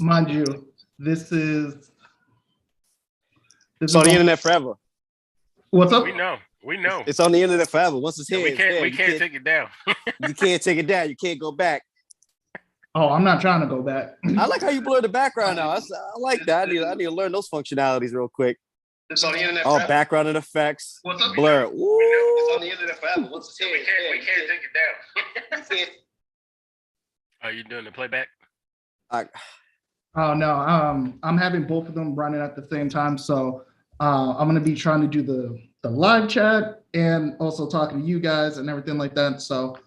mind you, this is on the internet forever. What's up? We know. It's on the internet forever. Once it's here, we can't take it down. You can't take it down. You can't go back. Oh, I'm not trying to go back. I like how you blur the background now. I like that. I need to learn those functionalities real quick. It's on the internet. Oh, background and effects. What's up? Blur. It's on the internet forever. Once it's here, we can't take it down. Are you doing the playback? Oh no, I'm having both of them running at the same time. So I'm gonna be trying to do the live chat and also talking to you guys and everything like that. So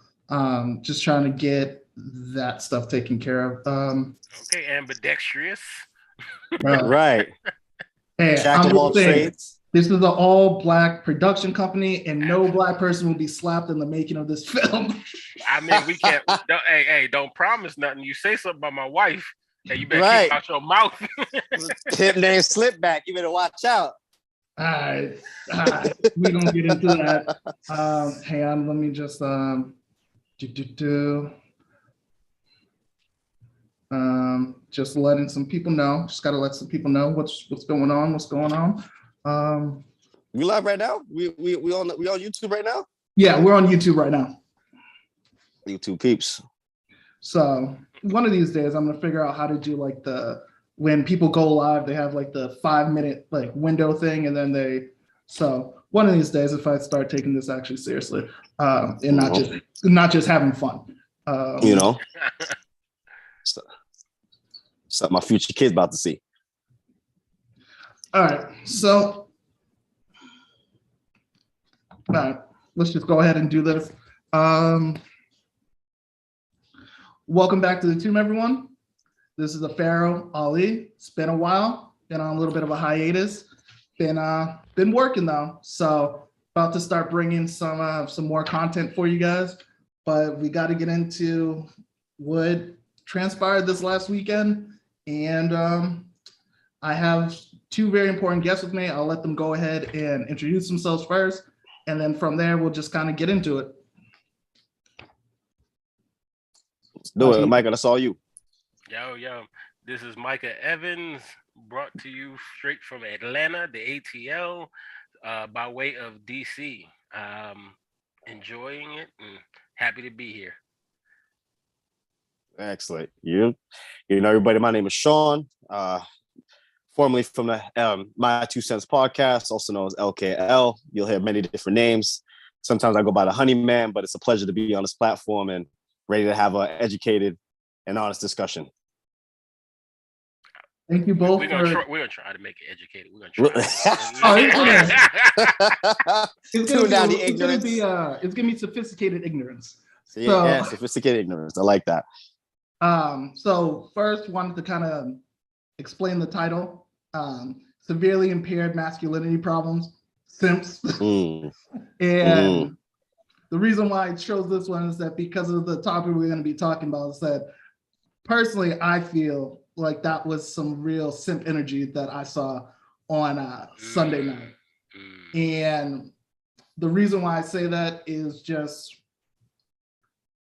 just trying to get that stuff taken care of. Okay, ambidextrous. Right. Hey, Jack of all trades. This is an all-black production company, and no black person will be slapped in the making of this film. I mean, we can't. Don't promise nothing. You say something about my wife, hey, you better keep out your mouth. Tip name Slipback. You better watch out. All right. We don't get into that. Hang on, let me just just letting some people know. Just gotta let some people know what's going on. What's going on? We live right now. We on YouTube right now. Yeah, we're on YouTube right now. YouTube peeps. So one of these days, I'm gonna figure out how to do like when people go live, they have like the 5-minute like window thing, and then so one of these days, if I start taking this actually seriously, and not just having fun, something my future kid's about to see. All right, so all right, let's just go ahead and do this. Welcome back to the tomb, everyone. This is the Pharaoh Ali. It's been a while. Been on a little bit of a hiatus. Been working though, so about to start bringing some more content for you guys. But we got to get into what transpired this last weekend, and I have two very important guests with me. I'll let them go ahead and introduce themselves first, and then from there we'll just kind of get into it. Let's do it, Micah. That's all you. Yo, this is Micah Evans, brought to you straight from Atlanta, the ATL, by way of DC. Enjoying it and happy to be here. Excellent. You know everybody, my name is Sean, formerly from the My Two Cents podcast, also known as LKL. You'll hear many different names. Sometimes I go by the Honey Man, but it's a pleasure to be on this platform and ready to have an educated and honest discussion. Thank you both. We're gonna try to make it educated. We're gonna try. It's gonna be sophisticated ignorance. Yeah, sophisticated ignorance. I like that. So first, wanted to kind of explain the title. Severely Impaired Masculinity Problems, SIMPS. And the reason why I chose this one is that because of the topic we're going to be talking about, is that personally, I feel like that was some real simp energy that I saw on Sunday night. And the reason why I say that is just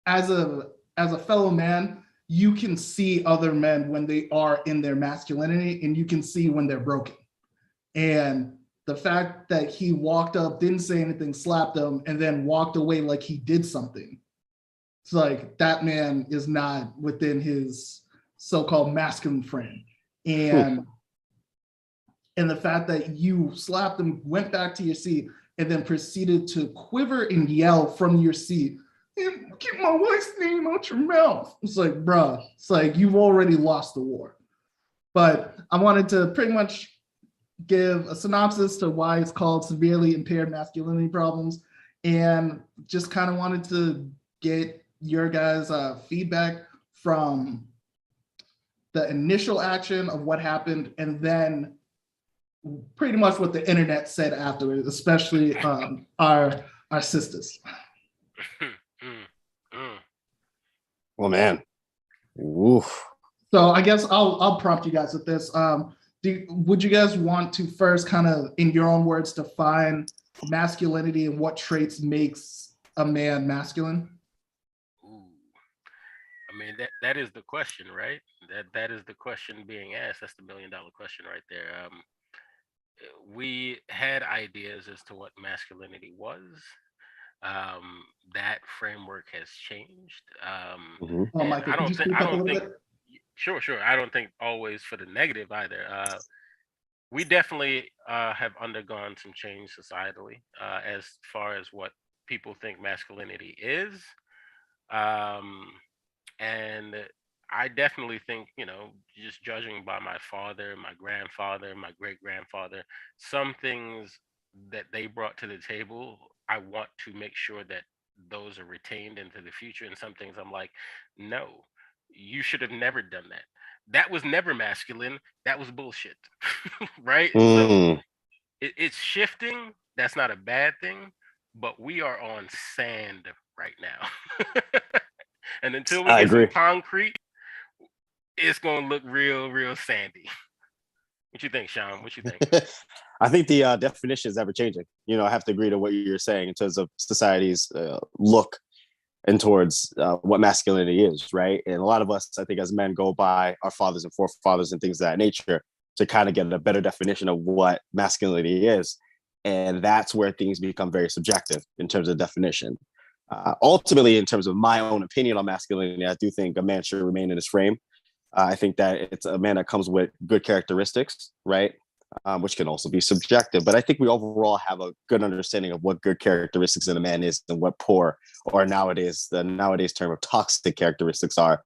as a fellow man, you can see other men when they are in their masculinity, and you can see when they're broken. And the fact that he walked up, didn't say anything, slapped him, and then walked away like he did something. It's like that man is not within his so-called masculine frame. And the fact that you slapped him, went back to your seat, and then proceeded to quiver and yell from your seat, "Get my wife's name out your mouth." It's like, bruh, it's like you've already lost the war. But I wanted to pretty much give a synopsis to why it's called Severely Impaired Masculinity Problems, and just kind of wanted to get your guys' feedback from the initial action of what happened, and then pretty much what the internet said afterwards, especially our sisters. Well, man. Oof. So I guess I'll prompt you guys with this. Would you guys want to first kind of, in your own words, define masculinity and what traits makes a man masculine? I mean, that is the question, right? That is the question being asked. That's the $1 million question right there. We had ideas as to what masculinity was. That framework has changed. Oh, And Michael, could you speak I up a don't little think, bit? sure. I don't think always for the negative either. We definitely have undergone some change societally as far as what people think masculinity is. Um, and I definitely think, just judging by my father, my grandfather, my great grandfather, some things that they brought to the table, I want to make sure that those are retained into the future. And some things I'm like, no, you should have never done that. That was never masculine. That was bullshit. Right. So Mm, it's shifting. That's not a bad thing, but we are on sand right now. And until we I get some agree. concrete, it's gonna look real sandy. What you think, Sean? What you think? I think the definition is ever changing. I have to agree to what you're saying in terms of society's look and towards what masculinity is, right? And a lot of us, I think, as men, go by our fathers and forefathers and things of that nature to kind of get a better definition of what masculinity is. And that's where things become very subjective in terms of definition. Ultimately, in terms of my own opinion on masculinity, I do think a man should remain in his frame. I think that it's a man that comes with good characteristics, right? Which can also be subjective. But I think we overall have a good understanding of what good characteristics in a man is and what poor, or the nowadays term of toxic characteristics are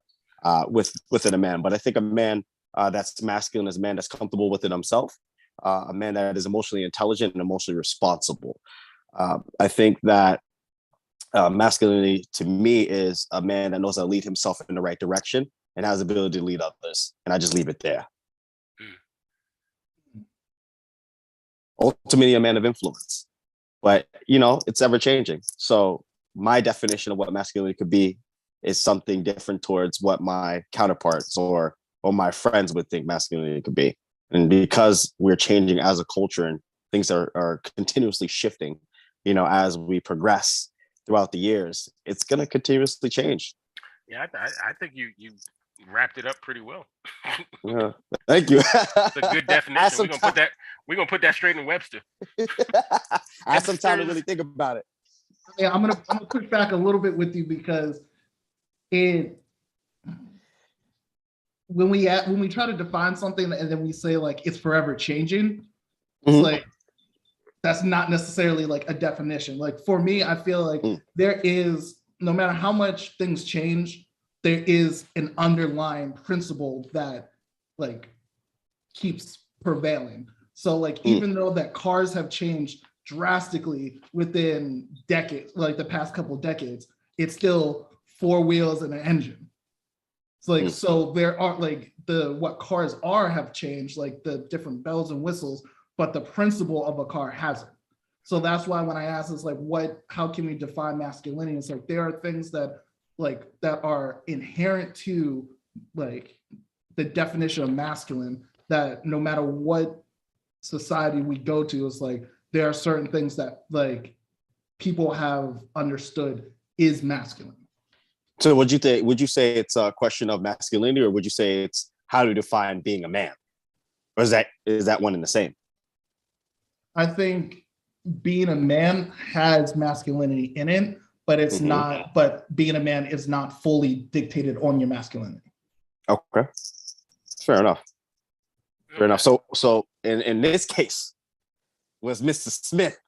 within a man. But I think a man that's masculine is a man that's comfortable within himself, a man that is emotionally intelligent and emotionally responsible. I think that masculinity to me is a man that knows how to lead himself in the right direction and has the ability to lead others. And I just leave it there. Ultimately, a man of influence. But, it's ever changing. So my definition of what masculinity could be is something different towards what my counterparts or my friends would think masculinity could be. And because we're changing as a culture and things are continuously shifting, as we progress throughout the years, it's going to continuously change. Yeah, I think you wrapped it up pretty well. Yeah. Thank you. It's a good definition. We're gonna put that straight in Webster. I had some time to really think about it. Yeah, I'm gonna push back a little bit with you because when we try to define something and then we say like it's forever changing, it's like that's not necessarily like a definition. Like for me, I feel like there is, no matter how much things change, there is an underlying principle that like keeps prevailing. So like even though that cars have changed drastically within decades, like the past couple decades, it's still four wheels and an engine. It's like so there are like what cars are have changed, like the different bells and whistles, but the principle of a car hasn't. So that's why when I ask, it's like, how can we define masculinity? It's like there are things that are inherent to like the definition of masculine that no matter what society we go to, it's like there are certain things that like people have understood is masculine. So would you say it's a question of masculinity, or would you say it's how to define being a man? Or is that one and the same? I think being a man has masculinity in it, but it's not, but being a man is not fully dictated on your masculinity. Okay. Fair enough. So in this case was Mr. Smith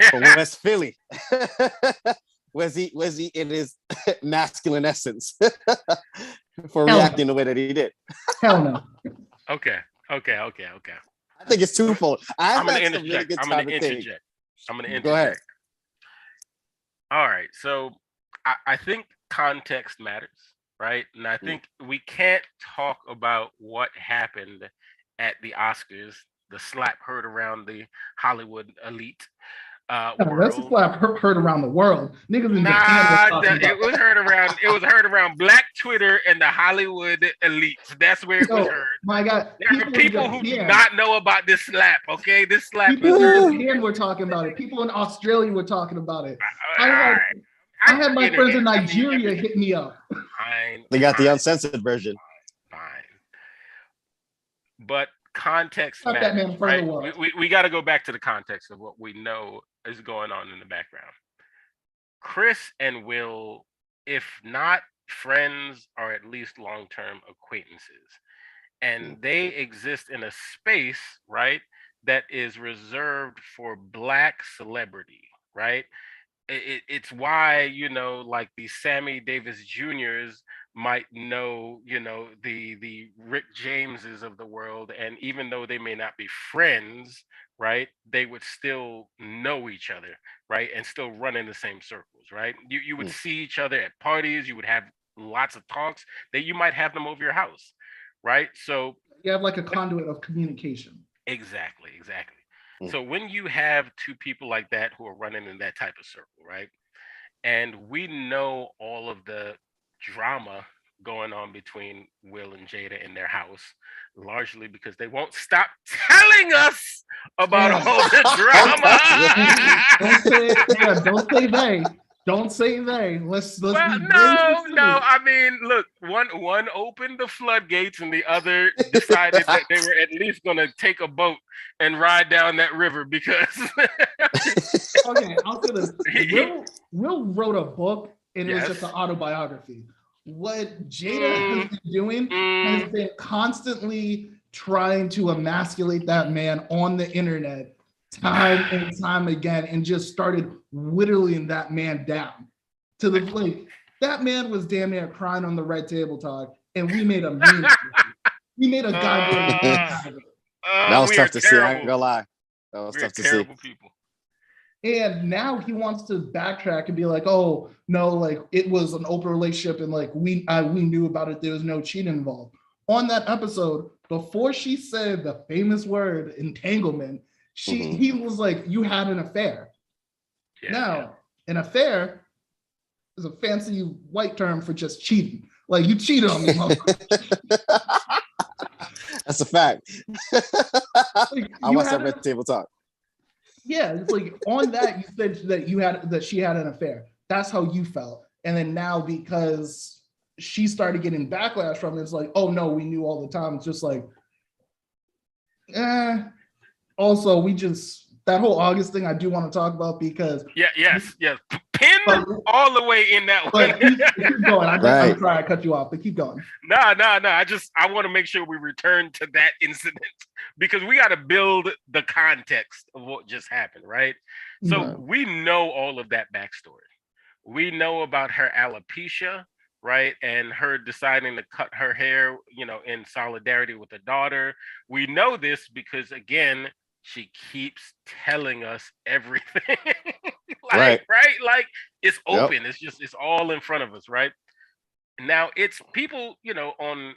from West Philly. was he in his masculine essence for reacting the way that he did? Hell no. Okay. I think it's twofold. I'm gonna interject. I'm gonna interject. Go ahead. All right. So I think context matters, right? And I think we can't talk about what happened at the Oscars, the slap heard around the Hollywood elite. That's a slap heard around the world. Niggas in Japan it was heard around. It was heard around Black Twitter and the Hollywood elites. That's where it was heard. My God, there are people who do not know about this slap. Okay, this slap. People in Japan were talking about it. People in Australia were talking about it. I had my friends in internet. Nigeria hit me up. Fine. They got the uncensored version. Fine. But context Not that matters, man for right? the world. We got to go back to the context of what we know is going on in the background. Chris and Will, if not friends, are at least long-term acquaintances. And they exist in a space, right, that is reserved for Black celebrity, right? It's why, you know, like the Sammy Davis Juniors might know, you know, the Rick Jameses of the world, and even though they may not be friends, right, they would still know each other, right, and still run in the same circles, right. You would see each other at parties, you would have lots of talks that you might have them over your house, right. So You have like a conduit of communication. exactly. So when you have two people like that who are running in that type of circle, right? And we know all of the drama going on between Will and Jada in their house, largely because they won't stop telling us about all the drama. Don't say they. Don't say they. Let's Well, be no. I mean, look, one opened the floodgates, and the other decided that they were at least going to take a boat and ride down that river because. Okay, I'll say this. Will wrote a book, and it was just an autobiography. What Jada has been doing has been constantly trying to emasculate that man on the internet time and time again, and just started whittling that man down to the like that man was damn near crying on the Red Table Talk, and we made a meme. We made a goddamn meme out of it. That was tough to see. I ain't gonna lie. That was tough to see. People. And now he wants to backtrack and be like, "Oh no, like it was an open relationship, and like we knew about it. There was no cheating involved." On that episode, before she said the famous word entanglement, he was like, "You had an affair." Now, an affair is a fancy white term for just cheating. Like you cheated on me, motherfucker. That's a fact. Like, I watched that Red Table Talk. Yeah, it's like on that you said that she had an affair. That's how you felt. And then now because she started getting backlash from it, it's like, oh no, we knew all the time. It's just like, also that whole August thing I do want to talk about because yes. Pin all the way in that one. Keep going. I'm sorry I cut you off, but keep going. No. I want to make sure we return to that incident because we got to build the context of what just happened, right? So we know all of that backstory. We know about her alopecia, right? And her deciding to cut her hair, you know, in solidarity with the daughter. We know this because, again, she keeps telling us everything. Right? Like it's open. Yep. It's all in front of us, right? Now it's people, you know, on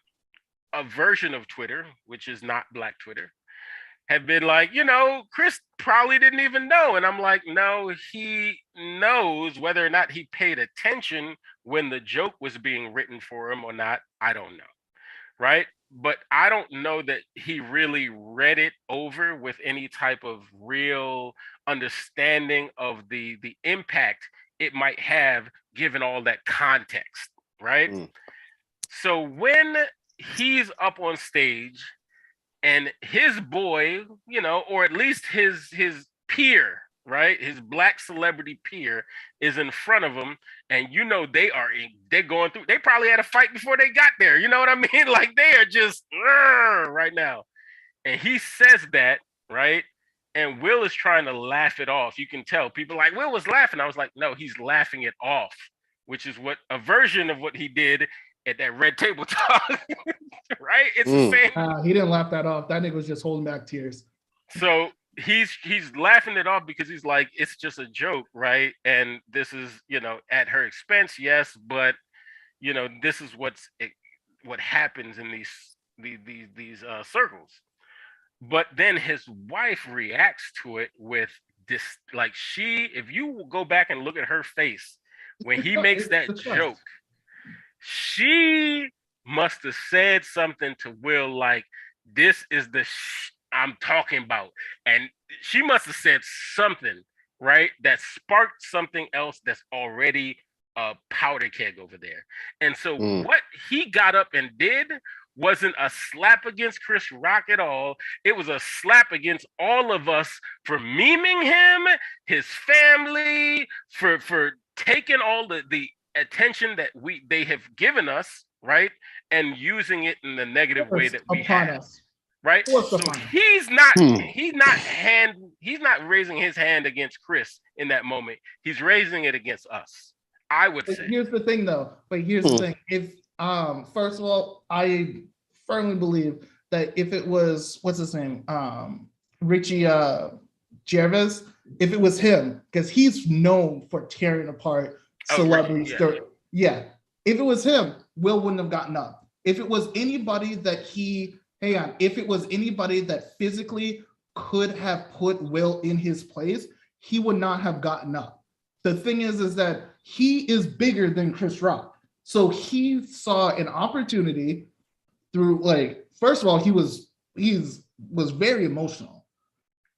a version of Twitter, which is not Black Twitter, have been like, you know, Chris probably didn't even know. And I'm like, no, he knows whether or not he paid attention when the joke was being written for him or not. I don't know. Right. But I don't know that he really read it over with any type of real understanding of the impact it might have given all that context. Right. So when he's up on stage and his boy, you know, or at least his peer, right, his Black celebrity peer is in front of him, and you know they're going through. They probably had a fight before they got there. You know what I mean? Like they are just right now. And he says that, right, and Will is trying to laugh it off. You can tell people like Will was laughing. I was like, no, he's laughing it off, which is what a version of what he did at that Red Table Talk, right? It's the same. He didn't laugh that off. That nigga was just holding back tears. So he's laughing it off because he's like, it's just a joke, right? And this is, you know, at her expense, yes, but you know, this is what happens in these circles. But then his wife reacts to it with this, like if you go back and look at her face when he makes that joke, she must have said something to Will like, this is the I'm talking about. And she must have said something, right, that sparked something else that's already a powder keg over there. And so what he got up and did wasn't a slap against Chris Rock at all. It was a slap against all of us for memeing him, his family, for taking all the attention that they have given us, right? And using it in the negative way that we have. Right? So he's not raising his hand against Chris in that moment. He's raising it against us, I would say. Here's the thing though. The thing. If first of all, I firmly believe that if it was what's his name? Richie Gervais, if it was him, because he's known for tearing apart celebrities. Yeah. If it was him, Will wouldn't have gotten up. If it was anybody that if it was anybody that physically could have put Will in his place, he would not have gotten up. The thing is that he is bigger than Chris Rock. So he saw an opportunity through, like, first of all, he was very emotional.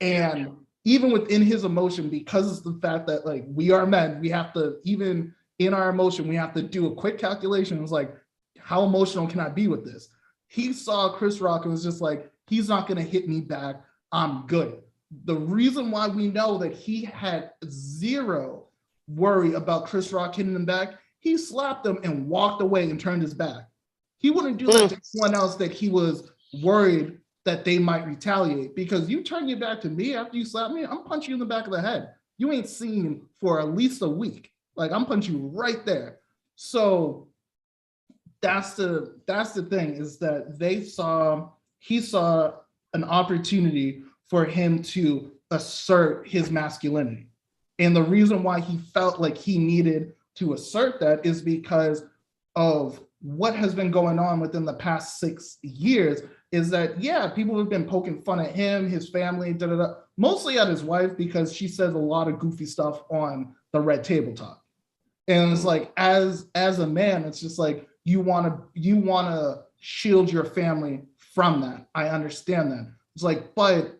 And even within his emotion, because of the fact that, like, we are men, we have to, even in our emotion, we have to do a quick calculation. It was like, how emotional can I be with this? He saw Chris Rock and was just like, he's not going to hit me back. I'm good. The reason why we know that he had zero worry about Chris Rock hitting him back, he slapped him and walked away and turned his back. He wouldn't do that to someone else that he was worried that they might retaliate, because you turn your back to me after you slap me, I'm punching you in the back of the head. You ain't seen for at least a week. Like, I'm punching you right there. So that's the thing, is that he saw an opportunity for him to assert his masculinity. And the reason why he felt like he needed to assert that is because of what has been going on within the past 6 years, is that, people have been poking fun at him, his family, mostly at his wife, because she says a lot of goofy stuff on the Red Table Talk. And it's like, as a man, it's just like, you want to shield your family from that. I understand that. It's like, but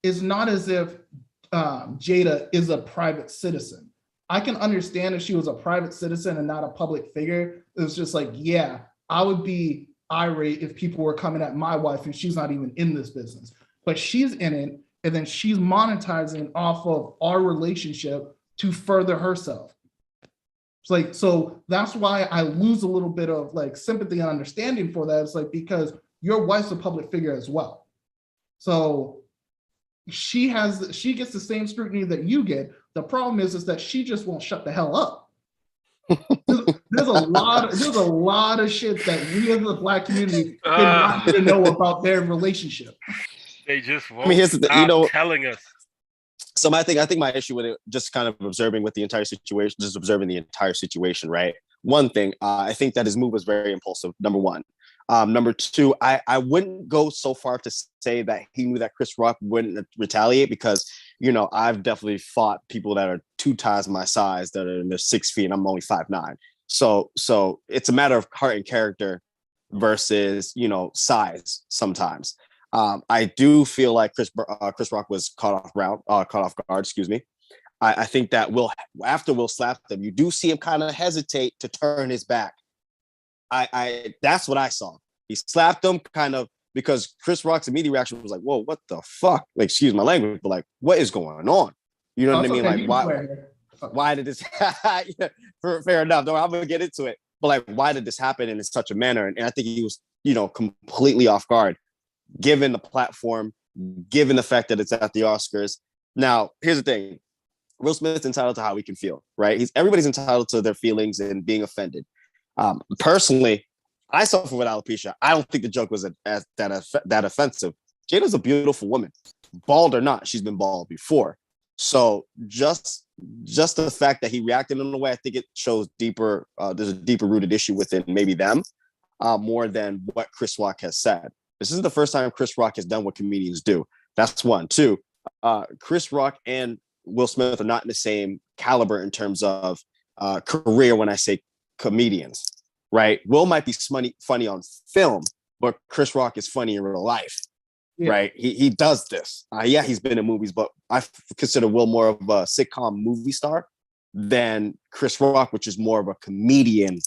it's not as if Jada is a private citizen. I can understand if she was a private citizen and not a public figure. It was just like, I would be irate if people were coming at my wife and she's not even in this business. But she's in it, and then she's monetizing off of our relationship to further herself. It's like, so that's why I lose a little bit of, like, sympathy and understanding for that. It's like, because your wife's a public figure as well. So she gets the same scrutiny that you get. The problem is that she just won't shut the hell up. There's a lot of shit that we as the Black community did not even know about their relationship. They just won't stop telling us. So I think my issue with it, just kind of observing the entire situation, right? One thing, I think that his move was very impulsive, number one. Number two, I wouldn't go so far to say that he knew that Chris Rock wouldn't retaliate, because, I've definitely fought people that are 2 times my size that are in their 6 feet, and I'm only 5'9". So it's a matter of heart and character versus, size sometimes. I do feel like Chris Rock was caught off guard. Excuse me. I think that after Will slapped him, you do see him kind of hesitate to turn his back. That's what I saw. He slapped him kind of, because Chris Rock's immediate reaction was like, "Whoa, what the fuck?" Like, excuse my language, but like, what is going on? You know what I mean? Like, why did this? Fair enough. No, I'm gonna get into it. But like, why did this happen in such a manner? And I think he was, completely off guard, given the platform, given the fact that it's at the Oscars. Now, here's the thing. Will Smith's entitled to how he can feel, right? Everybody's entitled to their feelings and being offended. Personally, I suffer with alopecia. I don't think the joke was that offensive. Jada's a beautiful woman, bald or not. She's been bald before. So just the fact that he reacted in a way, I think it shows deeper. There's a deeper rooted issue within maybe them, more than what Chris Rock has said. This is the first time Chris Rock has done what comedians do. That's one. Two, Chris Rock and Will Smith are not in the same caliber in terms of career when I say comedians, right? Will might be funny on film, but Chris Rock is funny in real life, right? He does this. He's been in movies, but I consider Will more of a sitcom movie star than Chris Rock, which is more of a comedian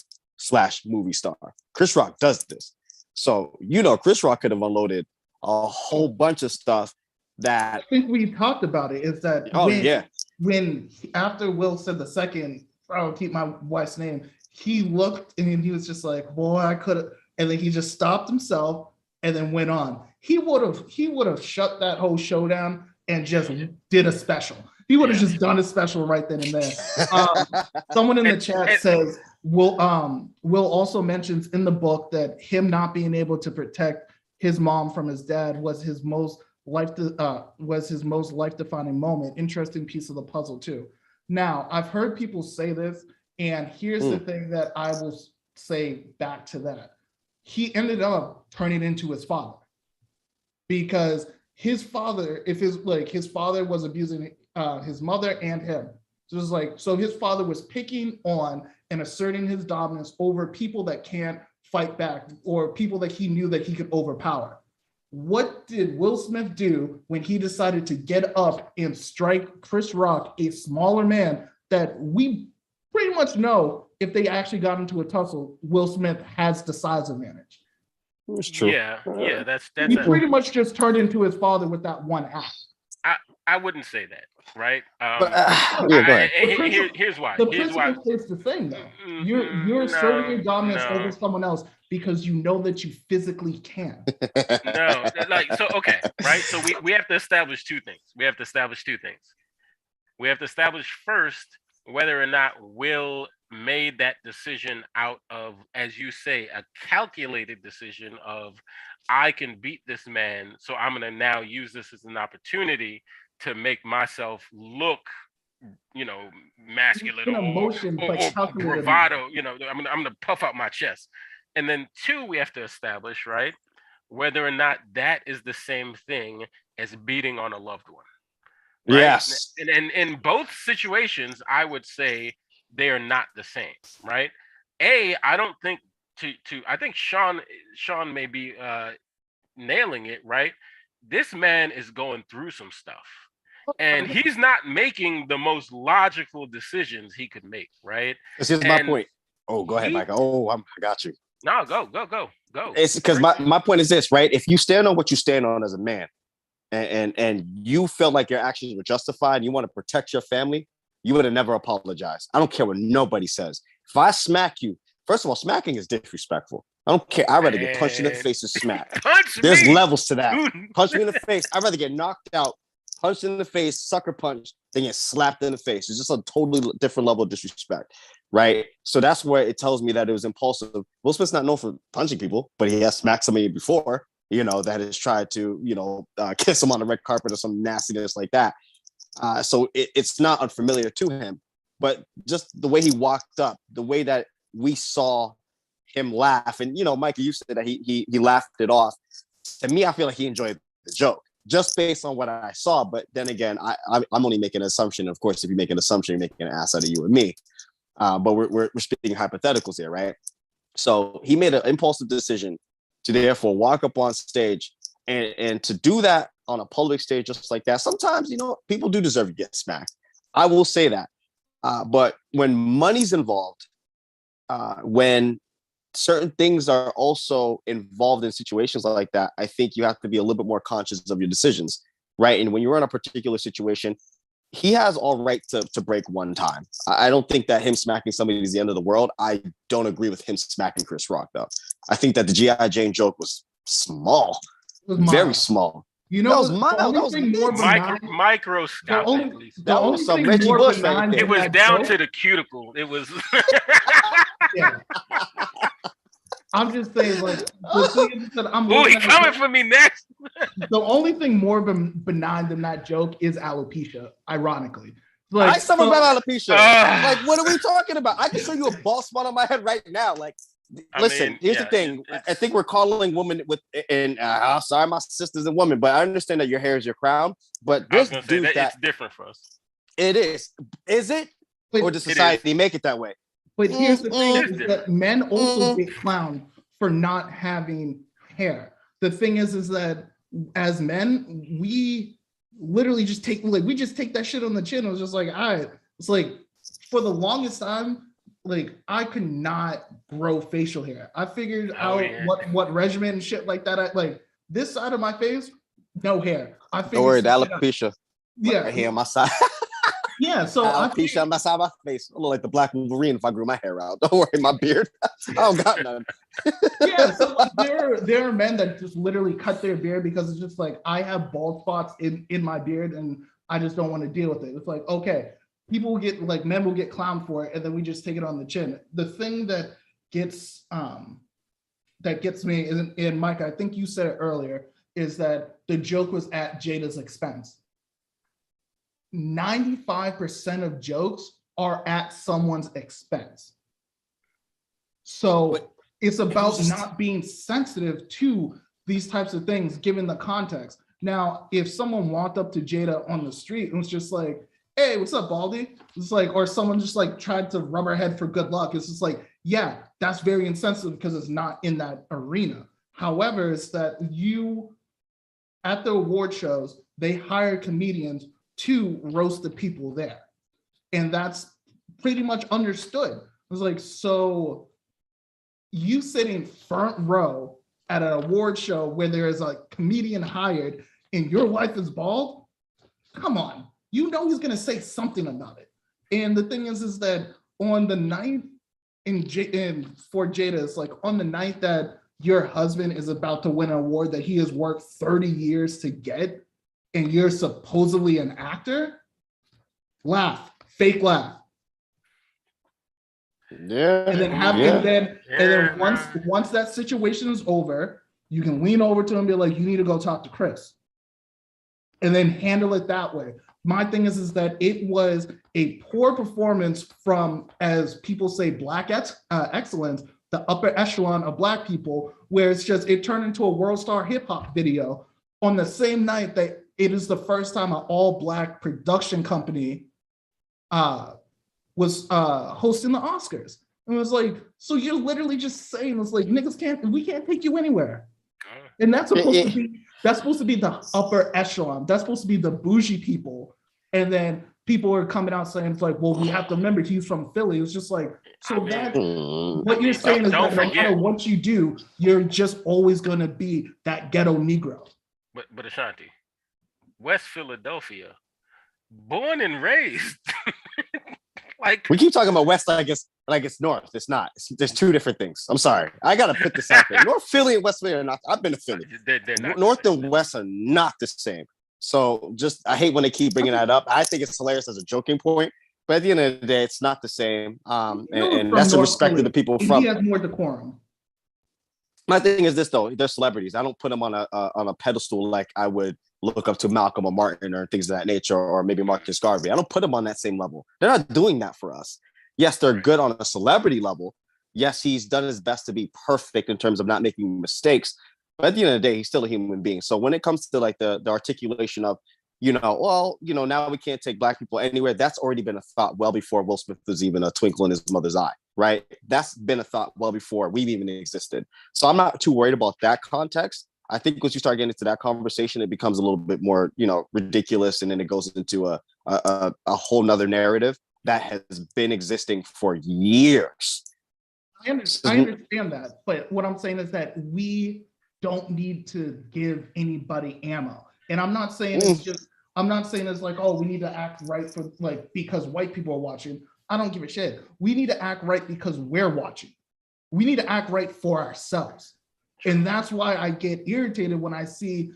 / movie star. Chris Rock does this. So, Chris Rock could have unloaded a whole bunch of stuff that... I think we talked about it, is that when after Will said the second, I'll keep my wife's name, he looked and he was just like, boy, I could have, and then he just stopped himself and then went on. He would have shut that whole show down and just did a special. He would have just done a special right then and there. Someone in the chat says, Will also mentions in the book that him not being able to protect his mom from his dad was his most life-defining moment. Interesting piece of the puzzle too. Now, I've heard people say this, and here's the thing that I will say back to that. He ended up turning into his father, because his father, his father was abusing his mother and him. So his father was picking on and asserting his dominance over people that can't fight back, or people that he knew that he could overpower. What did Will Smith do when he decided to get up and strike Chris Rock, a smaller man that we pretty much know if they actually got into a tussle, Will Smith has the size advantage? It's true. Yeah, that's he pretty much just turned into his father with that one act. I wouldn't say that, right? Go ahead. Here's why. The principle stays the same, though. You're asserting your dominance over someone else because you know that you physically can. Okay, right? So we have to establish two things. We have to establish first whether or not Will made that decision out of, as you say, a calculated decision of, I can beat this man, so I'm going to now use this as an opportunity to make myself look, masculine or bravado. I'm going to puff out my chest. And then two, we have to establish, right, whether or not that is the same thing as beating on a loved one. Right? Yes. And in both situations, I would say they are not the same, right? I don't think I think Sean may be nailing it, right? This man is going through some stuff, and he's not making the most logical decisions he could make, right? This is my point. Oh, go ahead, Michael. I got you. No, go. It's because my point is this, right? If you stand on what you stand on as a man, and you felt like your actions were justified, and you want to protect your family, you would have never apologized. I don't care what nobody says. If I smack you, first of all, smacking is disrespectful. I don't care. I'd rather get punched in the face and smacked. There's levels to that. Punch me in the face. I'd rather get knocked out, punched in the face, sucker punched, than get slapped in the face. It's just a totally different level of disrespect, right? So that's where it tells me that it was impulsive. Will Smith's not known for punching people, but he has smacked somebody before, that has tried to, kiss him on the red carpet or some nastiness like that. So it's not unfamiliar to him, but just the way he walked up, the way that we saw him laugh, and Michael, you said that he laughed it off. To me, I feel like he enjoyed the joke just based on what I saw. But then again, I'm only making an assumption. Of course, if you make an assumption, you're making an ass out of you and me. But we're speaking hypotheticals here, right? So he made an impulsive decision to therefore walk up on stage and to do that on a public stage just like that. Sometimes, people do deserve to get smacked. I will say that. But when money's involved, when certain things are also involved in situations like that, I think you have to be a little bit more conscious of your decisions, right? And when you're in a particular situation, he has all right to break one time. I don't think that him smacking somebody is the end of the world. I don't agree with him smacking Chris Rock, though. I think that the G.I. Jane joke was small, very small. That was mild. That was microscopic. That was some Reggie Bush right there. It was down to the cuticle. It was. Yeah. I'm just saying, he coming for me next. The only thing more benign than that joke is alopecia, ironically. I suffer from alopecia. What are we talking about? I can show you a bald spot on my head right now. Here's the thing. I think we're calling women sorry, my sister's a woman, but I understand that your hair is your crown. But this dude it's different for us. It is. Is it? Or does society make it that way? But here's the thing: is that men also get clowned for not having hair. The thing is that as men, we literally just take that shit on the chin. It was just like, all right, it's like for the longest time, like I could not grow facial hair. I figured out what regimen and shit like that. Like this side of my face, no hair. I figured don't worry, the alopecia. Yeah, right here on my side. Yeah, so alopecia on my side of my face. I look like the Black Wolverine if I grew my hair out. Don't worry, my beard. I don't got none. Yeah, so like, there are men that just literally cut their beard because it's just like I have bald spots in my beard and I just don't want to deal with it. It's like, okay, people will get like men will get clowned for it, and then we just take it on the chin. The thing that gets me, and Mike, I think you said it earlier, is that the joke was at Jada's expense. 95% of jokes are at someone's expense. So it's about not being sensitive to these types of things, given the context. Now, if someone walked up to Jada on the street and was just like, hey, what's up, Baldy? It's like, or someone just like tried to rub her head for good luck. It's just like, yeah, that's very insensitive because it's not in that arena. However, it's that at the award shows, they hire comedians to roast the people there. And that's pretty much understood. It was like, so you sitting front row at an award show where there is a comedian hired and your wife is bald? Come on, you know he's gonna say something about it. And the thing is that on the night for Jada, it's like on the night that your husband is about to win an award that he has worked 30 years to get, and you're supposedly an actor, laugh, fake laugh. Yeah. And then once that situation is over, you can lean over to him and be like, you need to go talk to Chris. And then handle it that way. My thing is that it was a poor performance from, as people say, Black excellence, the upper echelon of Black people, where it turned into a world star hip hop video on the same night that it is the first time an all Black production company was hosting the Oscars. And it was like, so you're literally just saying, it's like, niggas we can't take you anywhere. And that's supposed to be the upper echelon. That's supposed to be the bougie people. And then people are coming out saying, it's like, well, we have to remember he's from Philly. It's just like, so what you're saying is that no matter what you do, you're just always going to be that ghetto Negro. But Ashanti, West Philadelphia, born and raised. Like we keep talking about West like it's North. It's not. There's two different things. I'm sorry. I gotta put this out there. North Philly and West Philly are not. I've been to Philly. They're North and West are not the same. So I hate when they keep bringing that up. I think it's hilarious as a joking point, but at the end of the day, it's not the same. And that's the respect of the people from. He has more decorum. My thing is this though: they're celebrities. I don't put them on a pedestal like I would look up to Malcolm or Martin or things of that nature, or maybe Marcus Garvey. I don't put them on that same level. They're not doing that for us. Yes, they're good on a celebrity level. Yes, he's done his best to be perfect in terms of not making mistakes. But at the end of the day, he's still a human being. So when it comes to like the articulation of, now we can't take Black people anywhere, that's already been a thought well before Will Smith was even a twinkle in his mother's eye, right? That's been a thought well before we've even existed. So I'm not too worried about that context. I think once you start getting into that conversation, it becomes a little bit more, ridiculous. And then it goes into a whole nother narrative that has been existing for years. I understand that. But what I'm saying is that we don't need to give anybody ammo. And I'm not saying it's like, oh, we need to act right for like, because white people are watching. I don't give a shit. We need to act right because we're watching. We need to act right for ourselves. And that's why I get irritated when I see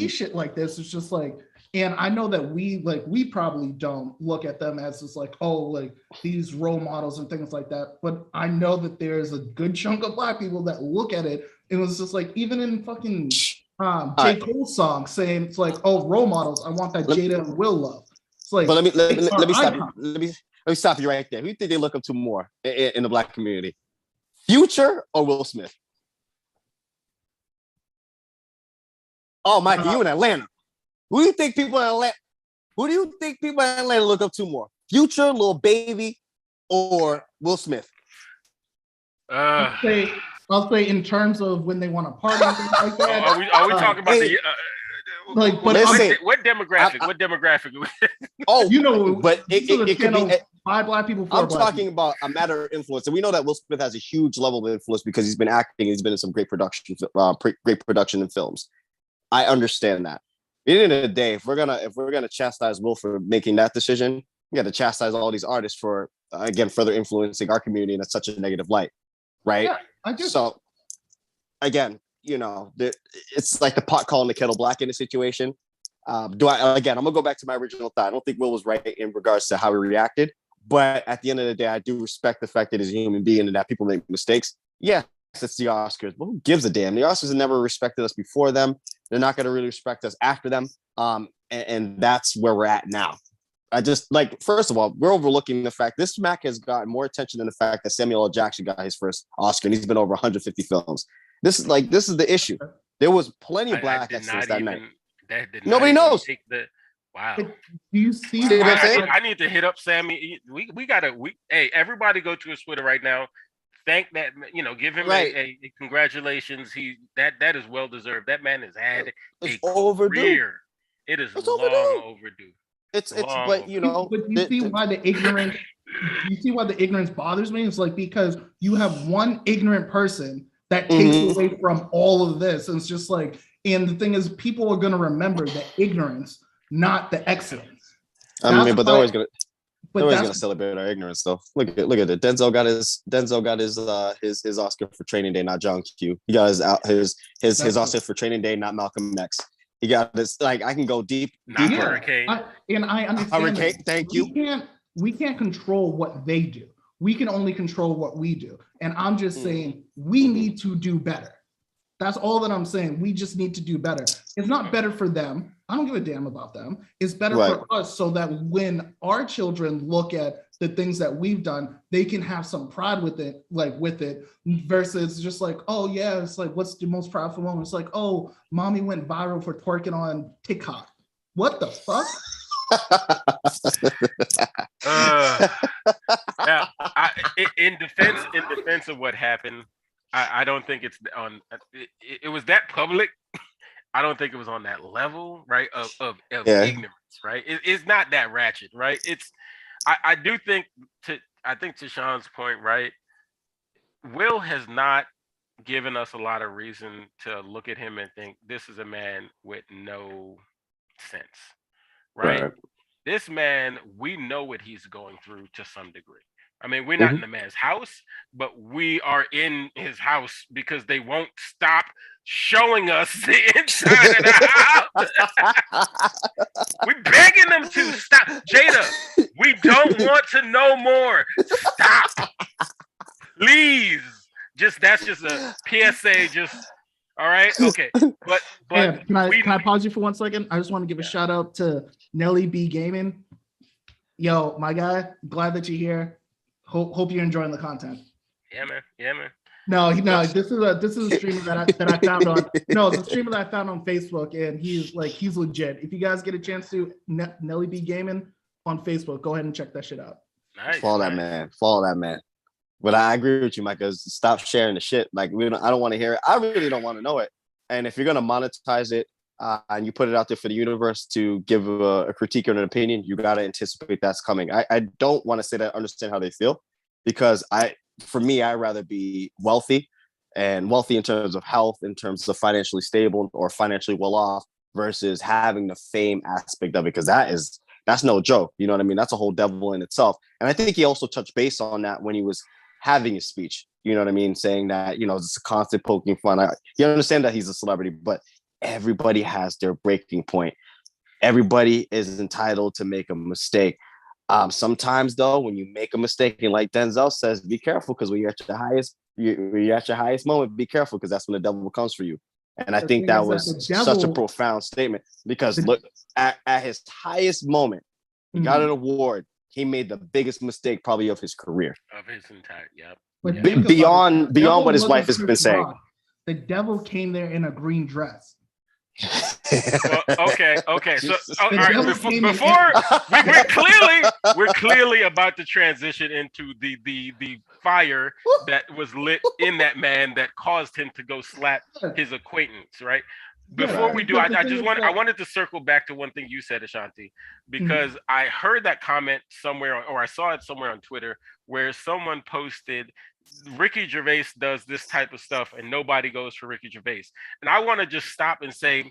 shit like this. It's just like, and I know that we probably don't look at them as just like, oh, like these role models and things like that. But I know that there's a good chunk of Black people that look at it. It was just like, even in fucking J. Cole's song saying it's like, oh, role models, I want that Jada and Will love. It's like, but let me stop you right there. Who do you think they look up to more in the Black community? Future or Will Smith? Oh, Mike, you in Atlanta. Who do you think people in Atlanta look up to more? Future, Lil Baby, or Will Smith? I'll say in terms of when they want to party and things like that. Are we talking about Like, but what demographic? What demographic? Oh, you know, but it could be 5 Black people. I'm talking about a matter of influence, and we know that Will Smith has a huge level of influence because he's been acting. He's been in some great production in films. I understand that. At the end of the day, if we're gonna chastise Will for making that decision, we got to chastise all these artists for again further influencing our community in such a negative light, right? Yeah, so again, it's like the pot calling the kettle black in a situation. I'm gonna go back to my original thought. I don't think Will was right in regards to how he reacted, but at the end of the day, I do respect the fact that he's a human being and that people make mistakes. Yes, it's the Oscars, but who gives a damn? The Oscars have never respected us before them. They're not going to really respect us after them. And that's where we're at now. First of all, we're overlooking the fact this smack has gotten more attention than the fact that Samuel L. Jackson got his first Oscar and he's been over 150 films. This is the issue. There was plenty of black excellence that night. Nobody knows. Wow. Do you see I need to hit up Sammy. Hey, everybody go to his Twitter right now. Thank that, give him a congratulations. That is well deserved. That man has had a career. It is long overdue. But you see why the ignorance. You see why the ignorance bothers me? It's like because you have one ignorant person that takes away from all of this. And it's just like, and the thing is, people are going to remember the ignorance, not the excellence. But they're always going to celebrate our ignorance, though. Look at it. Denzel got his Oscar for Training Day, not John Q. He got his Oscar for Training Day, not Malcolm X. He got this. Like I can go deeper. Hurricane. I understand. Hurricane. Thank you. We can't control what they do. We can only control what we do. And I'm just saying we need to do better. That's all that I'm saying. We just need to do better. It's not better for them. I don't give a damn about them. It's better for us so that when our children look at the things that we've done, they can have some pride with it, versus just like, oh yeah, it's like, what's the most proudful moment? It's like, oh, mommy went viral for twerking on TikTok. What the fuck? Now, in defense of what happened, I don't think it's on. It was that public. I don't think it was on that level, right? Of ignorance, right? It's not that ratchet, right? I do think to Sean's point, right? Will has not given us a lot of reason to look at him and think this is a man with no sense, right? This man, we know what he's going through to some degree. I mean, we're not in the man's house, but we are in his house because they won't stop showing us the inside of the house. We're begging them to stop. Jada, we don't want to know more. Stop. Please. That's just a PSA. All right. Okay. But can I pause you for 1 second? I just want to give a shout out to Nelly B Gaming. Yo, my guy, glad that you're here. Hope you're enjoying the content. Yeah, man. No. This is a streamer that I found on. No, it's a streamer that I found on Facebook, and he's legit. If you guys get a chance to Nelly B Gaming on Facebook, go ahead and check that shit out. Nice. Follow that man. But I agree with you, Mike. Stop sharing the shit. Like I don't want to hear it. I really don't want to know it. And if you're gonna monetize it and you put it out there for the universe to give a critique or an opinion, you gotta anticipate that's coming. I don't want to say that I understand how they feel, because I'd rather be wealthy in terms of health, in terms of financially stable or financially well off, versus having the fame aspect of it, because that's no joke. You know what I mean? That's a whole devil in itself. And I think he also touched base on that when he was having his speech, you know what I mean? Saying that, it's a constant poking fun. You understand that he's a celebrity, but everybody has their breaking point. Everybody is entitled to make a mistake. Sometimes though, when you make a mistake, and like Denzel says, be careful, because when you're at your highest moment, be careful, because that's when the devil comes for you. And I think that was such a profound statement, because look at his highest moment, he got an award. He made the biggest mistake probably of his career. Of his entire, yep. But beyond what his wife has been saying. The devil came there in a green dress. Well, okay. So, all right, before we're clearly about to transition into the fire that was lit in that man that caused him to go slap his acquaintance, right? Before we do, I just wanted to circle back to one thing you said, Ashanti, because I heard that comment somewhere, or I saw it somewhere on Twitter, where someone posted, Ricky Gervais does this type of stuff and nobody goes for Ricky Gervais. And I want to just stop and say,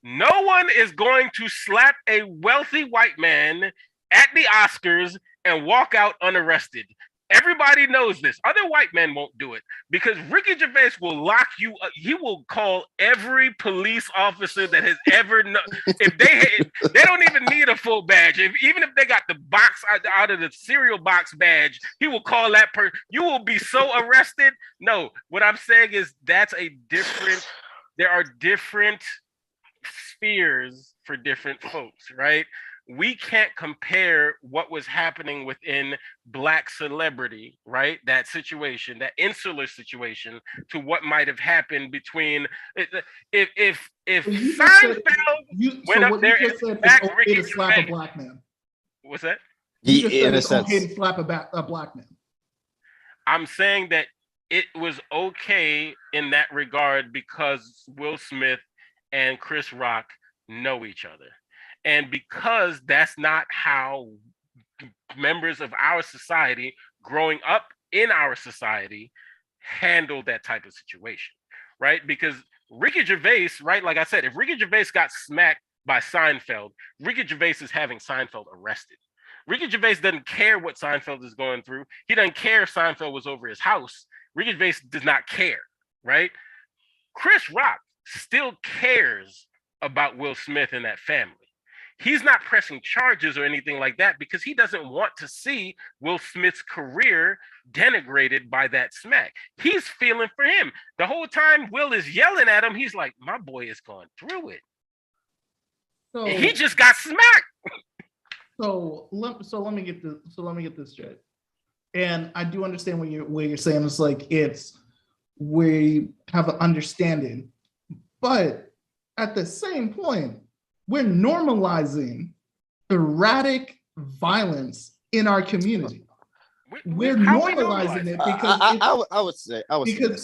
no one is going to slap a wealthy white man at the Oscars and walk out unarrested. Everybody knows this. Other white men won't do it because Ricky Gervais will lock you up. He will call every police officer that has ever known. If they don't even need a full badge. Even if they got the box out of the cereal box badge, he will call that person. You will be so arrested. No, what I'm saying is there are different spheres for different folks, right? We can't compare what was happening within Black celebrity, right? That situation, that insular situation, to what might have happened between if Seinfeld went up there and backed Ricky to slap a black man. What's that? You just said it's okay to slap a black man. I'm saying that it was okay in that regard because Will Smith and Chris Rock know each other. And because that's not how members of our society, growing up in our society, handle that type of situation, right? Because Ricky Gervais, right? Like I said, if Ricky Gervais got smacked by Seinfeld, Ricky Gervais is having Seinfeld arrested. Ricky Gervais doesn't care what Seinfeld is going through. He doesn't care if Seinfeld was over his house. Ricky Gervais does not care, right? Chris Rock still cares about Will Smith and that family. He's not pressing charges or anything like that because he doesn't want to see Will Smith's career denigrated by that smack. He's feeling for him. The whole time Will is yelling at him, he's like, my boy is going through it. So, and he just got smacked. So let me get this straight. And I do understand what you're saying. It's like we have an understanding. But at the same point, we're normalizing erratic violence in our community. We're normalizing it because I would say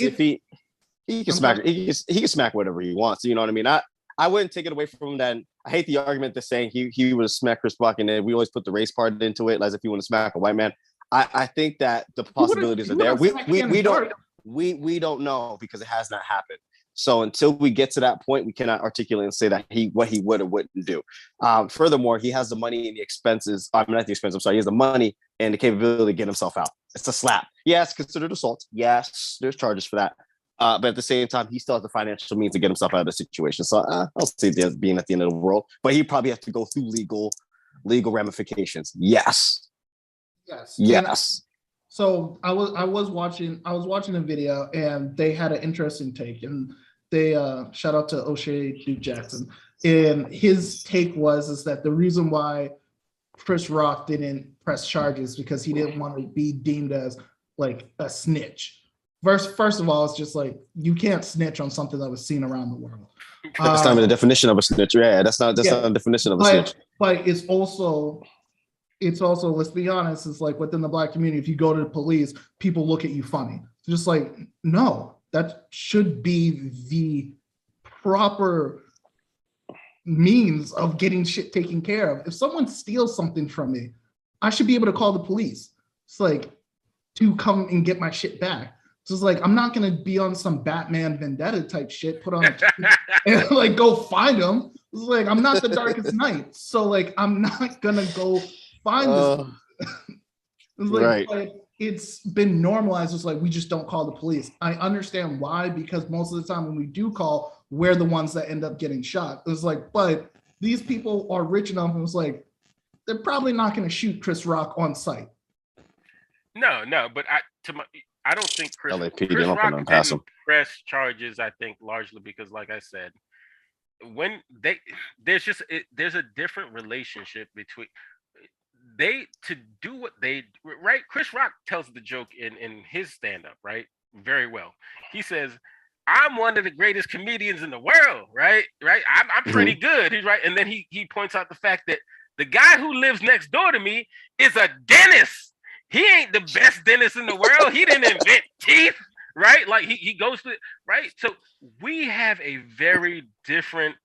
if he can smack he can smack whatever he wants. You know what I mean? I wouldn't take it away from him. That I hate the argument that's saying he would smack Chris Rock, and then we always put the race part into it, as if he want to smack a white man. I think that the possibilities are there. We don't know because it has not happened. So until we get to that point, we cannot articulate and say that what he would or wouldn't do. Furthermore, he has the money and the expenses. Not the expenses. I'm sorry. He has the money and the capability to get himself out. It's a slap. Yes, considered assault. Yes, there's charges for that. But at the same time, he still has the financial means to get himself out of the situation. So I don't see it as being at the end of the world. But he probably has to go through legal ramifications. Yes. So I was watching a video and they had an interesting take, and they shout out to O'Shea Duke Jackson, and his take is that the reason why Chris Rock didn't press charges because he didn't want to be deemed as like a snitch. First of all, it's just like you can't snitch on something that was seen around the world. That's not even the definition of a snitch. Yeah, that's not the definition of a snitch. But it's also, let's be honest, it's like within the Black community, if you go to the police, people look at you funny. It's just like, no, that should be the proper means of getting shit taken care of. If someone steals something from me, I should be able to call the police. It's like to come and get my shit back. So it's like, I'm not going to be on some Batman Vendetta type shit, put on and like go find them. It's like, I'm not the Darkest Knight. So like, I'm not going to go find this. It's like, right. It's been normalized. It's like, we just don't call the police. I understand why, because most of the time when we do call, we're the ones that end up getting shot. It's like, but these people are rich enough, and it's like, they're probably not going to shoot Chris Rock on site. No, but I don't think Chris Rock didn't press charges. I think largely because, like I said, when there's a different relationship between to do what they right. Chris Rock tells the joke in his stand-up, right, very well. He says, "I'm one of the greatest comedians in the world," right. I'm pretty good. He's right, and then he points out the fact that the guy who lives next door to me is a dentist. He ain't the best dentist in the world. He didn't invent teeth. right? Like he goes to right. So we have a very different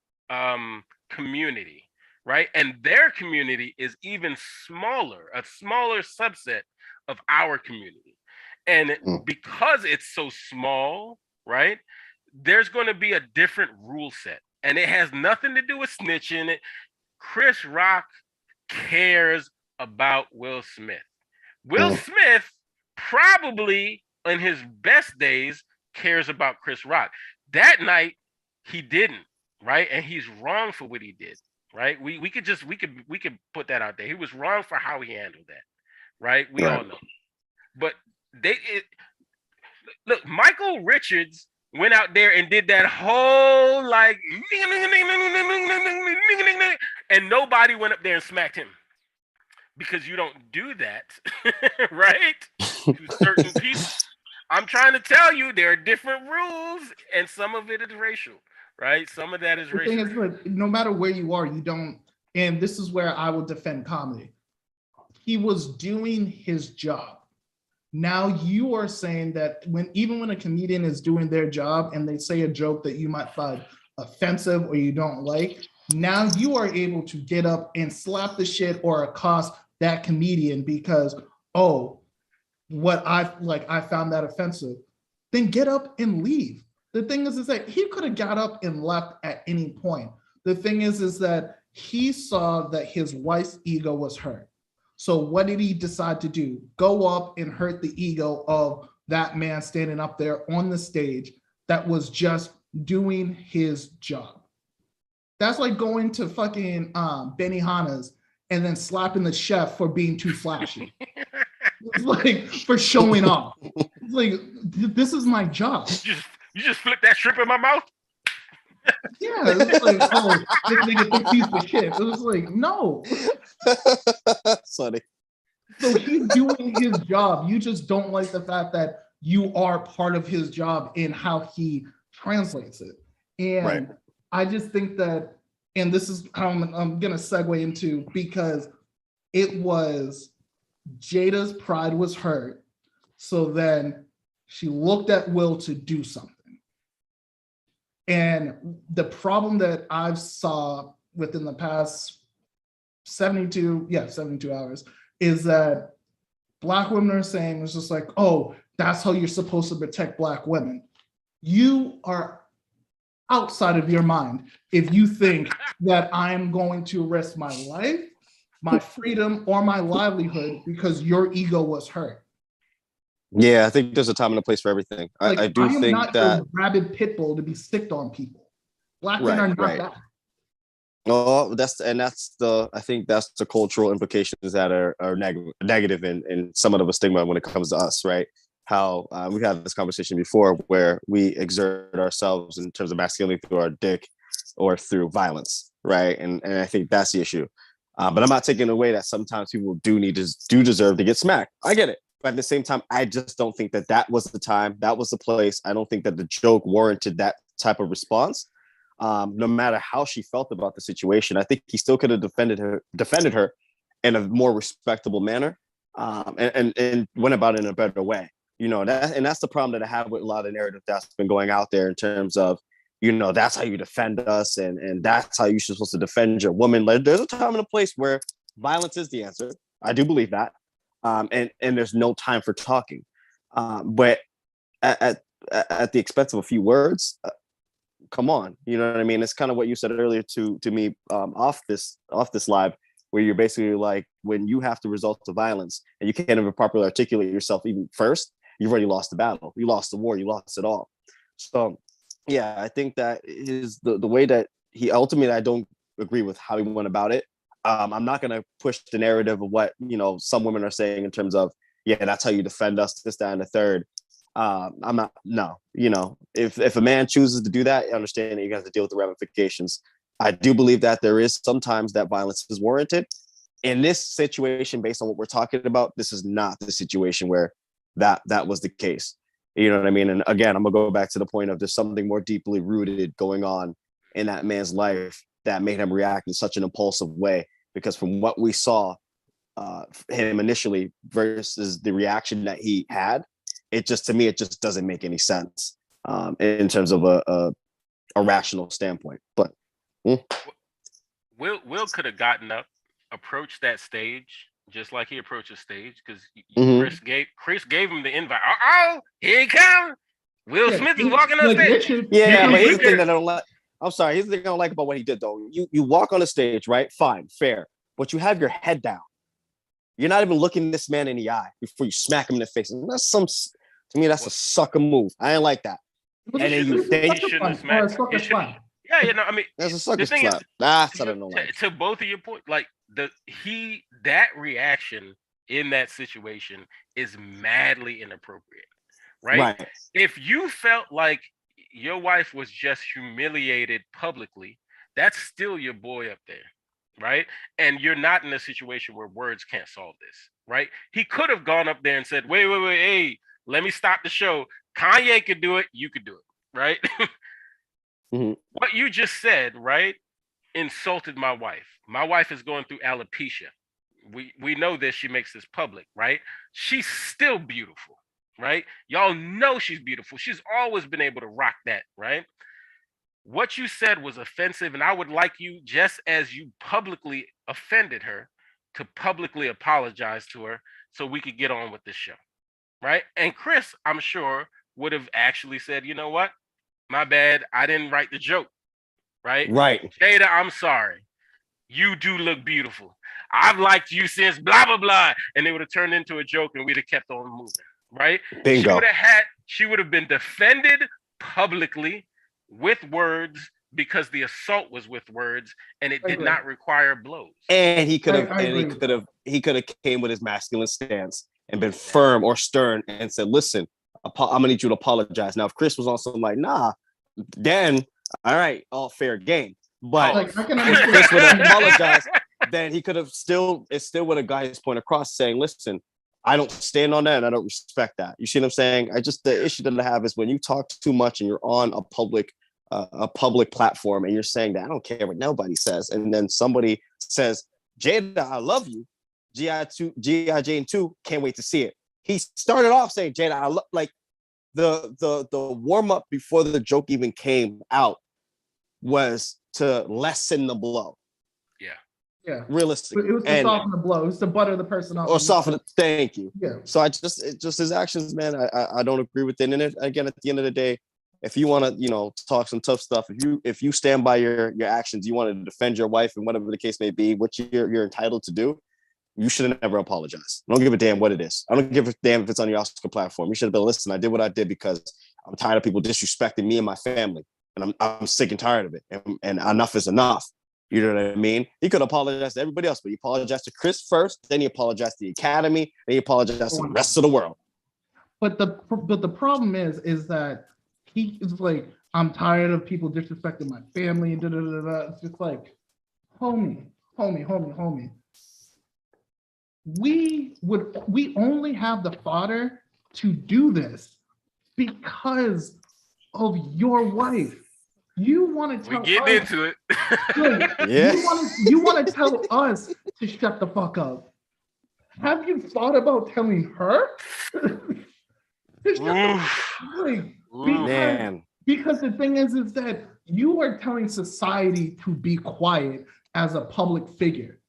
community, right? And their community is even smaller, a smaller subset of our community. And Mm. because it's so small, right? There's going to be a different rule set. And it has nothing to do with snitching. Chris Rock cares about Will Smith. Will Mm. Smith probably in his best days cares about Chris Rock. That night he didn't, right? And he's wrong for what he did, right? We could put that out there. He was wrong for how he handled that, right? We Right. all know. But look, Michael Richards went out there and did that whole like and nobody went up there and smacked him because you don't do that, right? To certain people. I'm trying to tell you there are different rules, and some of it is racial, right? Some of that is The racial. thing is, like, no matter where you are, you don't, and this is where I will defend comedy. He was doing his job. Now you are saying that even when a comedian is doing their job and they say a joke that you might find offensive or you don't like, now you are able to get up and slap the shit or accost that comedian because, oh, I found that offensive. Then get up and leave. The thing is that he could have got up and left at any point. The thing is that he saw that his wife's ego was hurt. So what did he decide to do? Go up and hurt the ego of that man standing up there on the stage that was just doing his job. That's like going to fucking Benihana's and then slapping the chef for being too flashy. It's like for showing off. It's like, this is my job. You just flip that shrimp in my mouth? Yeah, it's like, oh, this nigga thinks he's the shit. It was like, no. Sorry. So he's doing his job. You just don't like the fact that you are part of his job in how he translates it. And Right. I just think that, and this is how I'm going to segue into, because it was Jada's pride was hurt. So then she looked at Will to do something. And the problem that I've saw within the past 72 hours is that Black women are saying it's just like, oh, that's how you're supposed to protect Black women. You are outside of your mind if you think that I'm going to risk my life, my freedom, or my livelihood because your ego was hurt. Yeah, I think there's a time and a place for everything. Like, I do think not that a rabid pit bull to be sicked on people. Black men are not that. Oh, I think that's the cultural implications that are negative and somewhat of a stigma when it comes to us, right? How we've had this conversation before where we exert ourselves in terms of masculinity through our dick or through violence, right? And I think that's the issue. But I'm not taking away that sometimes people do deserve to get smacked. I get it. But at the same time, I just don't think that was the time, that was the place. I don't think that the joke warranted that type of response. No matter how she felt about the situation, I think he still could have defended her in a more respectable manner, and went about it in a better way. You know, that's the problem that I have with a lot of narrative that's been going out there in terms of, you know, that's how you defend us, and that's how you're supposed to defend your woman. Like, there's a time and a place where violence is the answer. I do believe that. And there's no time for talking. But at the expense of a few words, come on, you know what I mean? It's kind of what you said earlier to me off this live, where you're basically like, when you have to resort to violence and you can't even properly articulate yourself even first, you've already lost the battle. You lost the war. You lost it all. So yeah, I think that is the way that he ultimately, I don't agree with how he went about it. I'm not going to push the narrative of what, you know, some women are saying in terms of, yeah, that's how you defend us, this, that, and the third. I'm not, no, you know, if a man chooses to do that, I understand that you have to deal with the ramifications. I do believe that there is sometimes that violence is warranted. In this situation, based on what we're talking about, this is not the situation where that was the case. You know what I mean? And again, I'm gonna go back to the point of there's something more deeply rooted going on in that man's life that made him react in such an impulsive way. Because from what we saw him initially versus the reaction that he had, it just, to me, it just doesn't make any sense in terms of a rational standpoint. But Will could have gotten up, approached that stage just like he approached the stage, because Chris gave him the invite. Oh, here he comes. Will Smith is walking on stage. Yeah, but here's the thing that I don't like. I'm sorry. Here's the thing I don't like about what he did, though. You walk on the stage, right? Fine, fair. But you have your head down. You're not even looking this man in the eye before you smack him in the face. And that's to me, that's a sucker move. I ain't like that. And then you shouldn't have smacked. Yeah, I mean, that's a sucker slap. I don't know. To both of your point, like that reaction in that situation is madly inappropriate, right? If you felt like your wife was just humiliated publicly, that's still your boy up there, right? And you're not in a situation where words can't solve this, right? He could have gone up there and said, wait, hey, let me stop the show. Kanye could do it, you could do it, right? What you just said, right, insulted my wife. My wife is going through alopecia. We know this. She makes this public, right? She's still beautiful, right? Y'all know she's beautiful. She's always been able to rock that, right? What you said was offensive, and I would like you, just as you publicly offended her, to publicly apologize to her so we could get on with this show, right? And Chris, I'm sure, would have actually said, you know what? My bad. I didn't write the joke, right? Right. Jada, I'm sorry. You do look beautiful. I've liked you since blah, blah, blah. And it would have turned into a joke and we'd have kept on moving, right? Bingo. She would have been defended publicly with words because the assault was with words and it did not require blows. And he could have came with his masculine stance and been firm or stern and said, listen, I'm gonna need you to apologize. Now, if Chris was on something like, nah, then all right, all fair game. But if Chris would have apologized, then he could have it still would have got his point across, saying, listen, I don't stand on that and I don't respect that. You see what I'm saying? The issue that I have is when you talk too much and you're on a public platform and you're saying that I don't care what nobody says, and then somebody says, Jada, I love you, G.I. Jane 2, can't wait to see it. He started off saying, Jada, I love, like the warm up before the joke even came out was to lessen the blow. Yeah. Realistic. It was to soften the blow. It was to butter the person up. Or soften it. Thank you. Yeah. So just his actions, man, I don't agree with it. And again, at the end of the day, if you want to, talk some tough stuff, if you stand by your actions, you want to defend your wife and whatever the case may be, which you're entitled to do, you should have never apologized. I don't give a damn what it is. I don't give a damn if it's on your Oscar platform. You should have been, listen, I did what I did because I'm tired of people disrespecting me and my family. And I'm sick and tired of it. And enough is enough. You know what I mean? He could apologize to everybody else, but he apologized to Chris first, then he apologized to the Academy, then he apologized to the rest of the world. But the problem is that he is like, I'm tired of people disrespecting my family and da-da-da-da. It's just like, homie. We only have the fodder to do this because of your wife. You want to tell we get into it. Yeah. You want to tell us to shut the fuck up. Have you thought about telling her? Because the thing is that you are telling society to be quiet as a public figure.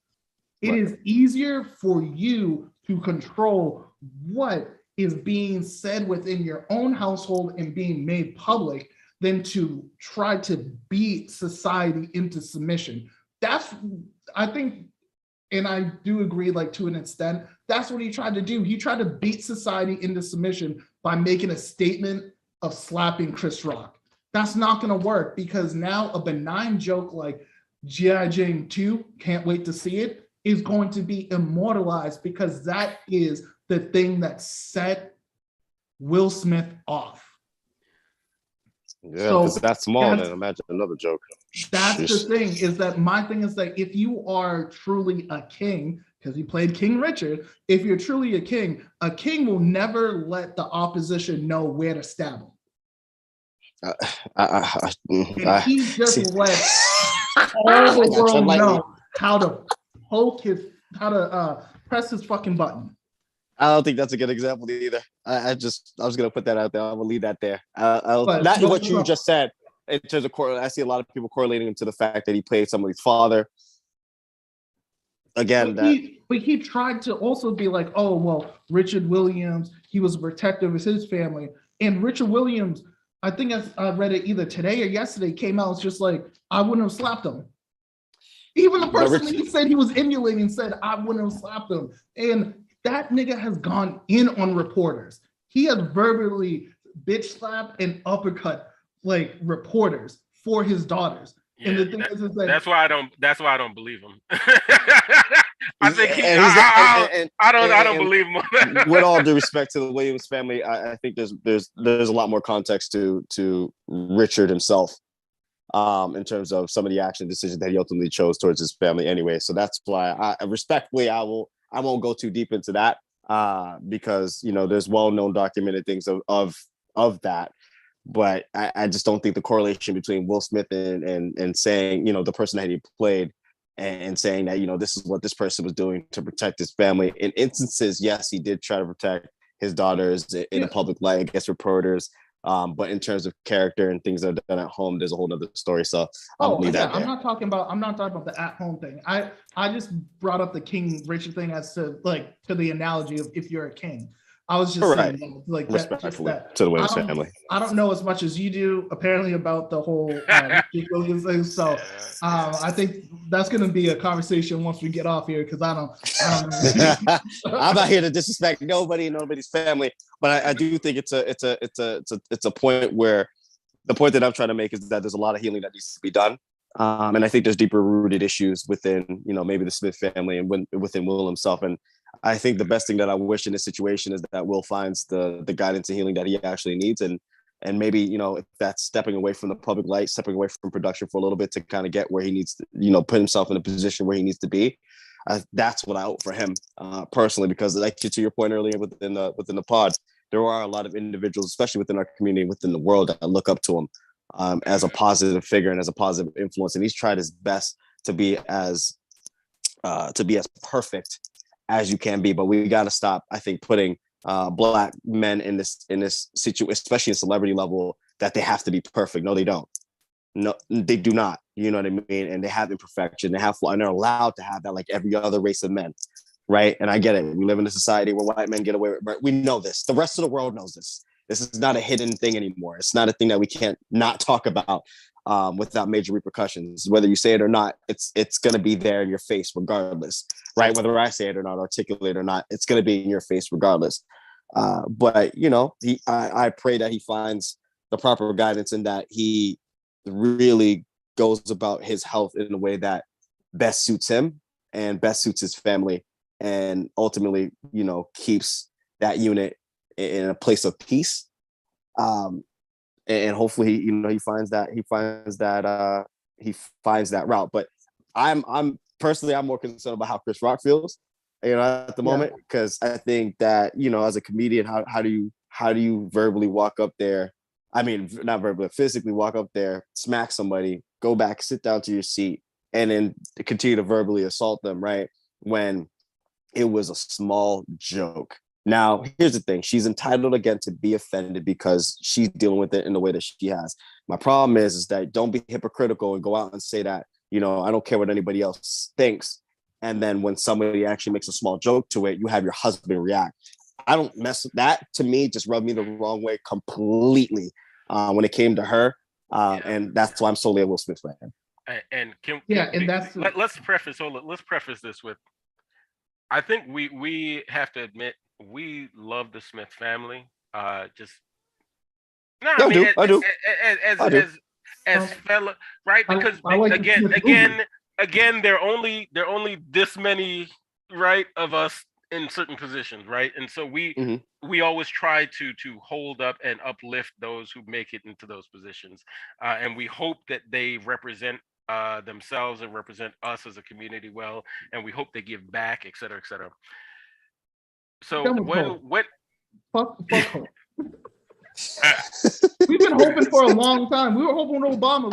It is easier for you to control what is being said within your own household and being made public than to try to beat society into submission. I think, and I do agree, like, to an extent, that's what he tried to do. He tried to beat society into submission by making a statement of slapping Chris Rock. That's not gonna work, because now a benign joke like G.I. Jane 2, can't wait to see it, is going to be immortalized because that is the thing that set Will Smith off. Yeah, because that's small, then imagine another joke. That's the thing, is that my thing is that if you are truly a king, because he played King Richard, if you're truly a king will never let the opposition know where to stab him. And he just let all the world know how to press his fucking button. I don't think that's a good example either. I was gonna put that out there. I'm gonna leave that there. But Not what you just said in terms of I see a lot of people correlating him to the fact that he played somebody's father. Again, but he tried to also be like, oh well, Richard Williams, he was protective of his family, and Richard Williams, I think I read it either today or yesterday, came out, it's just like, I wouldn't have slapped him. Even the person that he said he was emulating said, I wouldn't have slapped him. And that nigga has gone in on reporters. He has verbally bitch slapped and uppercut like reporters for his daughters. Yeah, and the thing is that that's why I don't believe him. I think I don't believe him. With all due respect to the Williams family, I think there's a lot more context to Richard himself, in terms of some of the action decisions that he ultimately chose towards his family anyway. So that's why I respectfully I won't go too deep into that, because there's well-known documented things of that. But I just don't think the correlation between Will Smith and saying, the person that he played and saying that, this is what this person was doing to protect his family. In instances, yes, he did try to protect his daughters in a public light against reporters. But in terms of character and things that are done at home, there's a whole other story. So I'll leave that there. I'm not talking about the at home thing. I just brought up the King Richard thing as to the analogy of if you're a king. I was just saying, respectfully to the Williams family. I don't know as much as you do, apparently, about the whole Williams thing. So I think that's going to be a conversation once we get off here, because I don't I'm not here to disrespect nobody's family, but I do think it's a point where the point that I'm trying to make is that there's a lot of healing that needs to be done. And I think there's deeper rooted issues within, maybe the Smith family and within Will himself. And I think the best thing that I wish in this situation is that Will finds the guidance and healing that he actually needs. And maybe, if that's stepping away from the public light, stepping away from production for a little bit to kind of get where he needs to, put himself in a position where he needs to be. That's what I hope for him personally, because to your point earlier within the pod, there are a lot of individuals, especially within our community, within the world, that look up to him as a positive figure and as a positive influence. And he's tried his best to be as perfect as you can be, but we got to stop, I think, putting Black men in this situation, especially at celebrity level, that they have to be perfect. No, they don't. No, they do not. You know what I mean? And they have imperfection. And they're allowed to have that, like every other race of men, right? And I get it. We live in a society where white men get away with it. We know this. The rest of the world knows this. This is not a hidden thing anymore. It's not a thing that we can't not talk about without major repercussions. Whether you say it or not, it's going to be there in your face regardless, right? Whether I say it or not, articulate or not, it's going to be in your face regardless. But I pray that he finds the proper guidance and that he really goes about his health in a way that best suits him and best suits his family, and ultimately, keeps that unit in a place of peace. And hopefully, he finds that route. But I'm personally, I'm more concerned about how Chris Rock feels, at the moment, because I think that, as a comedian, how do you verbally walk up there? I mean, not verbally, physically walk up there, smack somebody, go back, sit down to your seat, and then continue to verbally assault them, right? When it was a small joke. Now, here's the thing. She's entitled, again, to be offended because she's dealing with it in the way that she has. My problem is that don't be hypocritical and go out and say that, I don't care what anybody else thinks. And then when somebody actually makes a small joke to it, you have your husband react. I don't mess with that. To me, just rubbed me the wrong way completely when it came to her. And that's why I'm solely a Will Smith fan. Let's preface this with, I think we have to admit, we love the Smith family. I do. As fellow, right? Because again, they're only this many, right, of us in certain positions, right? And so we always try to hold up and uplift those who make it into those positions, and we hope that they represent themselves and represent us as a community well, and we hope they give back, et cetera, et cetera. So fuck hope. We've been hoping for a long time. We were hoping Obama.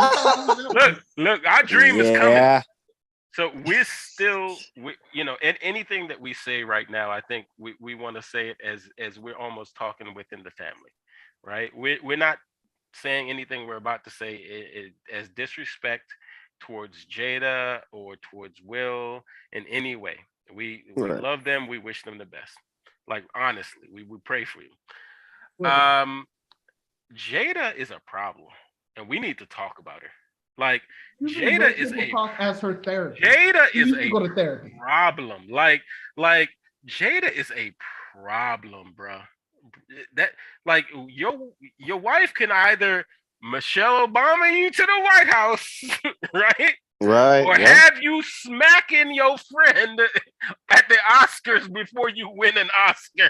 Look, our dream is coming. So we're still, and anything that we say right now, I think we want to say it as we're almost talking within the family, right? We're not saying anything we're about to say as disrespect towards Jada or towards Will in any way. We Right. love them. We wish them the best. Like honestly, we pray for you. Well, Jada is a problem, and we need to talk about her. Like usually Jada let is people a talk as her therapy. Jada She is needs to a go to therapy. problem. Like Jada is a problem, bro. That like your wife can either Michelle Obama you to the White House, right? Right. Or Yeah. have you smacking your friend at the Oscars before you win an Oscar,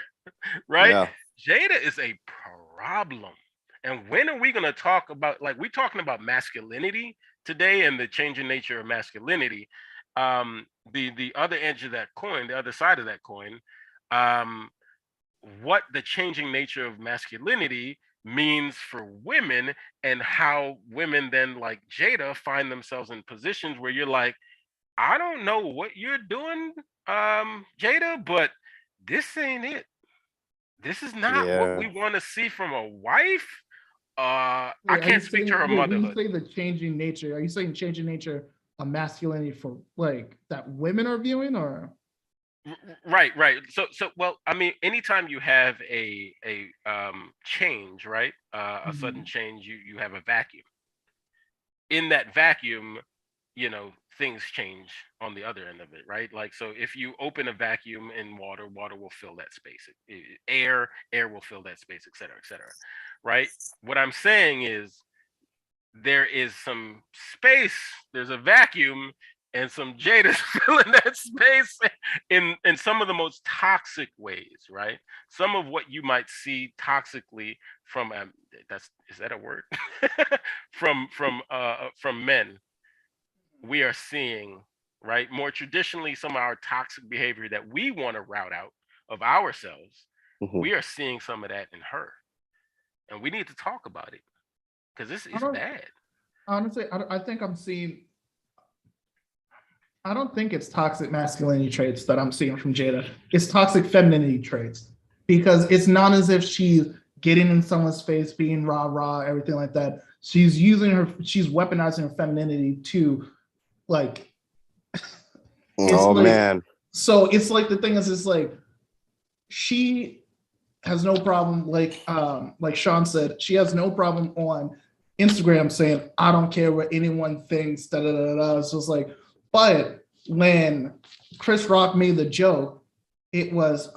right? Yeah. Jada is a problem. And when are we going to talk about, like, we're talking about masculinity today and the changing nature of masculinity. The other edge of that coin, the other side of that coin, what the changing nature of masculinity means for women and how women then like Jada find themselves in positions where you're like, I don't know what you're doing, Jada, but this ain't it. This is not what we Yeah. want to see from a wife. I Wait, can't speak to her when you motherhood. say the changing nature, are you saying changing nature of masculinity for like that women are viewing, or? Right. So well, I mean, anytime you have a change, right? A sudden change, you have a vacuum. In that vacuum, things change on the other end of it, right? Like, so if you open a vacuum in water, water will fill that space. Air will fill that space, et cetera, right? What I'm saying is there is some space, there's a vacuum, and some Jada filling that space in some of the most toxic ways, right? Some of what you might see toxically from is that a word? From men, we are seeing, right, more traditionally some of our toxic behavior that we want to route out of ourselves. Mhm. We are seeing some of that in her, and we need to talk about it because this is bad. Honestly, I think I'm seeing. I don't think it's toxic masculinity traits that I'm seeing from Jada. It's toxic femininity traits, because it's not as if she's getting in someone's face, being rah, everything like that. She's weaponizing her femininity to like. Oh like, man. So it's like the thing is, it's like she has no problem, like Sean said, she has no problem on Instagram saying, I don't care what anyone thinks, da da da da. So it's like, but when Chris Rock made the joke, it was,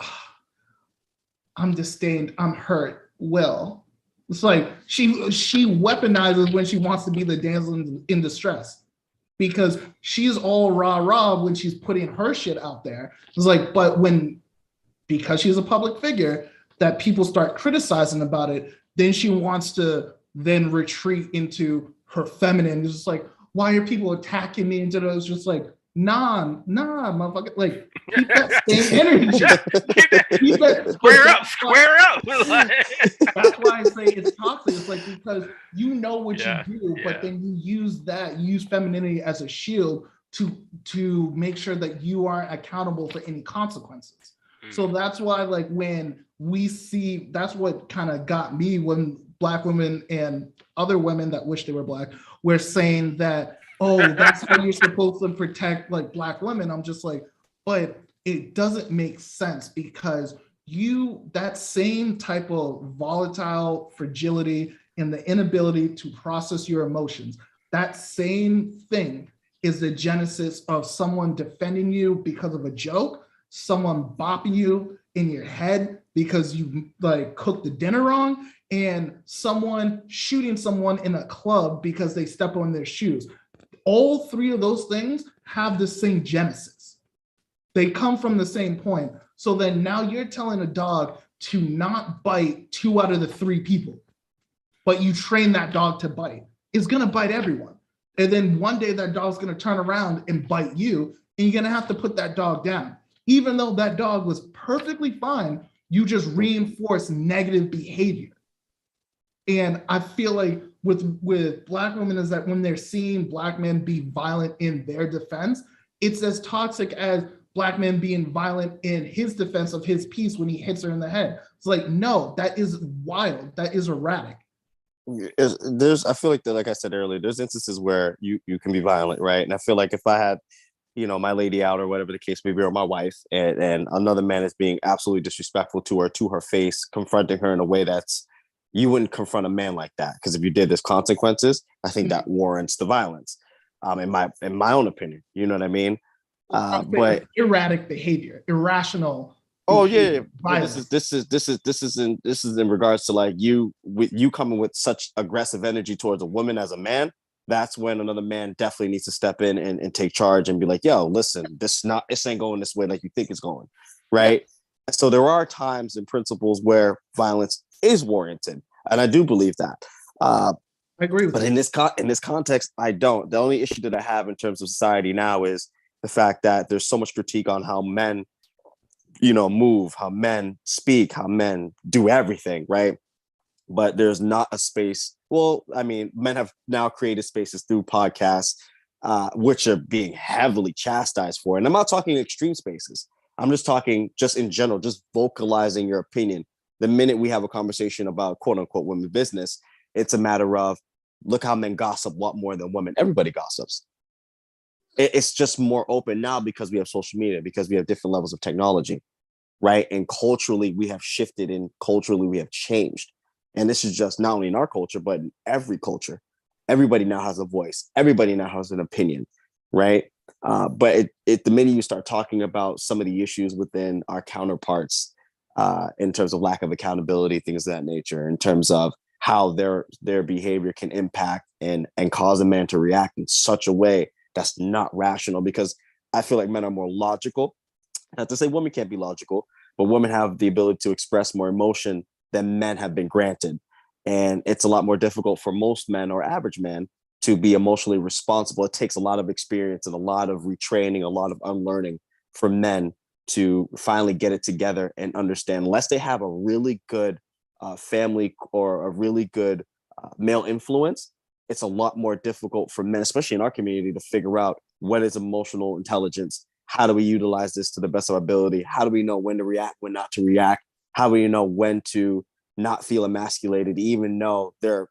I'm disdained, I'm hurt. Will. It's like she weaponizes when she wants to be the damsel in distress, because she's all rah when she's putting her shit out there. It's like, but because she's a public figure that people start criticizing about it, then she wants to then retreat into her feminine. It's just like, why are people attacking me? And it's just like, nah, motherfucker. Like, keep that same energy. Square up. That's why I say it's toxic. It's like, because you know what you do, but then you use femininity as a shield to make sure that you aren't accountable for any consequences. So that's why, like, when we see, that's what kind of got me when Black women and other women that wish they were Black were saying that, oh, that's how you're supposed to protect like Black women. I'm just like, but it doesn't make sense, because that same type of volatile fragility and the inability to process your emotions, that same thing is the genesis of someone defending you because of a joke, someone bopping you in your head because you like cooked the dinner wrong, and someone shooting someone in a club because they step on their shoes. All three of those things have the same genesis. They come from the same point. So then now you're telling a dog to not bite 2 out of the 3 people, but you train that dog to bite. It's gonna bite everyone. And then one day that dog's gonna turn around and bite you, and you're gonna have to put that dog down. Even though that dog was perfectly fine, you just reinforce negative behavior. And I feel like with Black women is that when they're seeing Black men be violent in their defense, it's as toxic as Black men being violent in his defense of his piece when he hits her in the head. It's like, no, that is wild. That is erratic. I feel like I said earlier, there's instances where you can be violent, right? And I feel like if I had, my lady out or whatever the case may be, or my wife, and another man is being absolutely disrespectful to her, to her face, confronting her in a way that's, you wouldn't confront a man like that, because if you did, there's consequences. I think that warrants the violence, in my own opinion. You know what I mean? But erratic behavior, irrational. Oh yeah, but this is in regards to like you coming with such aggressive energy towards a woman as a man. That's when another man definitely needs to step in and take charge and be like, yo, listen, this ain't going this way like you think it's going, right? Yeah. So there are times and principles where violence is warranted, and I do believe that. I agree with but in this context, I don't. The only issue that I have in terms of society now is the fact that there's so much critique on how men move, how men speak, how men do everything, right? But there's not a space. Well, I mean, men have now created spaces through podcasts, which are being heavily chastised for. And I'm not talking extreme spaces. I'm just talking just in general, just vocalizing your opinion. The minute we have a conversation about quote unquote women's business, it's a matter of, look how men gossip a lot more than women. Everybody gossips. It's just more open now because we have social media, because we have different levels of technology, right? And culturally, we have shifted, and culturally, we have changed. And this is just not only in our culture, but in every culture. Everybody now has a voice. Everybody now has an opinion, right? But the minute you start talking about some of the issues within our counterparts, in terms of lack of accountability, things of that nature, in terms of how their behavior can impact and cause a man to react in such a way that's not rational, because I feel like men are more logical. Not to say women can't be logical, but women have the ability to express more emotion than men have been granted. And it's a lot more difficult for most men or average men to be emotionally responsible. It takes a lot of experience and a lot of retraining, a lot of unlearning for men to finally get it together and understand, unless they have a really good family or a really good male influence, it's a lot more difficult for men, especially in our community, to figure out what is emotional intelligence. How do we utilize this to the best of our ability? How do we know when to react, when not to react? How do we know when to not feel emasculated, even though there are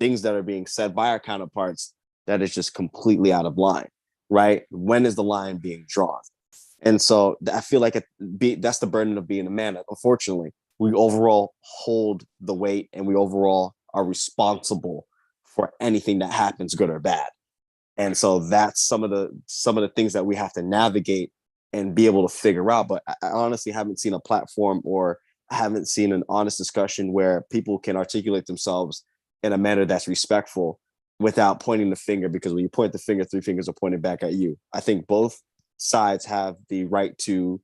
things that are being said by our counterparts that is just completely out of line, right? When is the line being drawn? And so I feel like that's the burden of being a man. Unfortunately, we overall hold the weight, and we overall are responsible for anything that happens, good or bad. And so that's some of the things that we have to navigate and be able to figure out. But I honestly haven't seen a platform, or I haven't seen an honest discussion where people can articulate themselves in a manner that's respectful without pointing the finger, because when you point the finger, three fingers are pointed back at you. I think both sides have the right to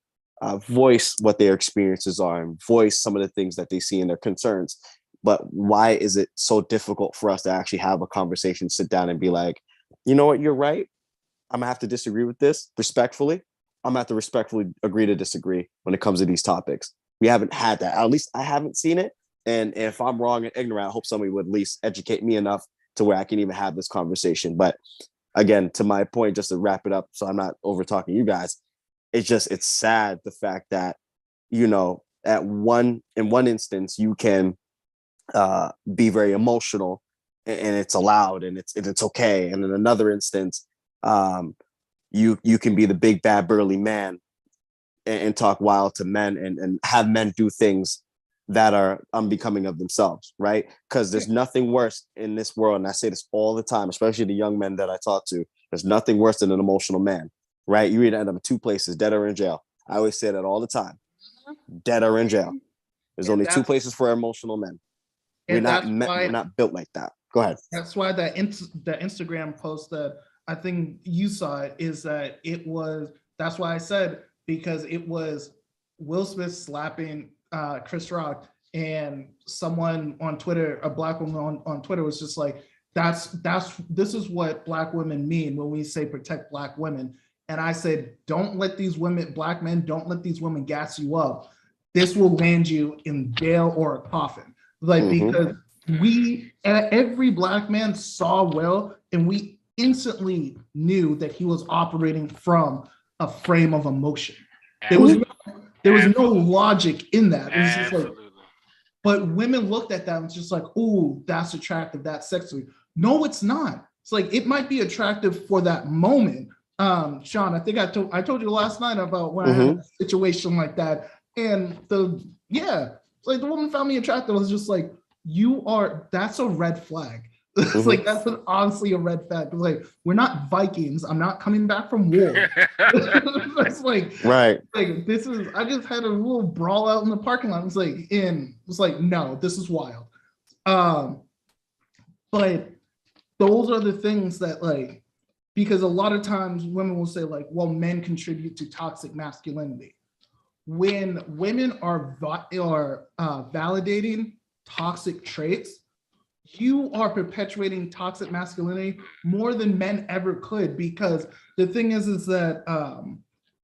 voice what their experiences are and voice some of the things that they see in their concerns. But why is it so difficult for us to actually have a conversation, sit down and be like, you know what, you're right. I'm gonna have to disagree with this respectfully. I'm gonna have to respectfully agree to disagree when it comes to these topics. We haven't had that. At least I haven't seen it. And if I'm wrong and ignorant, I hope somebody would at least educate me enough to where I can even have this conversation. But again, to my point, just to wrap it up, so I'm not over talking you guys, it's sad the fact that, in one instance, you can be very emotional and it's allowed and it's okay. And in another instance, you can be the big bad burly man and talk wild to men and have men do things that are unbecoming of themselves, right? Because there's nothing worse in this world, and I say this all the time, especially the young men that I talk to, there's nothing worse than an emotional man, right? You either end up in two places, dead or in jail. I always say that all the time, dead or in jail. There's only two places for emotional men. We're not built like that. Go ahead. That's why the Instagram post that I think you saw it is that that's why I said, because it was Will Smith slapping Chris Rock, and someone on Twitter, a Black woman on Twitter, was just like, this is what Black women mean when we say protect Black women. And I said, don't let these women, Black men, don't let these women gas you up. This will land you in jail or a coffin. Like, because every Black man saw Will, and instantly knew that he was operating from a frame of emotion. There was no logic in that. It was just like, but women looked at that and it's just like, oh, that's attractive, that's sexy. No, it's not. It's like, it might be attractive for that moment. Sean, I think I told you last night about when I had a situation like that. And it's like the woman found me attractive. I was just like, that's a red flag. It's like, that's honestly a red flag. It's like, we're not Vikings. I'm not coming back from war. It's like, right. Like, I just had a little brawl out in the parking lot. It's like, no, this is wild. But those are the things that, like, because a lot of times women will say, like, well, men contribute to toxic masculinity. When women are validating toxic traits, you are perpetuating toxic masculinity more than men ever could, because the thing is that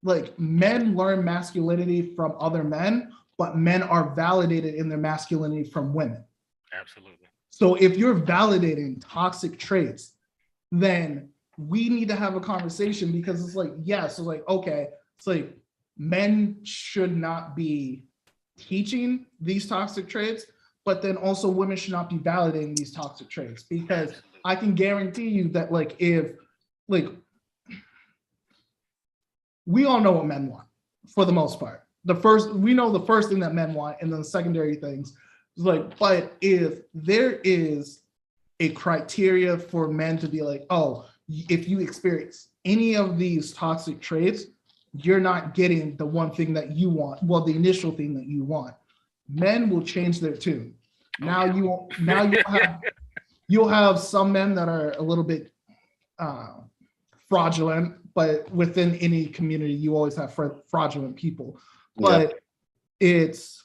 like, men learn masculinity from other men, but men are validated in their masculinity from women. Absolutely. So if you're validating toxic traits, then we need to have a conversation, because it's like, so like, okay, it's like, men should not be teaching these toxic traits, but then also women should not be validating these toxic traits, because I can guarantee you that, like, if, like, we all know what men want for the most part. We know the first thing that men want, and then the secondary things. Like, but if there is a criteria for men to be like, oh, if you experience any of these toxic traits, you're not getting the one thing that you want. Well, the initial thing that you want. Men will change their tune. Now you'll have some men that are a little bit fraudulent, but within any community, you always have fraudulent people. But it's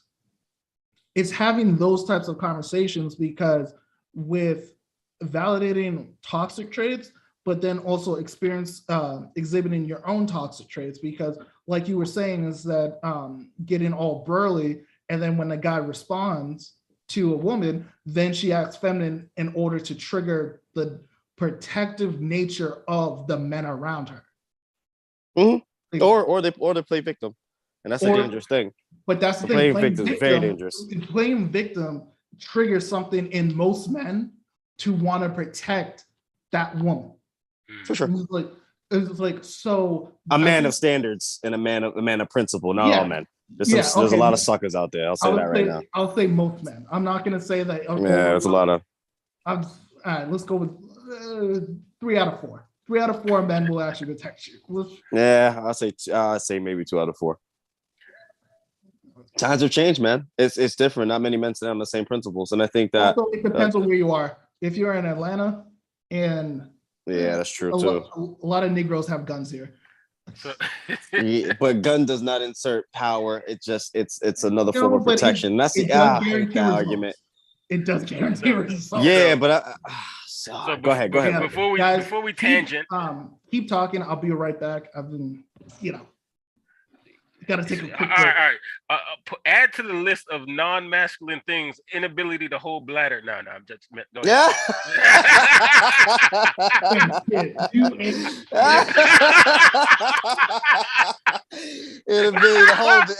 having those types of conversations, because with validating toxic traits, but then also exhibiting your own toxic traits, because like you were saying, is that getting all burly, and then when a guy responds to a woman, then she acts feminine in order to trigger the protective nature of the men around her. Like, or they play victim, and that's a dangerous thing. But that's the thing. Playing victim is very dangerous. Playing victim triggers something in most men to want to protect that woman. For sure. It's like so. A man of standards and a man of principle. Not all men. There's a lot of suckers out there. I'll say that right now. I'll say most men. I'm not gonna say that. Okay, there's a lot of. All right, let's go with 3 out of 4. 3 out of 4 men will actually protect you. I'll say maybe 2 out of 4. Times have changed, man. It's different. Not many men stand on the same principles, and I think that also, it depends on where you are. If you're in Atlanta, and that's true too. A lot of Negroes have guns here. But gun does not insert power. It's another form of protection. That's the argument. It does guarantee results. Yeah, but go ahead. Before we tangent, keep talking. I'll be right back. I've been, got to take a quick break. All right. Add to the list of non-masculine things: inability to hold bladder. No, I'm just. Go ahead. Inability to hold it.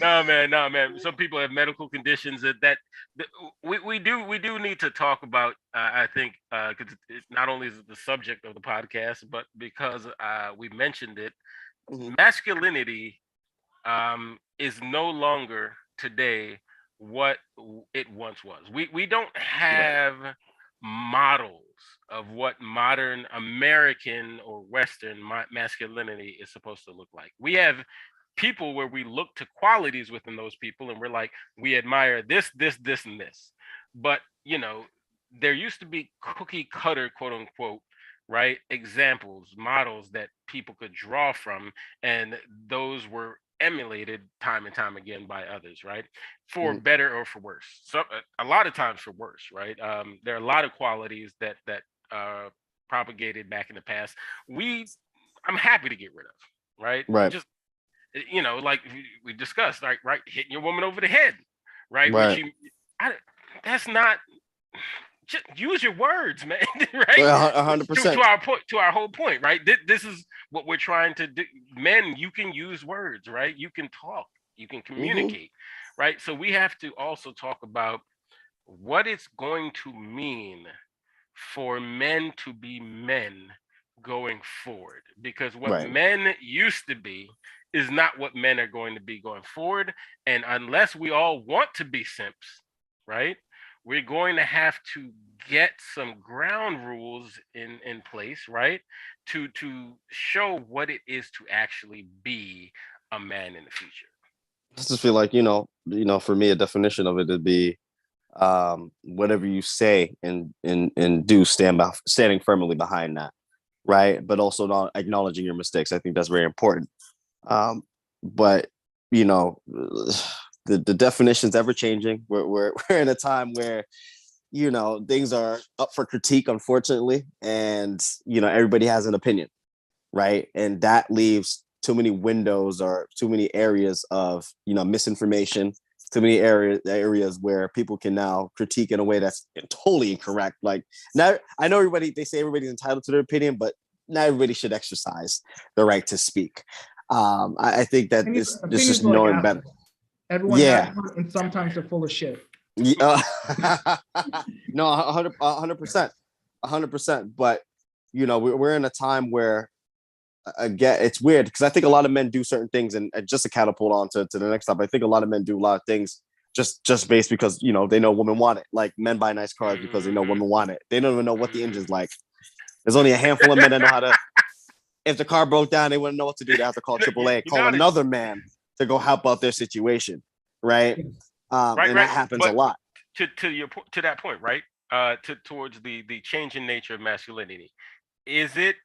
No, man. Some people have medical conditions that we do need to talk about. I think because not only is it the subject of the podcast, but because we mentioned it. Masculinity is no longer today what it once was. We don't have models of what modern American or Western masculinity is supposed to look like. We have people where we look to qualities within those people and we're like, we admire this, and this. But, there used to be cookie cutter, quote unquote, right? Examples, models that people could draw from, and those were emulated time and time again by others, right? For better or for worse. So a lot of times for worse, right? There are a lot of qualities that propagated back in the past. I'm happy to get rid of, right? Right. Just like we discussed, right? Hitting your woman over the head, right? Right. just use your words, man. Right? 100%. To our whole point, right? This is what we're trying to do. Men, you can use words, right? You can talk, you can communicate, right? So we have to also talk about what it's going to mean for men to be men going forward, because what Right. men used to be is not what men are going to be going forward. And unless we all want to be simps, right, we're going to have to get some ground rules in place, right, to show what it is to actually be a man in the future. I just feel like, for me, a definition of it would be whatever you say and do, standing firmly behind that, right? But also not acknowledging your mistakes. I think that's very important. But the definition's ever changing. We're in a time where things are up for critique, unfortunately, and everybody has an opinion, right? And that leaves too many windows or too many areas of misinformation, too many areas where people can now critique in a way that's totally incorrect. Like, now I know they say everybody's entitled to their opinion, but not everybody should exercise the right to speak. I think that this is knowing better. Everyone has one, and sometimes they're full of shit. Yeah. No, 100%, 100%. But we're in a time where, again, it's weird because I think a lot of men do certain things, and just to catapult on to the next topic, I think a lot of men do a lot of things just based because they know women want it. Like, men buy nice cars because they know women want it. They don't even know what the engine's like. There's only a handful of men that know how to. If the car broke down, they wouldn't know what to do. They have to call AAA, call another man to go help out their situation, right? And that happens a lot. To that point, right? Towards the changing nature of masculinity, is it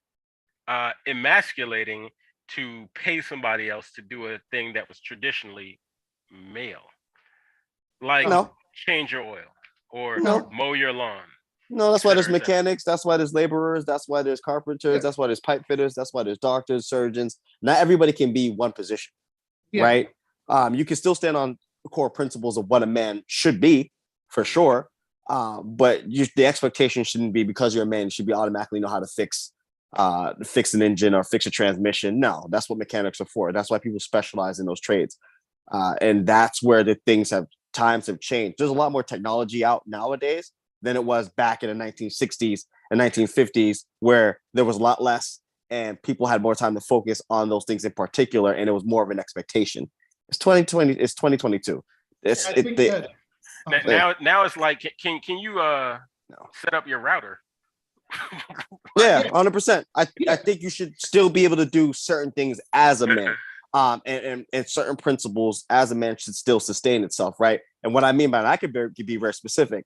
emasculating to pay somebody else to do a thing that was traditionally male, like change your oil or mow your lawn? No, that's why there's mechanics. That's why there's laborers. That's why there's carpenters. That's why there's pipe fitters. That's why there's doctors, surgeons. Not everybody can be one position, right? You can still stand on core principles of what a man should be, for sure. But the expectation shouldn't be because you're a man, you should be automatically know how to fix an engine or fix a transmission. No, that's what mechanics are for. That's why people specialize in those trades. And that's where times have changed. There's a lot more technology out nowadays than it was back in the 1960s and 1950s, where there was a lot less and people had more time to focus on those things in particular, and it was more of an expectation. It's 2020. It's 2022. Now it's like, can you set up your router? Yeah, 100%. I think you should still be able to do certain things as a man. And certain principles as a man should still sustain itself, right? And what I mean by that, I could be very specific.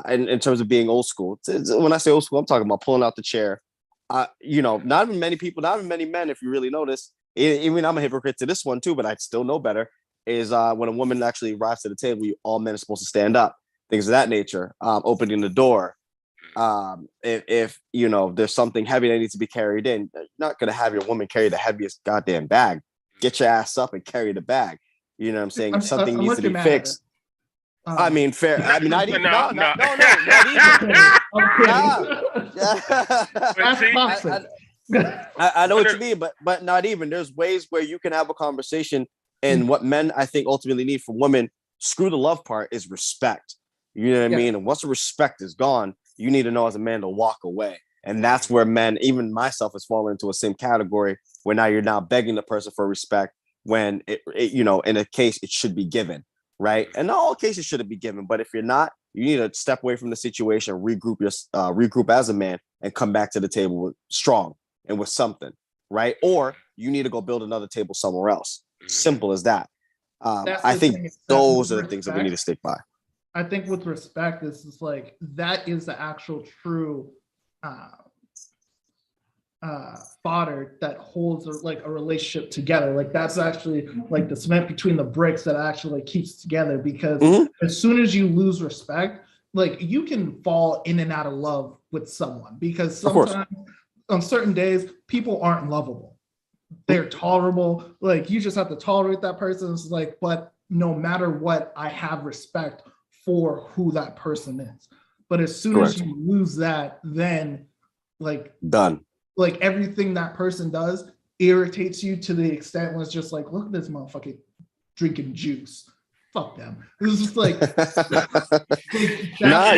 In terms of being old school. When I say old school, I'm talking about pulling out the chair. Not even many people, not even many men, if you really notice, even I'm a hypocrite to this one too, but I still know better, is when a woman actually arrives to the table, all men are supposed to stand up, things of that nature, opening the door. If there's something heavy that needs to be carried in, you're not going to have your woman carry the heaviest goddamn bag. Get your ass up and carry the bag. You know what I'm saying? If something needs to be fixed. I mean, fair. I mean, not even. No, not even. I know what you mean, but not even. There's ways where you can have a conversation, and what men, I think, ultimately need from women, screw the love part, is respect. You know what I mean? And once the respect is gone, you need to know as a man to walk away. And that's where men, even myself, has fallen into a same category, where now you're now begging the person for respect when it in a case it should be given. Right. And not all cases should it be given. But if you're not, you need to step away from the situation, regroup as a man, and come back to the table strong and with something. Right. Or you need to go build another table somewhere else. Simple as that. I think those are the things that we need to stick by. I think with respect, it's like that is the actual true fodder that holds like a relationship together. Like that's actually like the cement between the bricks that actually like, keeps together, because as soon as you lose respect, like you can fall in and out of love with someone, because sometimes on certain days people aren't lovable, they're tolerable, like you just have to tolerate that person. It's like, but no matter what, I have respect for who that person is. But as soon Correct. as you lose that, then like done. Like everything that person does irritates you to the extent where it's just like, look at this motherfucker drinking juice. Fuck them. It was just like, nah,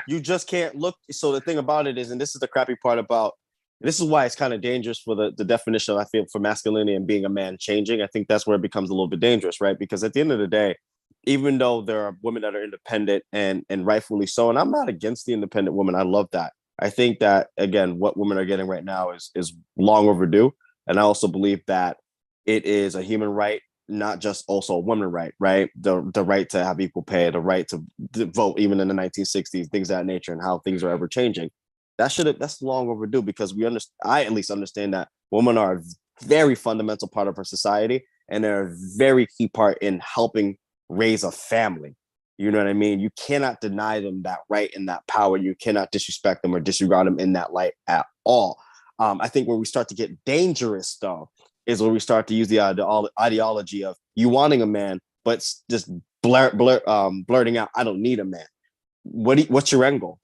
you just can't look. So the thing about it is, and this is the crappy part about, this is why it's kind of dangerous for the definition, I feel, for masculinity and being a man changing. I think that's where it becomes a little bit dangerous, right? Because at the end of the day, even though there are women that are independent and rightfully so, and I'm not against the independent woman, I love that. I think that, again, what women are getting right now is long overdue. And I also believe that it is a human right, not just also a woman right, right? The right to have equal pay, the right to vote, even in the 1960s, things of that nature, and how things are ever changing. That's long overdue, because I at least understand that women are a very fundamental part of our society, and they're a very key part in helping raise a family. You know what I mean? You cannot deny them that right and that power. You cannot disrespect them or disregard them in that light at all. I think where we start to get dangerous, though, is when we start to use the ideology of you wanting a man, but just blurting out, I don't need a man. What's your end goal?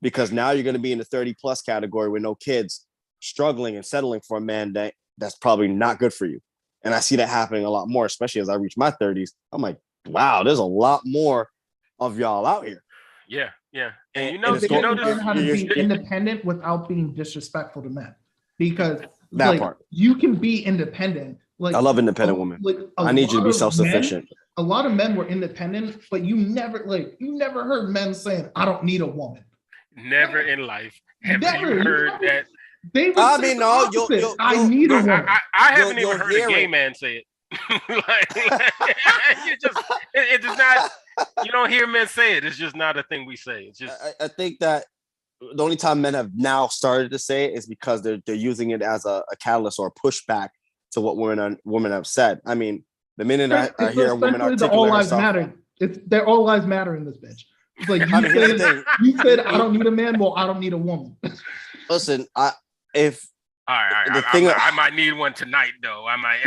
Because now you're going to be in the 30 plus category with no kids, struggling and settling for a man that's probably not good for you. And I see that happening a lot more, especially as I reach my 30s. I'm like, wow, there's a lot more of y'all out here. Yeah. And they learn how to be independent without being disrespectful to men. Because that part, you can be independent. Like, I love independent women. Like, I need you to be self-sufficient. A lot of men were independent, but you never heard men saying, I don't need a woman. Never in life have you heard that. They would I need a woman. I haven't even heard a gay man say it. It does not. You don't hear men say it. It's just not a thing we say. It's just. I think that the only time men have now started to say it is because they're using it as a catalyst or a pushback to what women have said. I mean, the minute I hear women articulate all lives matter. Their all lives matter in this bitch. It's like you said I don't need a man. Well, I don't need a woman. Listen, I might need one tonight, though. I might.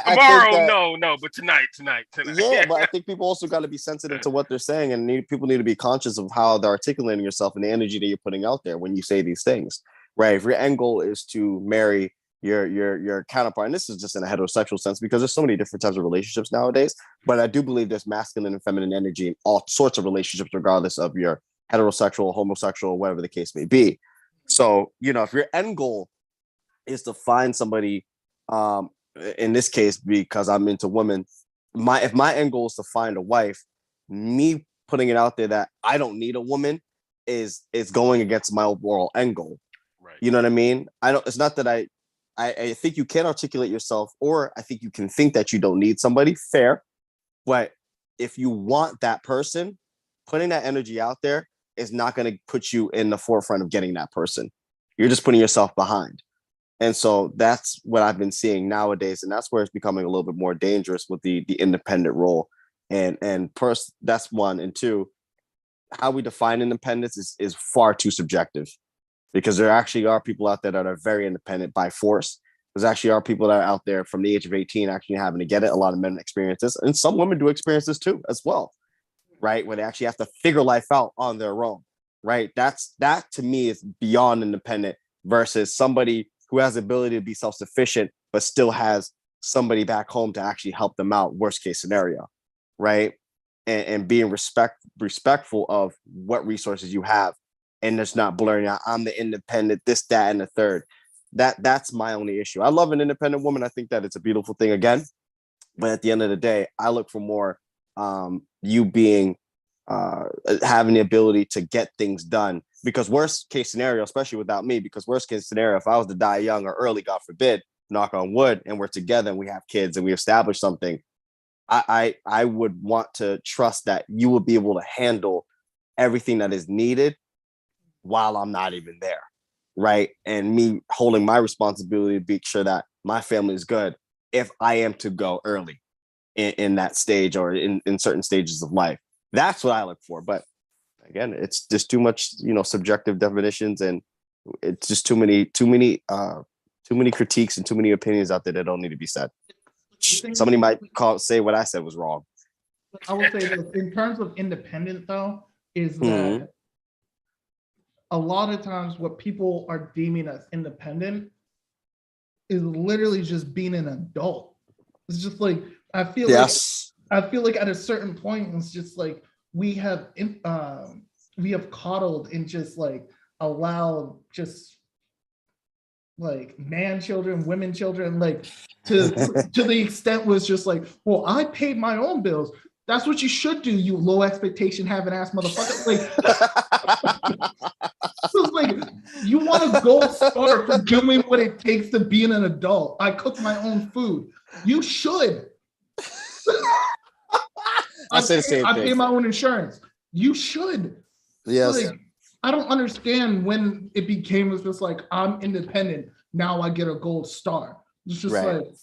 Tomorrow, no, but tonight. Yeah, but I think people also got to be sensitive to what they're saying, and people need to be conscious of how they're articulating yourself and the energy that you're putting out there when you say these things, right? If your end goal is to marry your counterpart, and this is just in a heterosexual sense, because there's so many different types of relationships nowadays, but I do believe there's masculine and feminine energy in all sorts of relationships, regardless of your heterosexual, homosexual, whatever the case may be. So, if your end goal is to find somebody, in this case, because I'm into women, if my end goal is to find a wife, me putting it out there that I don't need a woman is going against my overall end goal. Right. You know what I mean? It's not that I think you can articulate yourself, or I think you can think that you don't need somebody. Fair. But if you want that person, putting that energy out there is not going to put you in the forefront of getting that person. You're just putting yourself behind. And so that's what I've been seeing nowadays. And that's where it's becoming a little bit more dangerous with the independent role. And first, that's one. And two, how we define independence is far too subjective, because there actually are people out there that are very independent by force. There's actually are people that are out there from the age of 18 actually having to get it. A lot of men experience this, and some women do experience this too as well. Right, where they actually have to figure life out on their own, right? That to me is beyond independent versus somebody who has the ability to be self-sufficient, but still has somebody back home to actually help them out, worst case scenario, right? And being respectful of what resources you have, and just not blurring out, I'm the independent, this, that, and the third. That's my only issue. I love an independent woman. I think that it's a beautiful thing again, but at the end of the day, I look for more you being having the ability to get things done, because worst case scenario, especially without me, because worst case scenario, if I was to die young or early, God forbid, knock on wood, and we're together and we have kids and we establish something, I would want to trust that you will be able to handle everything that is needed while I'm not even there, right? And me holding my responsibility to be sure that my family is good if I am to go early in that stage or in certain stages of life. That's what I look for. But again, it's just too much, subjective definitions, and it's just too many critiques and too many opinions out there that don't need to be said. Somebody might say what I said was wrong. I will say this in terms of independent though, is Mhm. that a lot of times what people are deeming as independent is literally just being an adult. It's just like I feel Yes. like at a certain point it's just like we have coddled and just like allowed just like man children, women children, like to the extent was just like, well, I paid my own bills. That's what you should do, you low expectation having ass motherfucker. Like, so it's like you want a gold star for doing what it takes to being an adult. I cook my own food. You should. I say the same I thing. pay my own insurance. You should. Yes. Like, I don't understand when it became just like I'm independent. Now I get a gold star. It's just Right. like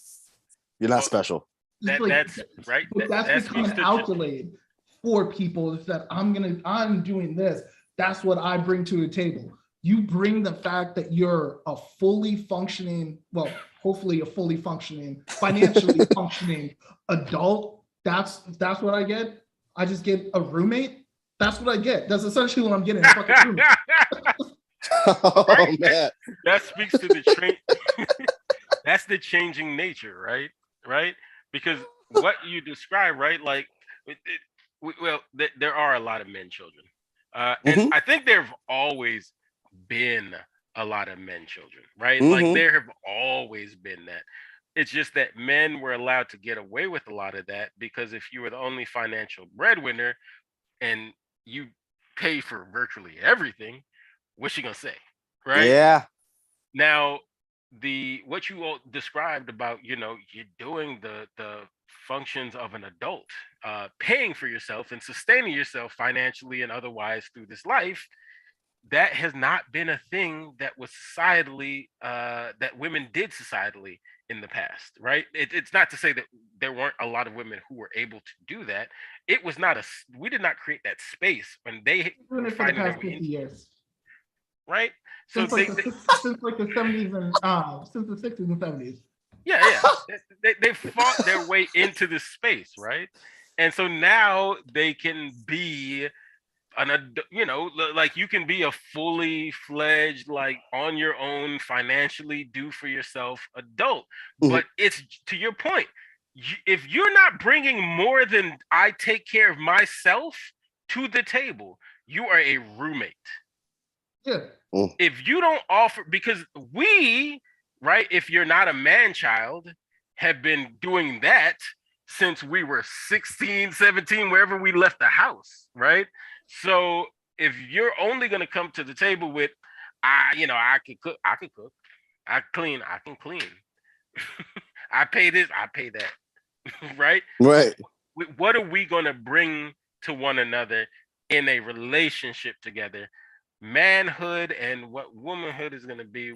You're not special. That's right. But that's become an accolade for people. Is that I'm doing this. That's what I bring to the table. You bring the fact that you're a fully functioning, well, hopefully a fully functioning, financially functioning adult. That's what I get. I just get a roommate. That's what I get. That's essentially what I'm getting. A fucking roommate. Oh Right? man. That speaks to the that's the changing nature, right? Right? Because what you describe, right? Like, there are a lot of men children, and I think there have always been a lot of men children, right? Like there have always been that. It's just that men were allowed to get away with a lot of that because if you were the only financial breadwinner and you pay for virtually everything, what you gonna say, right? Yeah. Now, what you all described about, you're doing the functions of an adult, paying for yourself and sustaining yourself financially and otherwise through this life, that has not been a thing that was societally that women did societally in the past, right? It's not to say that there weren't a lot of women who were able to do that. It was not we did not create that space when they Doing were it for the finding their past way 50 into, years. right? So Since like the 70s and since the 60s and 70s. yeah, they fought their way into this space, right? And so now they can be like you can be a fully fledged, like on your own, financially do for yourself adult. But it's to your point, if you're not bringing more than I take care of myself to the table, you are a roommate. Yeah. If you don't offer, because right, if you're not a man child, have been doing that since we were 16, 17, wherever we left the house, right? So if you're only going to come to the table with, I can cook, I can clean, I pay this, I pay that, right? Right. What are we going to bring to one another in a relationship together? Manhood and what womanhood is going to be,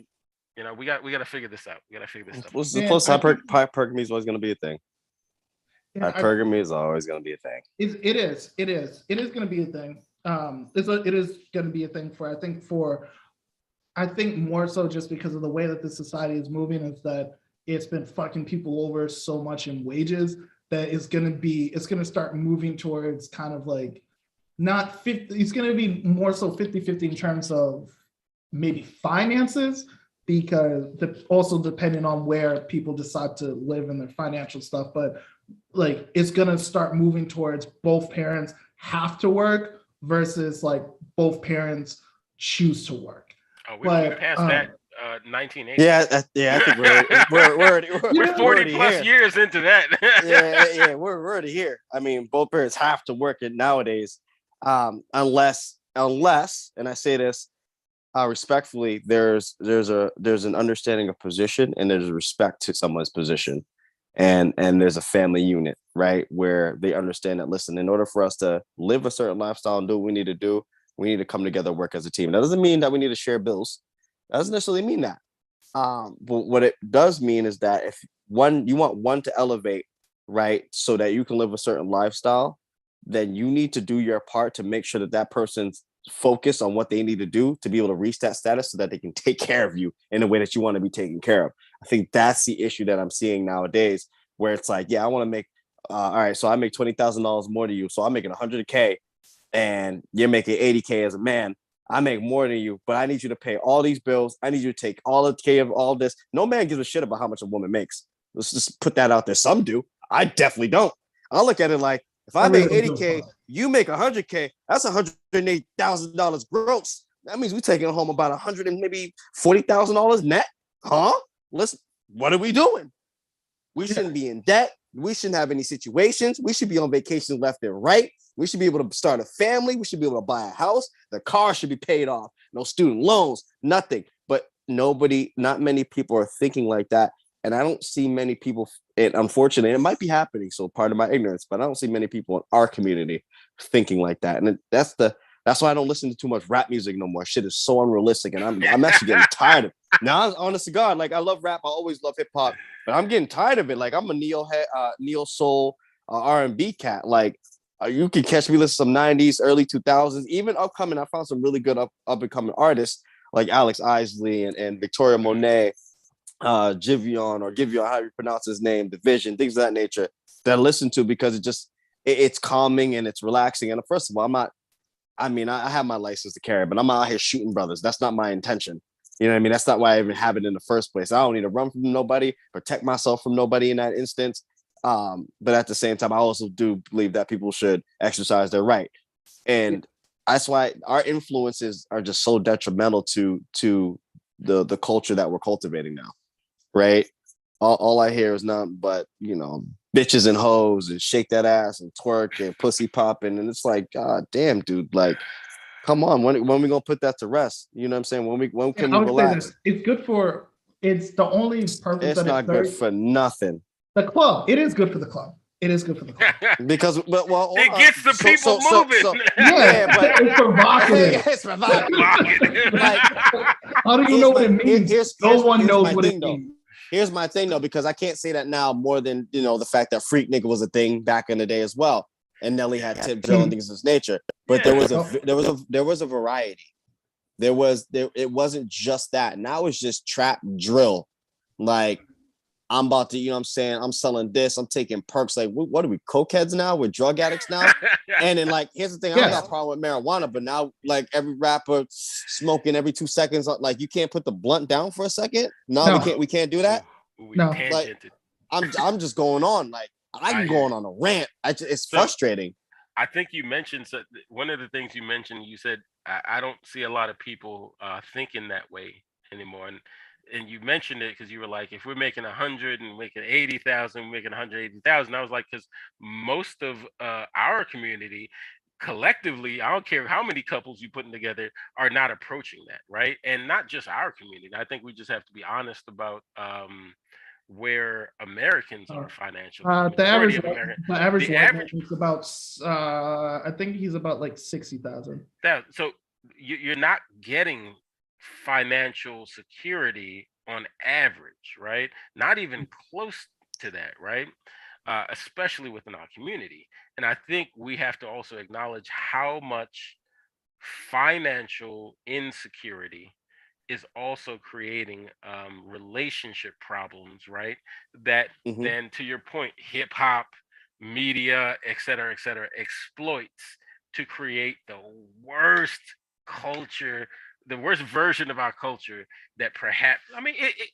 we got to figure this out. We got to figure this stuff out. What's the plus? Hypergamy is always going to be a thing. Hypergamy is always going to be a thing. It is going to be a thing. It is going to be a thing I think more so just because of the way that the society is moving, is that it's been fucking people over so much in wages that it's going to start moving towards kind of like not 50, it's going to be more so 50-50 in terms of maybe finances, because also depending on where people decide to live in their financial stuff, but like it's going to start moving towards both parents have to work versus like both parents choose to work. Oh, we're past that. 1980. Yeah, I think we're 40 plus here. Years into that. yeah, we're already here. I mean, both parents have to work it nowadays, unless, and I say this respectfully, there's an understanding of position and there's respect to someone's position, and there's a family unit, right, where they understand that, listen, in order for us to live a certain lifestyle and do what we need to do, we need to come together, work as a team. That doesn't mean that we need to share bills. That doesn't necessarily mean that. But what it does mean is that if you want one to elevate, right, so that you can live a certain lifestyle, then you need to do your part to make sure that that person's focused on what they need to do to be able to reach that status so that they can take care of you in a way that you want to be taken care of. I think that's the issue that I'm seeing nowadays, where it's like, yeah, I want to make all right, so I make $20,000 more than you, so I'm making $100K, and you're making $80K as a man. I make more than you, but I need you to pay all these bills. I need you to take all the care of all this. No man gives a shit about how much a woman makes. Let's just put that out there. Some do. I definitely don't. I look at it like, if I make 80K, you make 100K, that's $108,000 gross. That means we're taking home about $100 and maybe $40,000 net. Huh? Listen, what are we doing? We shouldn't be in debt. We shouldn't have any situations. We should be on vacation left and right. We should be able to start a family. We should be able to buy a house. The car should be paid off. No student loans, nothing. But not many people are thinking like that. And I don't see many people, and unfortunately, it might be happening, so part of my ignorance, but I don't see many people in our community thinking like that. And that's why I don't listen to too much rap music no more. Shit is so unrealistic, and I'm actually getting tired of it. Now, honest to God, like I love rap. I always love hip hop, but I'm getting tired of it. Like I'm a neo soul R&B cat. Like you can catch me listening to some 90s, early 2000s, even upcoming. I found some really good up and coming artists like Alex Isley and Victoria Monet, Giveon, how you pronounce his name, Division, things of that nature that I listen to because it's calming and it's relaxing. And first of all, I have my license to carry, but I'm out here shooting brothers. That's not my intention. You know what I mean? That's not why I even have it in the first place. I don't need to run from nobody, protect myself from nobody in that instance. But at the same time, I also do believe that people should exercise their right. And that's why our influences are just so detrimental to the culture that we're cultivating now. Right? All I hear is nothing but, bitches and hoes and shake that ass and twerk and pussy popping. And it's like, God damn, dude, like, come on, when we gonna put that to rest? You know what I'm saying? When can we relax? It's the only purpose. It's not good for nothing. The club. It is good for the club. It is good for the club. Because it gets the people moving. But it's provocative. It's provocative. Like, how do you know what it means? No one knows what it means. Here's my thing though, because I can't say that now more than the fact that freak nigga was a thing back in the day as well, and Nelly had tip drill and things of this nature. But there was a variety. It wasn't just that. Now it's just trap drill. Like I'm about to, I'm saying, I'm selling this, I'm taking perks. Like, what are we, cokeheads now? We're drug addicts now? And then, like, here's the thing, I don't got a problem with marijuana, but now, like, every rapper smoking every 2 seconds, like, you can't put the blunt down for a second? No. We can't do that? No. Like, I'm just going on. Like, I'm going on a rant. It's frustrating. I think you mentioned, one of the things you mentioned, you said, I don't see a lot of people thinking that way anymore. And you mentioned it because you were like, if we're making 100 and making 80,000, we're making 180,000. I was like, because most of our community collectively, I don't care how many couples you putting together, are not approaching that, right? And not just our community. I think we just have to be honest about where Americans are financially. The average is about, I think he's about like 60,000. So you're not getting financial security on average, right? Not even close to that, right? Especially within our community. And I think we have to also acknowledge how much financial insecurity is also creating relationship problems, right? That then, to your point, hip hop, media, et cetera, exploits to create the worst culture, the worst version of our culture that perhaps,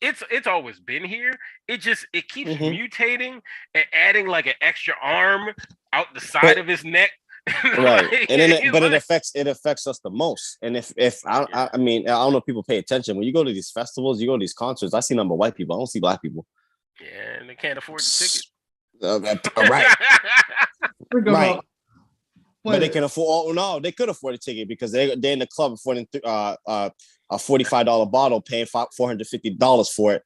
it's always been here. It keeps mutating and adding like an extra arm out the side of his neck. Right. And then it affects us the most. And if I don't know if people pay attention. When you go to these festivals, you go to these concerts, I see number white people. I don't see black people. Yeah, and they can't afford the ticket. Right. Right. But they can afford. Oh no, they could afford a ticket because they're in the club affording a $45 bottle, paying $450 for it.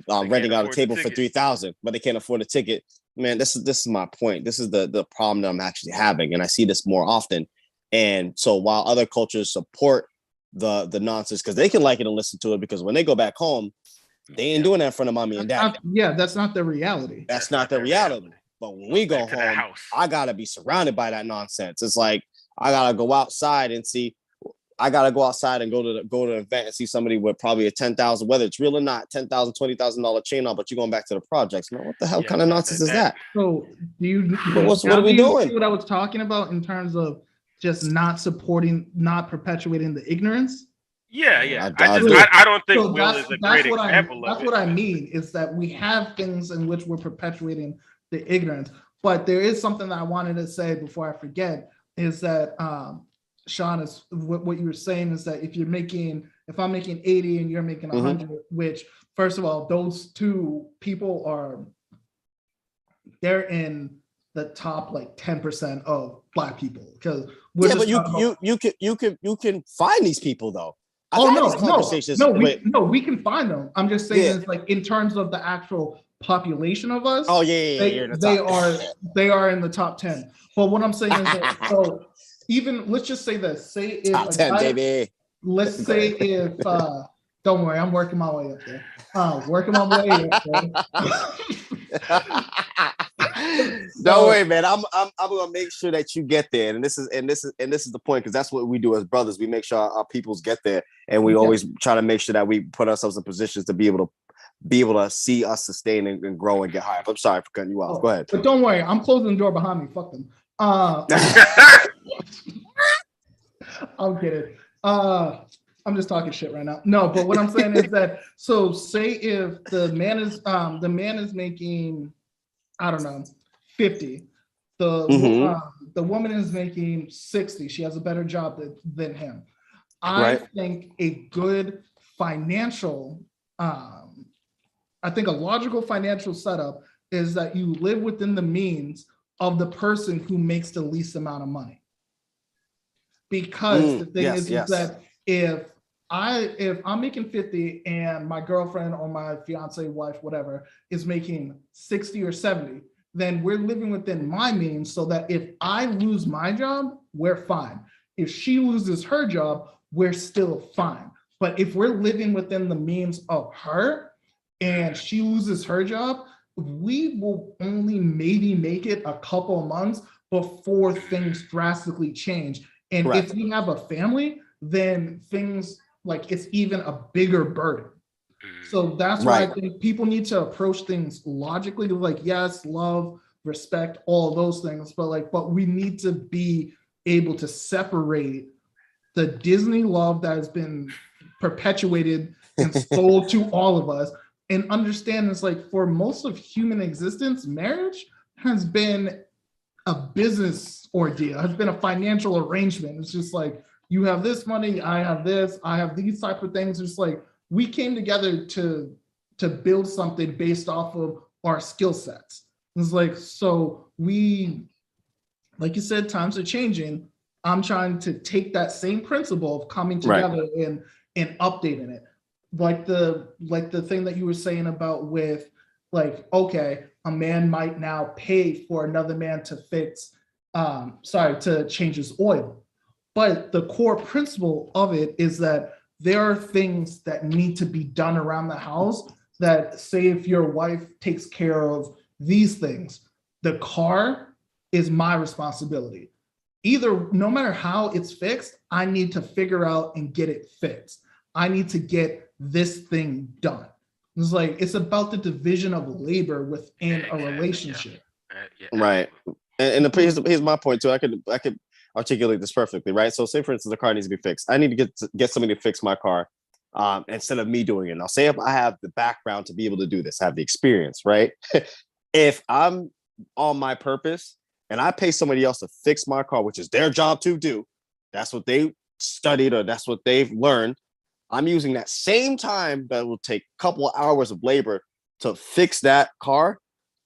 Renting out a table for $3,000, but they can't afford a ticket. Man, this is my point. This is the problem that I'm actually having, and I see this more often. And so while other cultures support the nonsense because they can like it and listen to it, because when they go back home, they ain't doing that in front of mommy and daddy. That's not the reality. That's not the reality. But when we go home, I gotta be surrounded by that nonsense. It's like I gotta go outside and see. I gotta go outside and go to an event and see somebody with probably a 10,000, whether it's real or not, $10,000, $20,000 chain on, but you're going back to the projects, man. What the hell kind of nonsense is that? So do you? What are we doing? See what I was talking about in terms of just not perpetuating the ignorance? Yeah. I I don't think So Will is a great example of it. That's what I mean is that we have things in which we're perpetuating the ignorance. But there is something that I wanted to say before I forget is that Sean, is what you were saying is that if I'm making 80 and you're making 100, which first of all, those two people they're in the top like 10% of Black people because but you can find these people though. We can find them. I'm just saying it's like in terms of the actual population of us. Oh yeah. They are in the top 10. But what I'm saying is that so even let's just say this. Say if top 10, baby. Let's say if don't worry, I'm working my way up there. Working my way up there. Don't worry, man. I'm gonna make sure that you get there. And this is the point, because that's what we do as brothers. We make sure our peoples get there, and we always try to make sure that we put ourselves in positions to be able to see us sustain and grow and get higher. I'm sorry for cutting you off. Go ahead. But don't worry, I'm closing the door behind me. Fuck them. I'm kidding. I'm just talking shit right now. No, but what I'm saying is that so say if the man is making, I don't know, 50. The woman is making 60. She has a better job than him. I think a good financial, I think a logical financial setup is that you live within the means of the person who makes the least amount of money. Because the thing is that if I'm making 50 and my girlfriend or my fiance, wife, whatever, is making 60 or 70, then we're living within my means so that if I lose my job, we're fine. If she loses her job, we're still fine. But if we're living within the means of her and she loses her job, we will only maybe make it a couple of months before things drastically change. And if we have a family, then things like it's even a bigger burden. So that's why I think people need to approach things logically, to like, yes, love, respect, all those things, but we need to be able to separate the Disney love that has been perpetuated and sold to all of us, and understand it's like for most of human existence, marriage has been a business ordeal, has been a financial arrangement. It's just like, you have this money, I have this, I have these type of things. It's like we came together to build something based off of our skill sets. It's like, so we, like you said, times are changing. I'm trying to take that same principle of coming together and updating it. Like the thing that you were saying about with like, okay, a man might now pay for another man to to change his oil. But the core principle of it is that there are things that need to be done around the house that, say if your wife takes care of these things, the car is my responsibility. Either, no matter how it's fixed, I need to figure out and get it fixed. I need to get this thing done. It's like, it's about the division of labor within a relationship. Right. And here's my point too. I could articulate this perfectly, right? So say for instance, the car needs to be fixed. I need to get somebody to fix my car instead of me doing it. Now say if I have the background to be able to do this, have the experience, right? If I'm on my purpose and I pay somebody else to fix my car, which is their job to do, that's what they studied or that's what they've learned. I'm using that same time that will take a couple of hours of labor to fix that car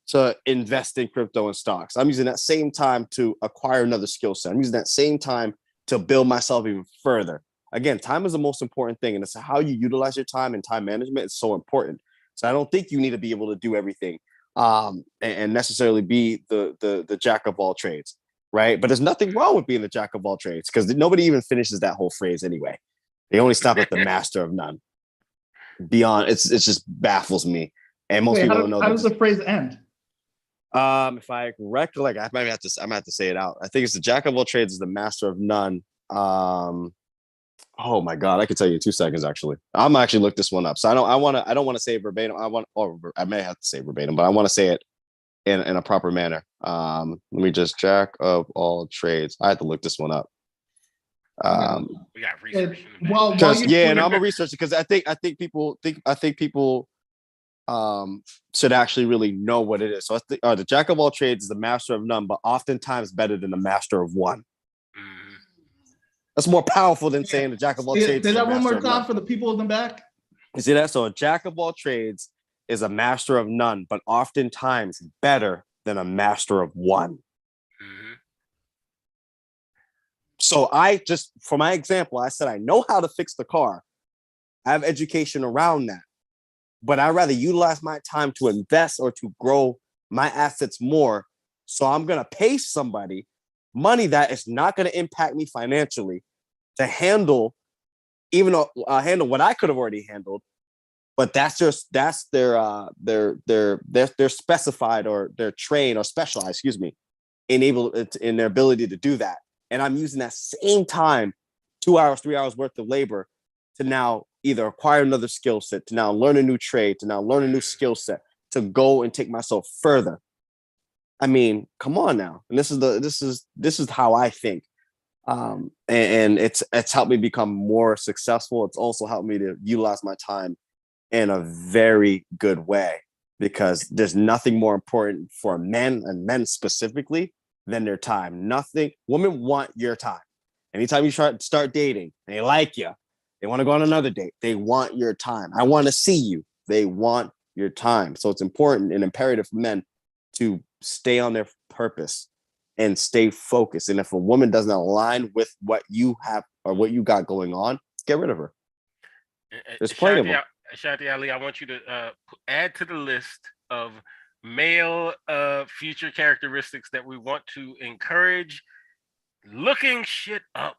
to invest in crypto and stocks. I'm using that same time to acquire another skill set. I'm using that same time to build myself even further. Again, time is the most important thing, and it's how you utilize your time, and time management is so important. So I don't think you need to be able to do everything and necessarily be the jack of all trades, right? But there's nothing wrong with being the jack of all trades, because nobody even finishes that whole phrase anyway. They only stop at the master of none. Beyond, it just baffles me. And most people don't know. How does the phrase end? If I recollect, I'm gonna have to say it out. I think it's the jack of all trades is the master of none. Oh my God, I can tell you in 2 seconds. Actually, I'm actually look this one up. So I don't want to say verbatim. I may have to say verbatim, but I want to say it in a proper manner. Let me just jack of all trades. I had to look this one up. We got research. While and I'm a researcher because I think people should actually really know what it is. So I think the jack of all trades is the master of none, but oftentimes better than the master of one. Mm-hmm. That's more powerful than saying the jack of all trades. Say that one more time for the people in the back. You see that? So a jack of all trades is a master of none, but oftentimes better than a master of one. Mm-hmm. So for my example, I said I know how to fix the car. I have education around that, but I'd rather utilize my time to invest or to grow my assets more. So I'm going to pay somebody money that is not going to impact me financially to handle, handle what I could have already handled. But that's their specified or their trained or specialized, in their ability to do that. And I'm using that same time, 2 hours, 3 hours worth of labor to now either acquire another skill set, to now learn a new trade, to now learn a new skill set, to go and take myself further. I mean, come on now. And this is how I think. And it's helped me become more successful. It's also helped me to utilize my time in a very good way, because there's nothing more important for men and men specifically than their time. Nothing. Women want your time. Anytime you start dating and they like you, they want to go on another date. They want your time. I want to see you. They want your time. So it's important and imperative for men to stay on their purpose and stay focused. And if a woman doesn't align with what you have or what you got going on, get rid of her. There's plenty of them. Shanti Ali, I want you to add to the list of male future characteristics that we want to encourage: looking shit up.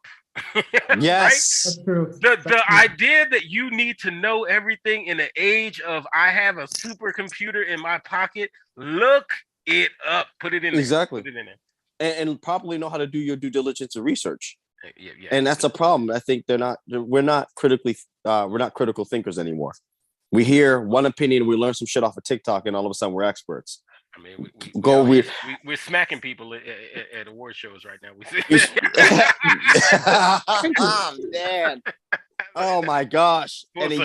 Yes. Right? That's true. The idea that you need to know everything in the age of I have a supercomputer in my pocket, look it up, put it in there. Exactly. Put it in there. And probably know how to do your due diligence and research. Yeah. And that's a problem. I think we're not critical thinkers anymore. We hear one opinion, we learn some shit off of TikTok, and all of a sudden we're experts. I mean, we're smacking people at award shows right now. Oh man! Oh my gosh! And then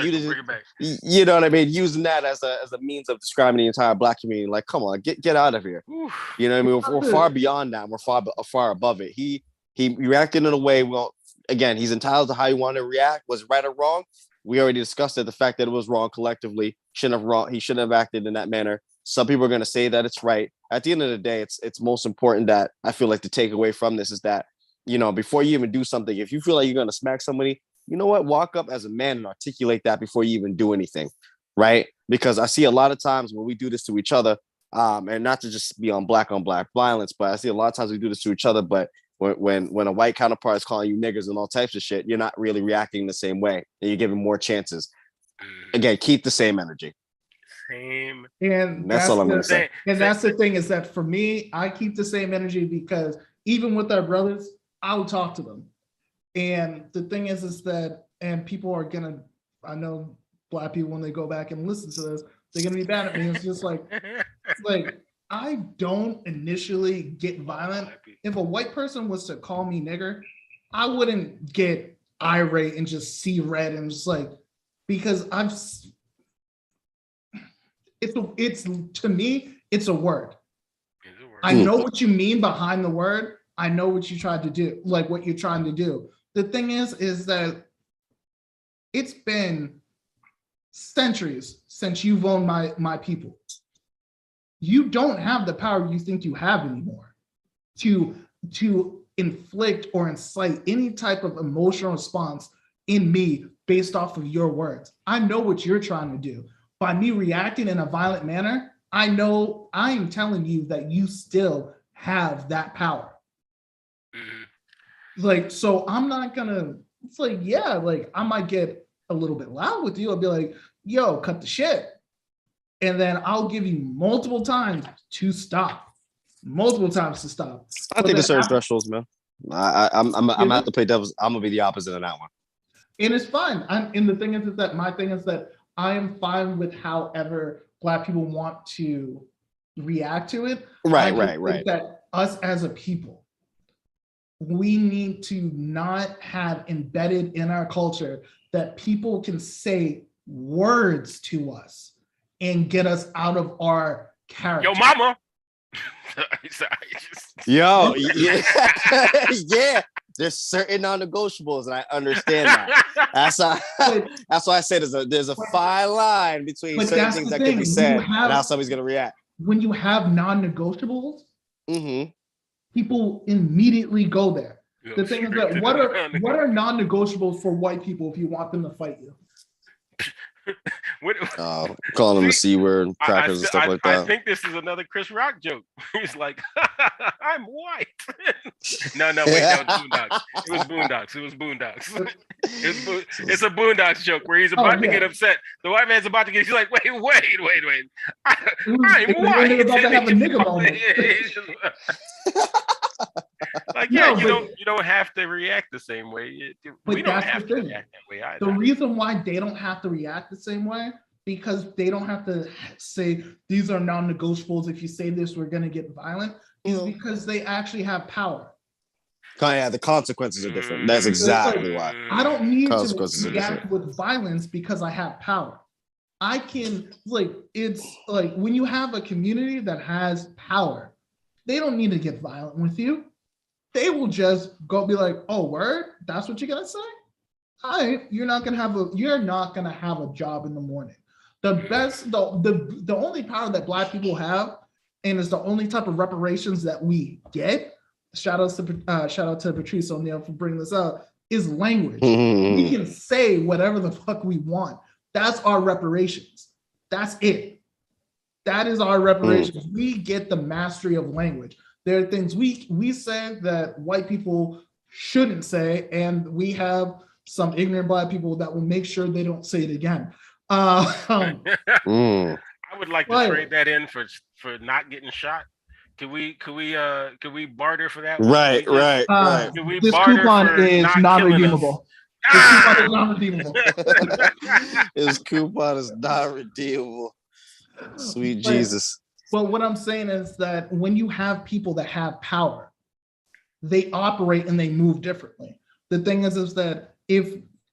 you know what I mean? Using that as a means of describing the entire Black community. Like, come on, get out of here. You know what I mean? We're far beyond that. We're far above it. He reacted in a way. Well, again, he's entitled to how he wanted to react. Was it right or wrong? We already discussed it. The fact that it was wrong collectively. He shouldn't have acted in that manner. Some people are going to say that it's right. At the end of the day, it's most important that I feel like the takeaway from this is that, before you even do something, if you feel like you're going to smack somebody, you know what? Walk up as a man and articulate that before you even do anything, right? Because I see a lot of times when we do this to each other, and not to just be on black violence, but I see a lot of times we do this to each other, but when a white counterpart is calling you niggers and all types of shit, you're not really reacting the same way, and you're giving more chances. Again, keep the same energy. And that's all I'm going to say. And that's the thing, is that for me, I keep the same energy because even with our brothers, I would talk to them. And the thing is that, and people are gonna, I know Black people, when they go back and listen to this, they're gonna be mad at me. It's just like I don't initially get violent. If a white person was to call me nigger, I wouldn't get irate and just see red and just because it's to me, it's a word. I know what you mean behind the word. I know what you tried to do, what you're trying to do. The thing is that it's been centuries since you've owned my people. You don't have the power you think you have anymore to inflict or incite any type of emotional response in me based off of your words. I know what you're trying to do. By me reacting in a violent manner, I know I am telling you that you still have that power. So I'm not gonna, I might get a little bit loud with you. I'll be like, yo, cut the shit. And then I'll give you multiple times to stop. I think there's certain thresholds, man. I'm gonna have to play devil's. I'm gonna be the opposite of that one. And it's fine. And the thing is that my thing is that I am fine with however Black people want to react to it. Right. That us as a people, we need to not have embedded in our culture that people can say words to us and get us out of our character. Yo, mama. Yo, yeah. Yeah. There's certain non-negotiables, and I understand that. That's why I said there's a fine line between certain things that can be said and how somebody's gonna react. When you have non-negotiables, people immediately go there. The thing is that what are non-negotiables for white people if you want them to fight you? Calling them the C word, crackers and stuff like that. I think this is another Chris Rock joke. He's like, I'm white. No, wait, that was Boondocks. It was Boondocks. It's a Boondocks joke where he's about to get upset. The white man's about to get, he's like, wait. I'm white. About to have a nigga moment. Like, yeah, you don't have to react the same way. We don't have to react that way either. The reason why they don't have to react the same way, because they don't have to say these are non-negotiables. If you say this, we're gonna get violent, is because they actually have power. Yeah, the consequences are different. That's exactly why. I don't need to react with violence because I have power. I can, it's like when you have a community that has power, they don't need to get violent with you. They will just go be like, oh, word? That's what you're gonna say? All right, you're not gonna have a job in the morning. The only power that Black people have, and is the only type of reparations that we get, shout out to Patrice O'Neill for bringing this up, is language. We can say whatever the fuck we want. That's our reparations. That's it. That is our reparations. We get the mastery of language. There are things we say that white people shouldn't say, and we have some ignorant Black people that will make sure they don't say it again. I would like to trade that in for not getting shot. Could we barter for that? Right. This coupon is not redeemable. This coupon is not redeemable. Sweet Jesus. But what I'm saying is that when you have people that have they operate and they move differently. The thing is that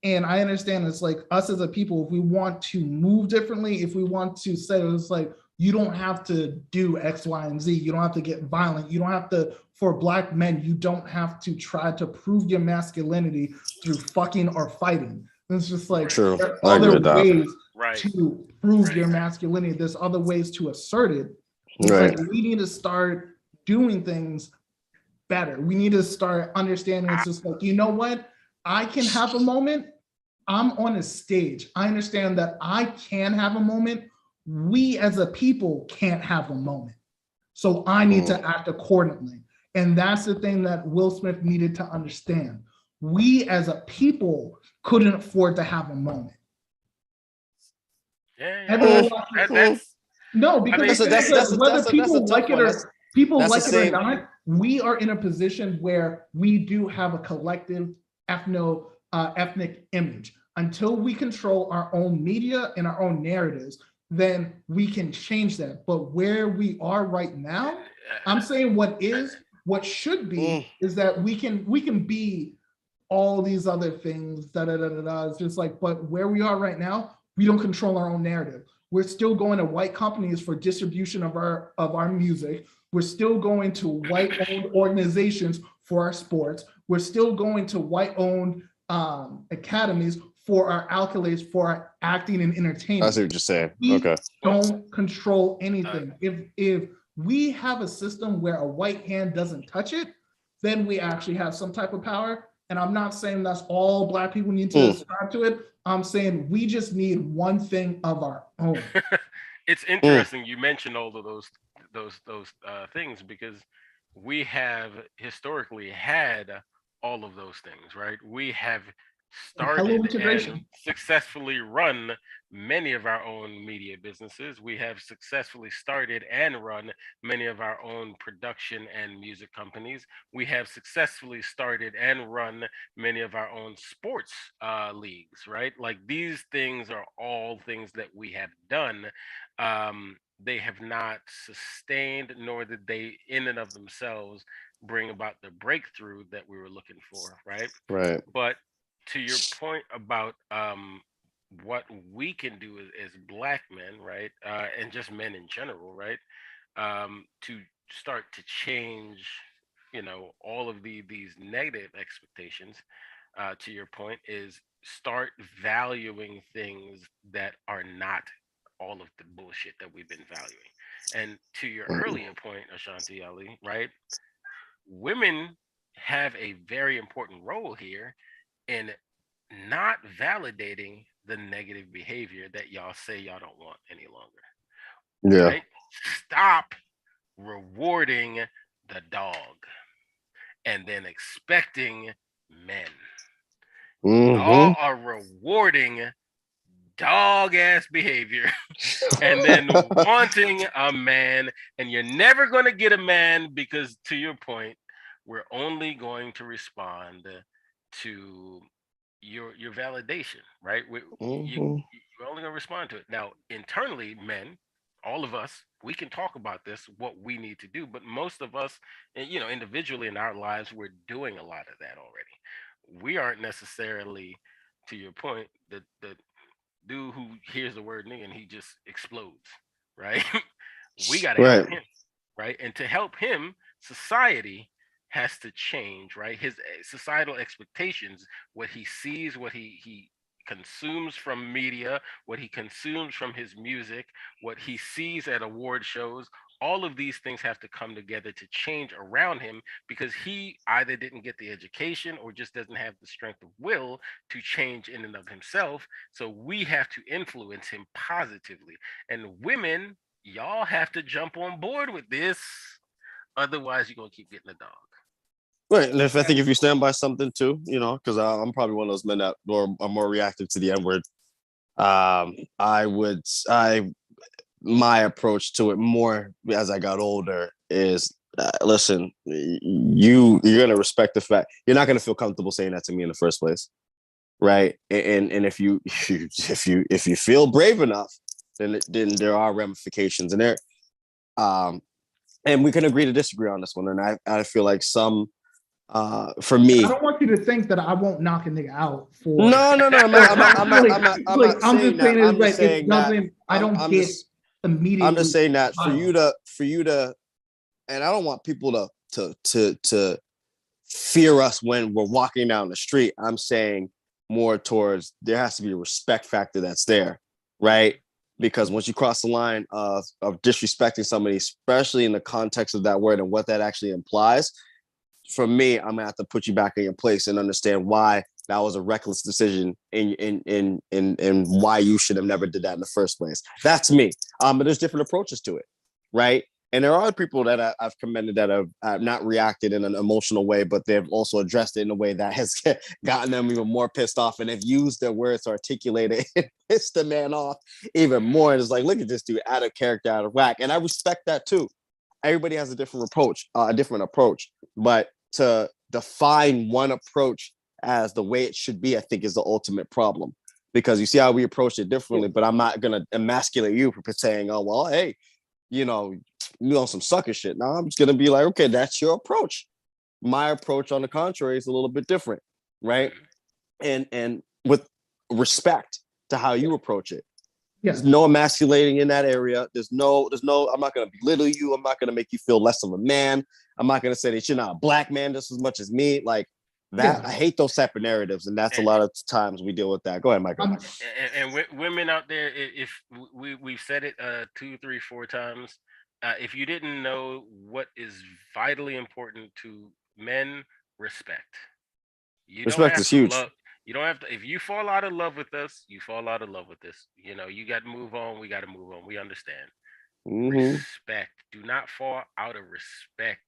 and I understand it's like us as a people, if we want to move differently, if we want to say it's like, you don't have to do X, Y, and Z. You don't have to get violent. You don't have to, for Black men, you don't have to try to prove your masculinity through fucking or fighting. It's just like, true. There are other ways to prove your masculinity. There's other ways to assert it. It's like we need to start doing things better. We need to start understanding it's just like, you know what? I can have a moment. I'm on a stage. I understand that I can have a moment. We as a people can't have a moment. So I need to act accordingly. And that's the thing that Will Smith needed to understand. We as a people couldn't afford to have a moment. No, because whether people like it or not, we are in a position where we do have a collective ethnic image. Until we control our own media and our own narratives, then we can change that. But where we are right now, I'm saying what should be is that we can be all these other things. It's just like, but where we are right now, we don't control our own narrative. We're still going to white companies for distribution of our music. We're still going to white-owned organizations for our sports. We're still going to white-owned academies for our accolades, for our acting and entertainment. I see what you're saying. We don't control anything. If we have a system where a white hand doesn't touch it, then we actually have some type of power. And I'm not saying that's all Black people need to subscribe to it. I'm saying we just need one thing of our own. It's interesting you mentioned all of those things, because we have historically had all of those things, right? We have started integration. and successfully run many of our own media businesses. We have successfully started and run many of our own production and music companies. We have successfully started and run many of our own sports leagues, right? Like these things are all things that we have done. They have not sustained, nor did they, in and of themselves, bring about the breakthrough that we were looking for, right? Right. But to your point about what we can do as black men, right, and just men in general, right, to start to change, all of these negative expectations. To your point, is start valuing things that are not all of the bullshit that we've been valuing. And to your earlier point, Ashanti Ali, right, women have a very important role here in not validating the negative behavior that y'all say y'all don't want any longer. Yeah. Right? Stop rewarding the dog and then expecting men. Y'all are rewarding dog ass behavior and then wanting a man, and you're never going to get a man because, to your point, we're only going to respond to your validation, right? You're only going to respond to it. Now, internally, men, all of us, we can talk about this, what we need to do, but most of us, individually in our lives, we're doing a lot of that already. We aren't necessarily, to your point, the dude who hears the word nigga and he just explodes, right? We got to help him, right? And to help him, society has to change, right? His societal expectations, what he sees, what he consumes from media, what he consumes from his music, what he sees at award shows, all of these things have to come together to change around him because he either didn't get the education or just doesn't have the strength of will to change in and of himself. So we have to influence him positively. And women, y'all have to jump on board with this. Otherwise, you're going to keep getting a dog. Right, and I think if you stand by something too, because I'm probably one of those men that are more reactive to the N word. My approach to it more as I got older is, listen, you're gonna respect the fact you're not gonna feel comfortable saying that to me in the first place, right? And if you if you feel brave enough, then there are ramifications in there. And we can agree to disagree on this one. And I feel like some. For me, I don't want you to think that I won't knock a nigga out for. No. I'm not saying that. I'm just saying that. I don't get immediately. I'm just saying that for you to, and I don't want people to fear us when we're walking down the street. I'm saying more towards there has to be a respect factor that's there, right? Because once you cross the line of disrespecting somebody, especially in the context of that word and what that actually implies. For me, I'm gonna have to put you back in your place and understand why that was a reckless decision and why you should have never did that in the first place. That's me. But there's different approaches to it, right? And there are people that I've commended that have not reacted in an emotional way, but they've also addressed it in a way that has gotten them even more pissed off, and have used their words to articulate it and piss the man off even more. And it's like, look at this dude, out of character, out of whack. And I respect that too. Everybody has a different approach, but to define one approach as the way it should be, I think is the ultimate problem, because you see how we approach it differently, but I'm not going to emasculate you for saying, oh, well, hey, you know some sucker shit. Now I'm just going to be like, okay, that's your approach. My approach, on the contrary, is a little bit different, right? And with respect to how you approach it. There's no emasculating in that area. There's no, I'm not going to belittle you. I'm not going to make you feel less of a man. I'm not going to say that you're not a black man just as much as me. Like that, I hate those type of narratives. And that's a lot of times we deal with that. Go ahead, Michael. And women out there, if we've said it 2, 3, 4 times, if you didn't know what is vitally important to men, respect. Respect is huge. You don't have to, if you fall out of love with us, you fall out of love with us. You got to move on. We got to move on. We understand. Respect. Do not fall out of respect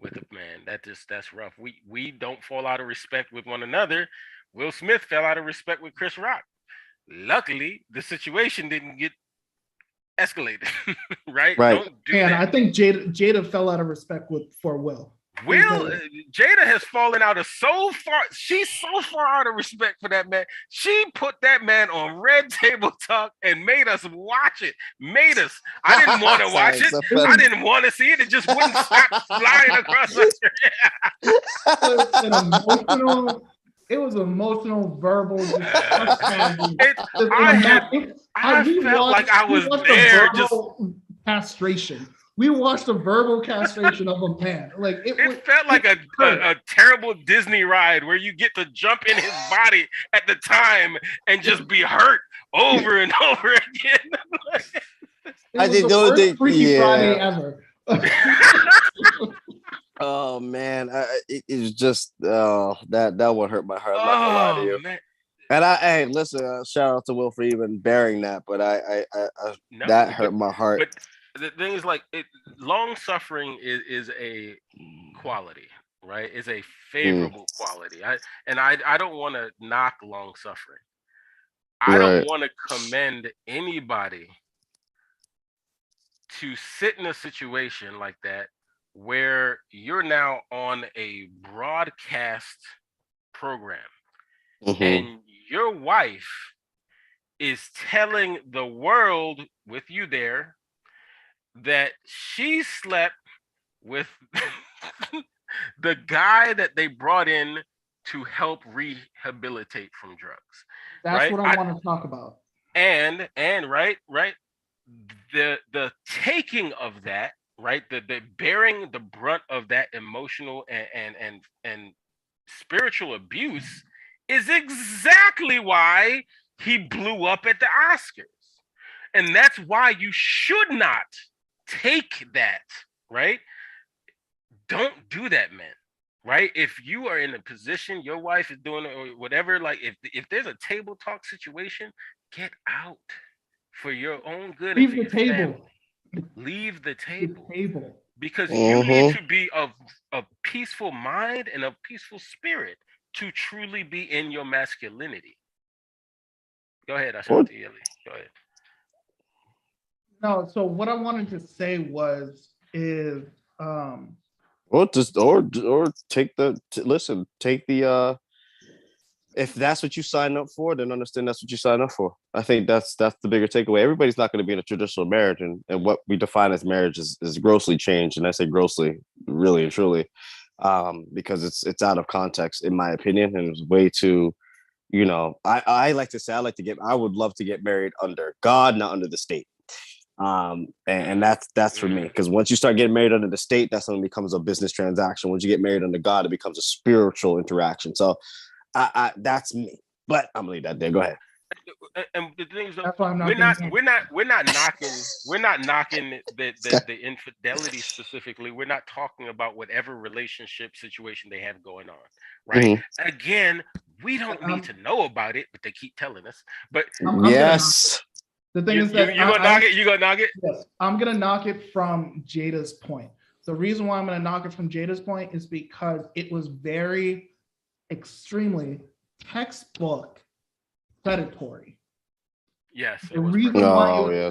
with a man. That's rough. We don't fall out of respect with one another. Will Smith fell out of respect with Chris Rock. Luckily, the situation didn't get escalated, right? Right. Don't do And that. I think Jada fell out of respect for Will. Jada has fallen out of so far. She's so far out of respect for that man. She put that man on Red Table Talk and made us watch it. I didn't want to watch it. I didn't want to see it. It just wouldn't stop flying across my screen. It was emotional, verbal. I felt like I was there. Just castration. We watched a verbal castration of a man. Like it felt like a terrible Disney ride where you get to jump in his body at the time and just be hurt over and over again. I think those things. Freaky Friday ever. Oh man, it was just that one hurt my heart. I'm not gonna lie to you. Man. And listen, shout out to Will for even bearing that, but that hurt my heart. But the thing is, like, long suffering is a quality, right? It's a favorable quality. I don't want to knock long suffering. I don't want to commend anybody to sit in a situation like that where you're now on a broadcast program and your wife is telling the world with you there that she slept with the guy that they brought in to help rehabilitate from drugs. That's what I want to talk about. And the taking of that, right? The bearing the brunt of that emotional and spiritual abuse is exactly why he blew up at the Oscars. And that's why you should not take that, right? Don't do that, man. Right? If you are in a position, your wife is doing it or whatever, like if there's a table talk situation, get out for your own good. Leave the table. Leave the table. Because Mm-hmm. you need to be of peaceful mind and a peaceful spirit to truly be in your masculinity. Go ahead. I saw you, Ellie. Go ahead. No, so what I wanted to say take the if that's what you sign up for, then understand that's what you sign up for. I think that's the bigger takeaway. Everybody's not going to be in a traditional marriage, and what we define as marriage is grossly changed. And I say grossly, really and truly, because it's out of context, in my opinion, and it's way too, I like to say I would love to get married under God, not under the state. And that's for me, because once you start getting married under the state, that's when it becomes a business transaction. Once you get married under God, it becomes a spiritual interaction. So that's me, but I'm gonna leave that there. Go ahead. And the thing is, we're not knocking the infidelity specifically. We're not talking about whatever relationship situation they have going on, right? Mm-hmm. Again, we don't need to know about it, but they keep telling us. But yes. The thing is that you're gonna knock it. You gonna knock it? Yes, I'm gonna knock it from Jada's point. The reason why I'm gonna knock it from Jada's point is because it was very, extremely textbook predatory. Yes. The reason why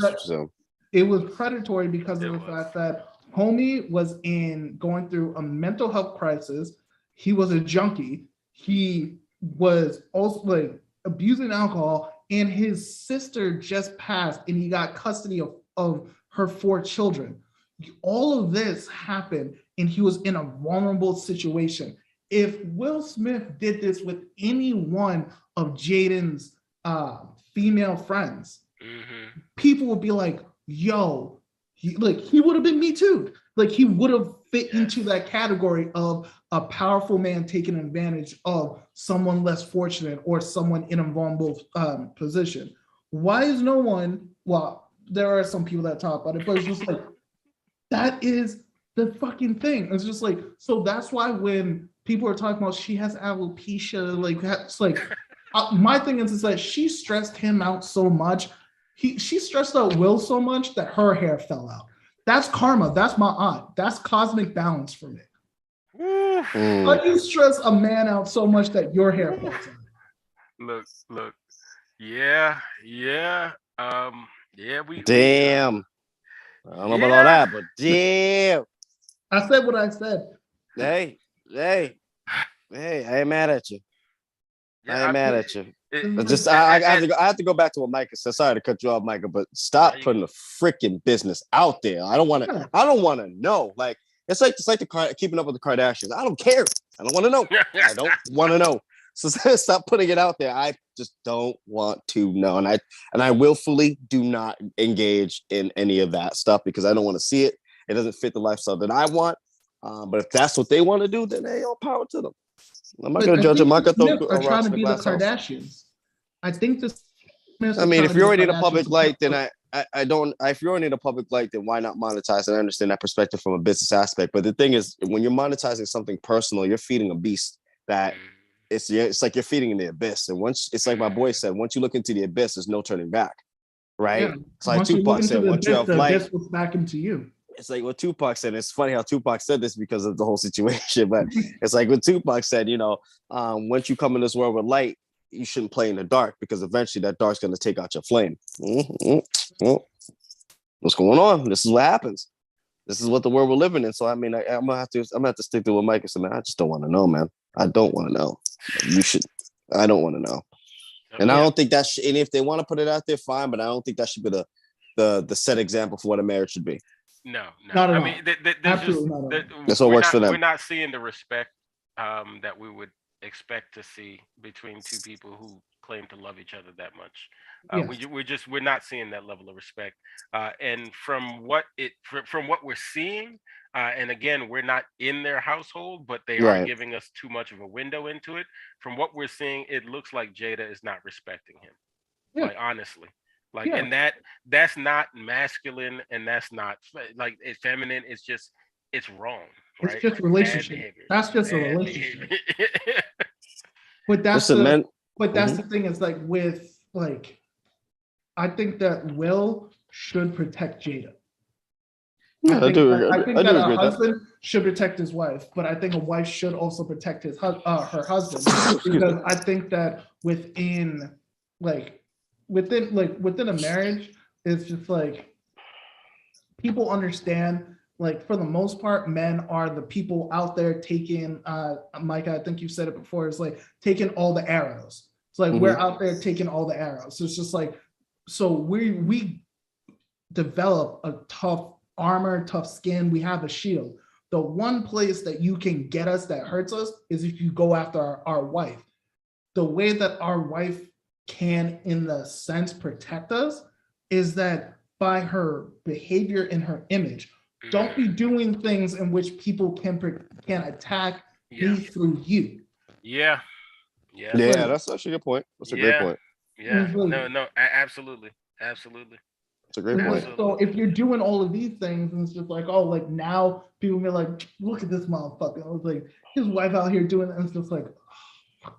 it was predatory because of the fact that homie was going through a mental health crisis. He was a junkie. He was also like abusing alcohol. And his sister just passed and he got custody of her 4 children. All of this happened and he was in a vulnerable situation. If Will Smith did this with any one of Jaden's female friends, people would be like, yo, he would have been Me Too. Like he would have fit into that category of a powerful man taking advantage of someone less fortunate or someone in a vulnerable position. Why is no one? Well, there are some people that talk about it, but it's just like that is the fucking thing. It's just like, so that's why when people are talking about she has alopecia, like that's like my thing is that she stressed him out so much. She stressed out Will so much that her hair fell out. That's karma. That's my aunt. That's cosmic balance for me. But you stress a man out so much that your hair falls out. look. Yeah, yeah. Yeah, Damn. I don't know about all yeah. that, but damn. I said what I said. Hey, I ain't mad at you. I Yeah, ain't I mad mean, at you. it, I This is just like, I have to go back to what Micah said. Sorry to cut you off, Micah, but stop you putting the freaking business out there. I don't want to. yeah. I don't want to know. Like it's like keeping up with the Kardashians. I don't care. I don't want to know. I don't want to know. So stop putting it out there. I just don't want to know, and I willfully do not engage in any of that stuff because I don't want to see it. It doesn't fit the lifestyle that I want. But if that's what they want to do, then hey, all power to them. I'm not But going to I judge them. think I'm the not going to Smiths throw are trying rocks to in the be the glass house. Kardashians. I think the Smiths I are mean, trying if to be you're the already in a Kardashians. public light, then I don't. If you're already in a public light, then why not monetize? And I understand that perspective from a business aspect. But the thing is, when you're monetizing something personal, you're feeding a beast that it's like you're feeding in the abyss. And once it's like my boy said, once you look into the abyss, there's no turning back. Right? Yeah. It's like Once you look Tupac into said, the once you abyss, have the light, abyss looks back into you. it's like what Tupac said. It's funny how Tupac said this because of the whole situation, but it's like what Tupac said, once you come in this world with light, you shouldn't play in the dark because eventually that dark's going to take out your flame. Mm-hmm. What's going on? This is what happens. This is what the world we're living in. So I mean, I'm gonna have to stick to what Mike said, man. I just don't want to know, man. I don't want to know. You should. I don't want to know. And I don't think that. And if they want to put it out there, fine. But I don't think that should be the set example for what a marriage should be. No. Not at I all. mean, there's Absolutely just not at all. That's what works for them. we're not seeing the respect that we would expect to see between two people who claim to love each other that much. Yes. We're not seeing that level of respect. And from what we're seeing, and again, we're not in their household, but they are Right. giving us too much of a window into it. From what we're seeing, it looks like Jada is not respecting him. Yeah. Like honestly. Like, Yeah. and that's not masculine, and that's not like it's feminine. It's just it's wrong, right? It's just Bad relationship. behavior. That's just a Bad relationship. behavior. But that's Listen, the man. but that's the thing is like with like I think that Will should protect Jada. Yeah, I do I think that a agree with that. husband should protect his wife, but I think a wife should also protect her husband because I think that within a marriage, it's just like people understand. Like for the most part, men are the people out there taking. Mike, I think you said it before. It's like taking all the arrows. It's like we're out there taking all the arrows. So it's just like so we develop a tough armor, tough skin. We have a shield. The one place that you can get us that hurts us is if you go after our wife. The way that our wife can, in the sense, protect us is that by her behavior and her image. Don't be doing things in which people can attack me through you. Yeah. That's actually a good point. That's a great point. Yeah. Like, No. Absolutely. That's a great point. So if you're doing all of these things, and it's just like, oh, like now people be like, look at this motherfucker. I was like, his wife out here doing it. And it's just like,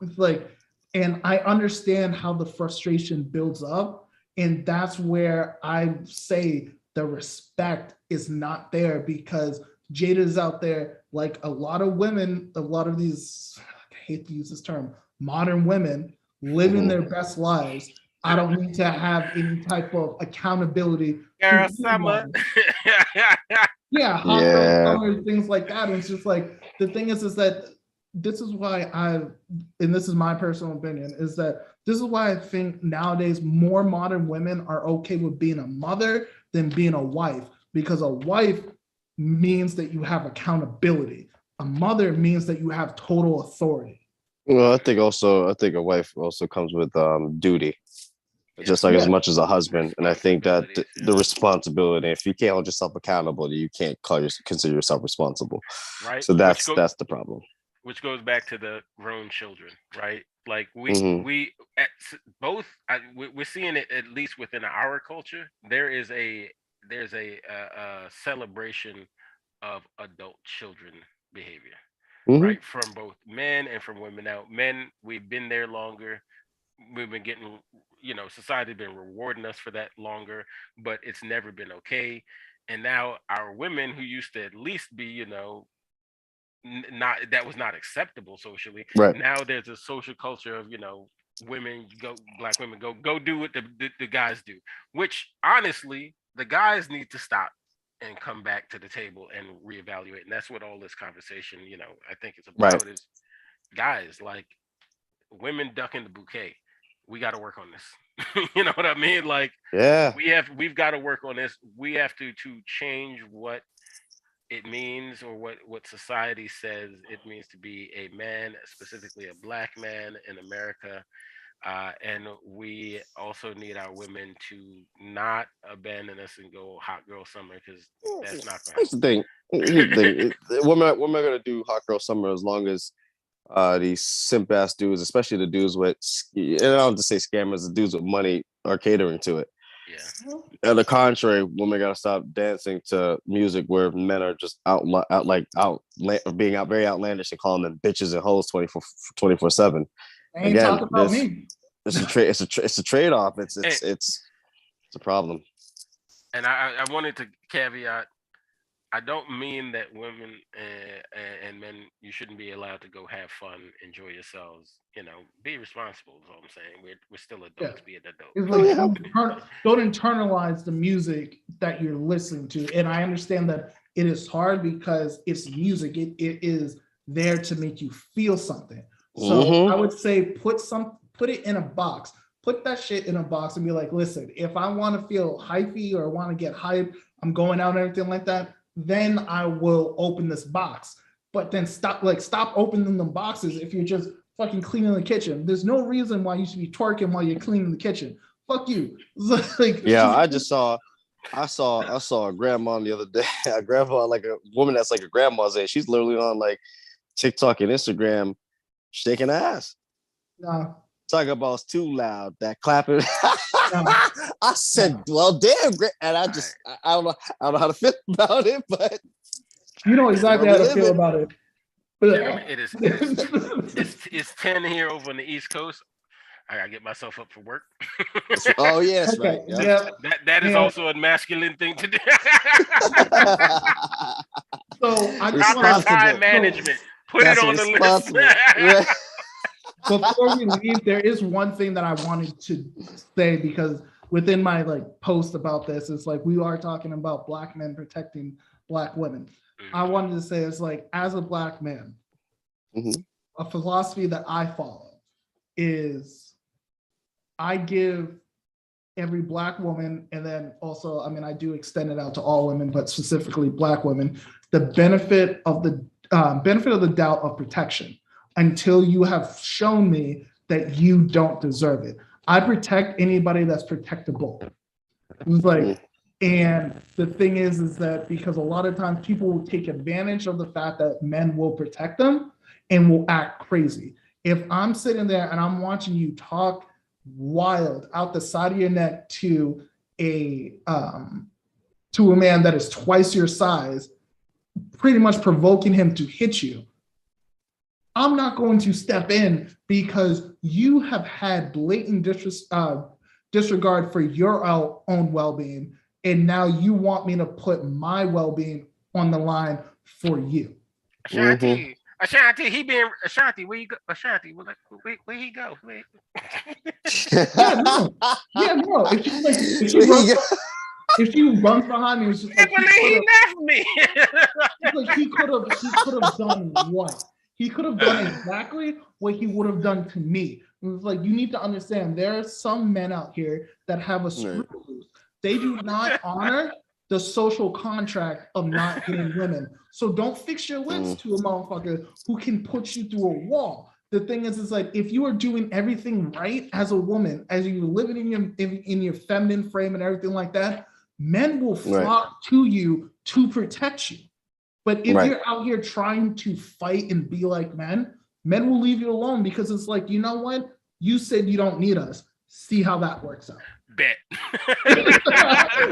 it's like, and I understand how the frustration builds up. And that's where I say the respect is not there because Jada's out there, like a lot of women, a lot of these, I hate to use this term, modern women living their best lives. I don't need to have any type of accountability. Girl, summer. Summer, things like that. And it's just like the thing is that this is why and this is my personal opinion, is that this is why I think nowadays more modern women are okay with being a mother than being a wife, because a wife means that you have accountability. A mother means that you have total authority. Well, I think a wife also comes with duty, just like as much as a husband. And I think that the responsibility, if you can't hold yourself accountable, you can't consider yourself responsible. Right. So that's the problem. Which goes back to the grown children, right? Like we're seeing it at least within our culture. There's a celebration of adult children behavior, right? From both men and from women. Now, men, we've been there longer. We've been getting, society been rewarding us for that longer, but it's never been okay. And now our women who used to at least be, not that was not acceptable socially. Right. Now there's a social culture of, black women go do what the guys do, which honestly the guys need to stop and come back to the table and reevaluate. And that's what all this conversation, I think it's about is guys, like, women ducking the bouquet. We got to work on this. You know what I mean? Like, yeah, we've got to work on this. We have to change what it means, or what society says it means to be a man, specifically a black man in America. And we also need our women to not abandon us and go hot girl summer, because that's not going Here's the thing. Here's the thing. Women are gonna do hot girl summer as long as these simp ass dudes, especially the dudes with, and I don't have to say scammers, the dudes with money are catering to it. Yeah. On the contrary, women gotta stop dancing to music where men are just being very outlandish and calling them bitches and hoes 24/7. Ain't talking about me. It's a trade off. It's a problem. And I wanted to caveat, I don't mean that women and men, you shouldn't be allowed to go have fun, enjoy yourselves. Be responsible is all I'm saying. We're still adults. Be an adult. It's like, don't internalize the music that you're listening to. And I understand that it is hard because it's music. It is there to make you feel something. So I would say put it in a box. Put that shit in a box and be like, listen, if I want to feel hypey or want to get hyped, I'm going out and everything like that, then I will open this box. But then stop opening the boxes if you're just fucking cleaning the kitchen. There's no reason why you should be twerking while you're cleaning the kitchen. Fuck you. I saw a grandma the other day. A grandma, like a woman that's like a grandma's age. She's literally on like TikTok and Instagram shaking ass. No. Talking about it's too loud, that clapping. I said, well, damn, and I don't know how to feel about it, but you know exactly how to feel about it. It is. It's 10 here over on the East Coast. I gotta get myself up for work. Oh yes, okay. Right. Yeah. That is also a masculine thing to do. So I just want time management. Put it on the list. Before we leave, there is one thing that I wanted to say, because within my post about this, it's like we are talking about black men protecting black women. I wanted to say it's like, as a black man, a philosophy that I follow is I give every black woman, and then also, I do extend it out to all women, but specifically black women, the benefit of the doubt of protection until you have shown me that you don't deserve it. I protect anybody that's protectable. It's like, and the thing is that because a lot of times people will take advantage of the fact that men will protect them and will act crazy. If I'm sitting there and I'm watching you talk wild out the side of your neck to a man that is twice your size, pretty much provoking him to hit you, I'm not going to step in because you have had blatant disregard for your own well-being, and now you want me to put my well-being on the line for you. Ashanti, Ashanti, where you go? Ashanti, where he go? No. If she runs behind me, it's just like he left me. He could have done what? He could have done exactly what he would have done to me. It was like, you need to understand, there are some men out here that have a screw loose. They do not honor the social contract of not hitting women. So don't fix your lips to a motherfucker who can put you through a wall. The thing is like, if you are doing everything right as a woman, as you're living in your feminine frame and everything like that, men will flock to you to protect you. But if you're out here trying to fight and be like men will leave you alone, because it's like, you know what? You said you don't need us. See how that works out. Bet.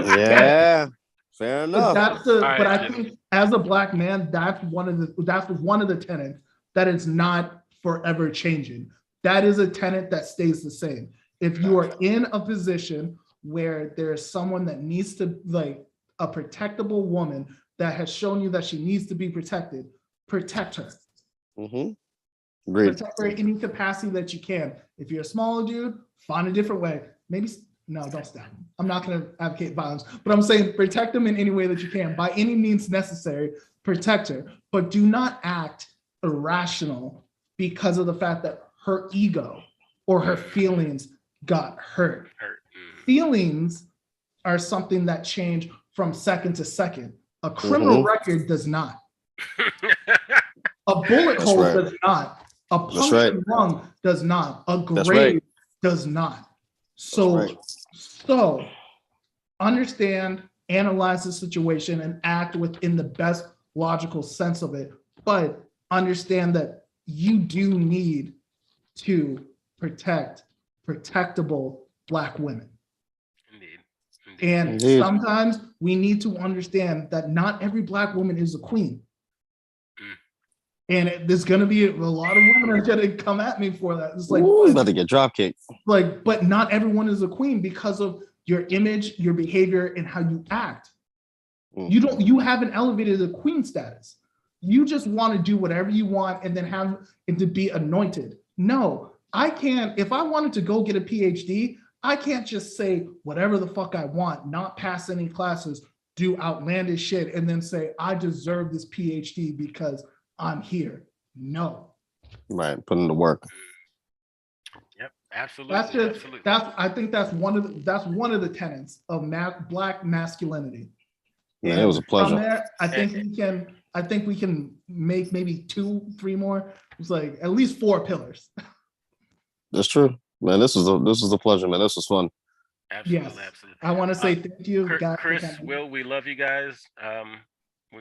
Yeah, fair enough. But I think as a black man, that's one of the tenets that is not forever changing. That is a tenet that stays the same. If you are in a position where there's someone that needs to, like a protectable woman that has shown you that she needs to be protected, protect her. Agreed. Protect her in any capacity that you can. If you're a smaller dude, find a different way. Maybe no, don't stab him. I'm not going to advocate violence, but I'm saying protect them in any way that you can. By any means necessary, protect her. But do not act irrational because of the fact that her ego or her feelings got hurt. Feelings are something that change from second to second. A criminal record does not. A bullet hole does not. A punctured lung does not. A grave does not. So understand, analyze the situation, and act within the best logical sense of it. But understand that you do need to protect protectable Black women. And sometimes we need to understand that not every Black woman is a queen. And there's going to be a lot of women are going to come at me for that. It's like, about to get drop kicked. Like, but not everyone is a queen because of your image, your behavior, and how you act. You haven't elevated the queen status. You just want to do whatever you want and then have it to be anointed. No, I can't. If I wanted to go get a PhD, I can't just say whatever the fuck I want, not pass any classes, do outlandish shit, and then say I deserve this PhD because I'm here. No. Right. Put in the work. Yep. Absolutely. I think that's one of the tenets of Black masculinity. Man, it was a pleasure. From there, I think we can make maybe 2-3 more. It's like at least 4 pillars. That's true. Man, this was a pleasure, man. This was fun. Absolutely. Yes. Absolutely. I want to say thank you, Chris, Will, we love you guys.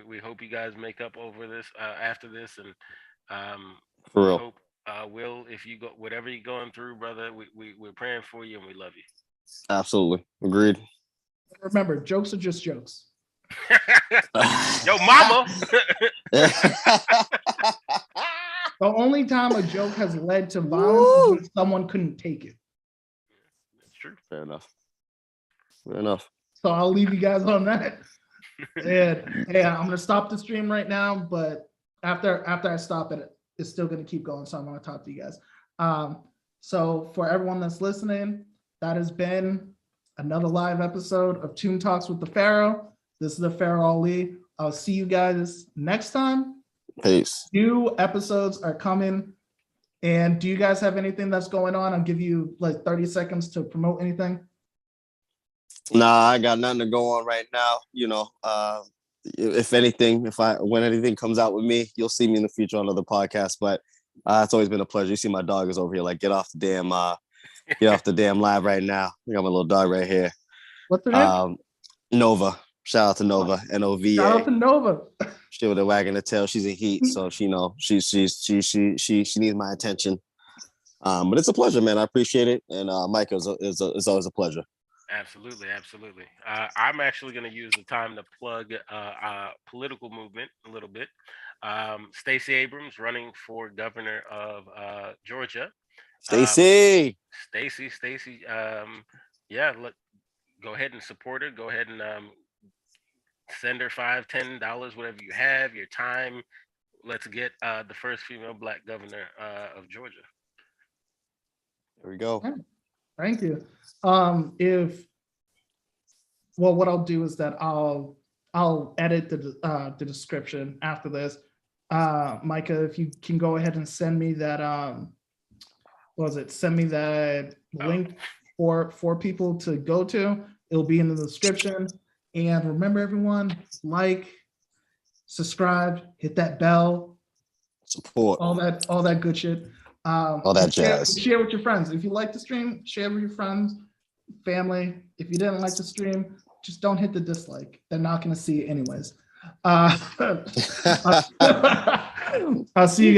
We hope you guys make up over this after this, and for real. Hope, Will, if you go whatever you're going through, brother, we're praying for you and we love you. Absolutely, agreed. Remember, jokes are just jokes. Yo, mama. The only time a joke has led to violence is when someone couldn't take it. That's true. Fair enough. So I'll leave you guys on that. And hey, I'm gonna stop the stream right now, but after I stop it, it's still gonna keep going. So I'm gonna talk to you guys. So for everyone that's listening, that has been another live episode of Tune Talks with the Pharaoh. This is the Pharaoh Ali. I'll see you guys next time. Peace. New episodes are coming. And do you guys have anything that's going on? I'll give you like 30 seconds to promote anything. Nah, I got nothing to go on right now. You know, if anything, when anything comes out with me, you'll see me in the future on other podcasts. But it's always been a pleasure. You see my dog is over here. Like, get off the damn live right now. I got my little dog right here. What's her name? Nova. Shout out to Nova. Nova. Shout out to Nova. She with a wagging the tail. She's in heat, so she needs my attention. But it's a pleasure, man. I appreciate it, and Mike is always a pleasure. Absolutely. I'm actually going to use the time to plug political movement a little bit. Stacey Abrams running for governor of Georgia. Stacey. Go ahead and support her. Go ahead and send her $5, $10, whatever you have, your time. Let's get the first female Black governor of Georgia. There we go. Thank you. What I'll do is that I'll edit the description after this. Micah, if you can go ahead and send me that send me that link for people to go to. It'll be in the description. And remember, everyone, like, subscribe, hit that bell, support, all that good shit. All that jazz. Share with your friends. If you like the stream, share with your friends, family. If you didn't like the stream, just don't hit the dislike. They're not going to see it anyways. I'll see you guys.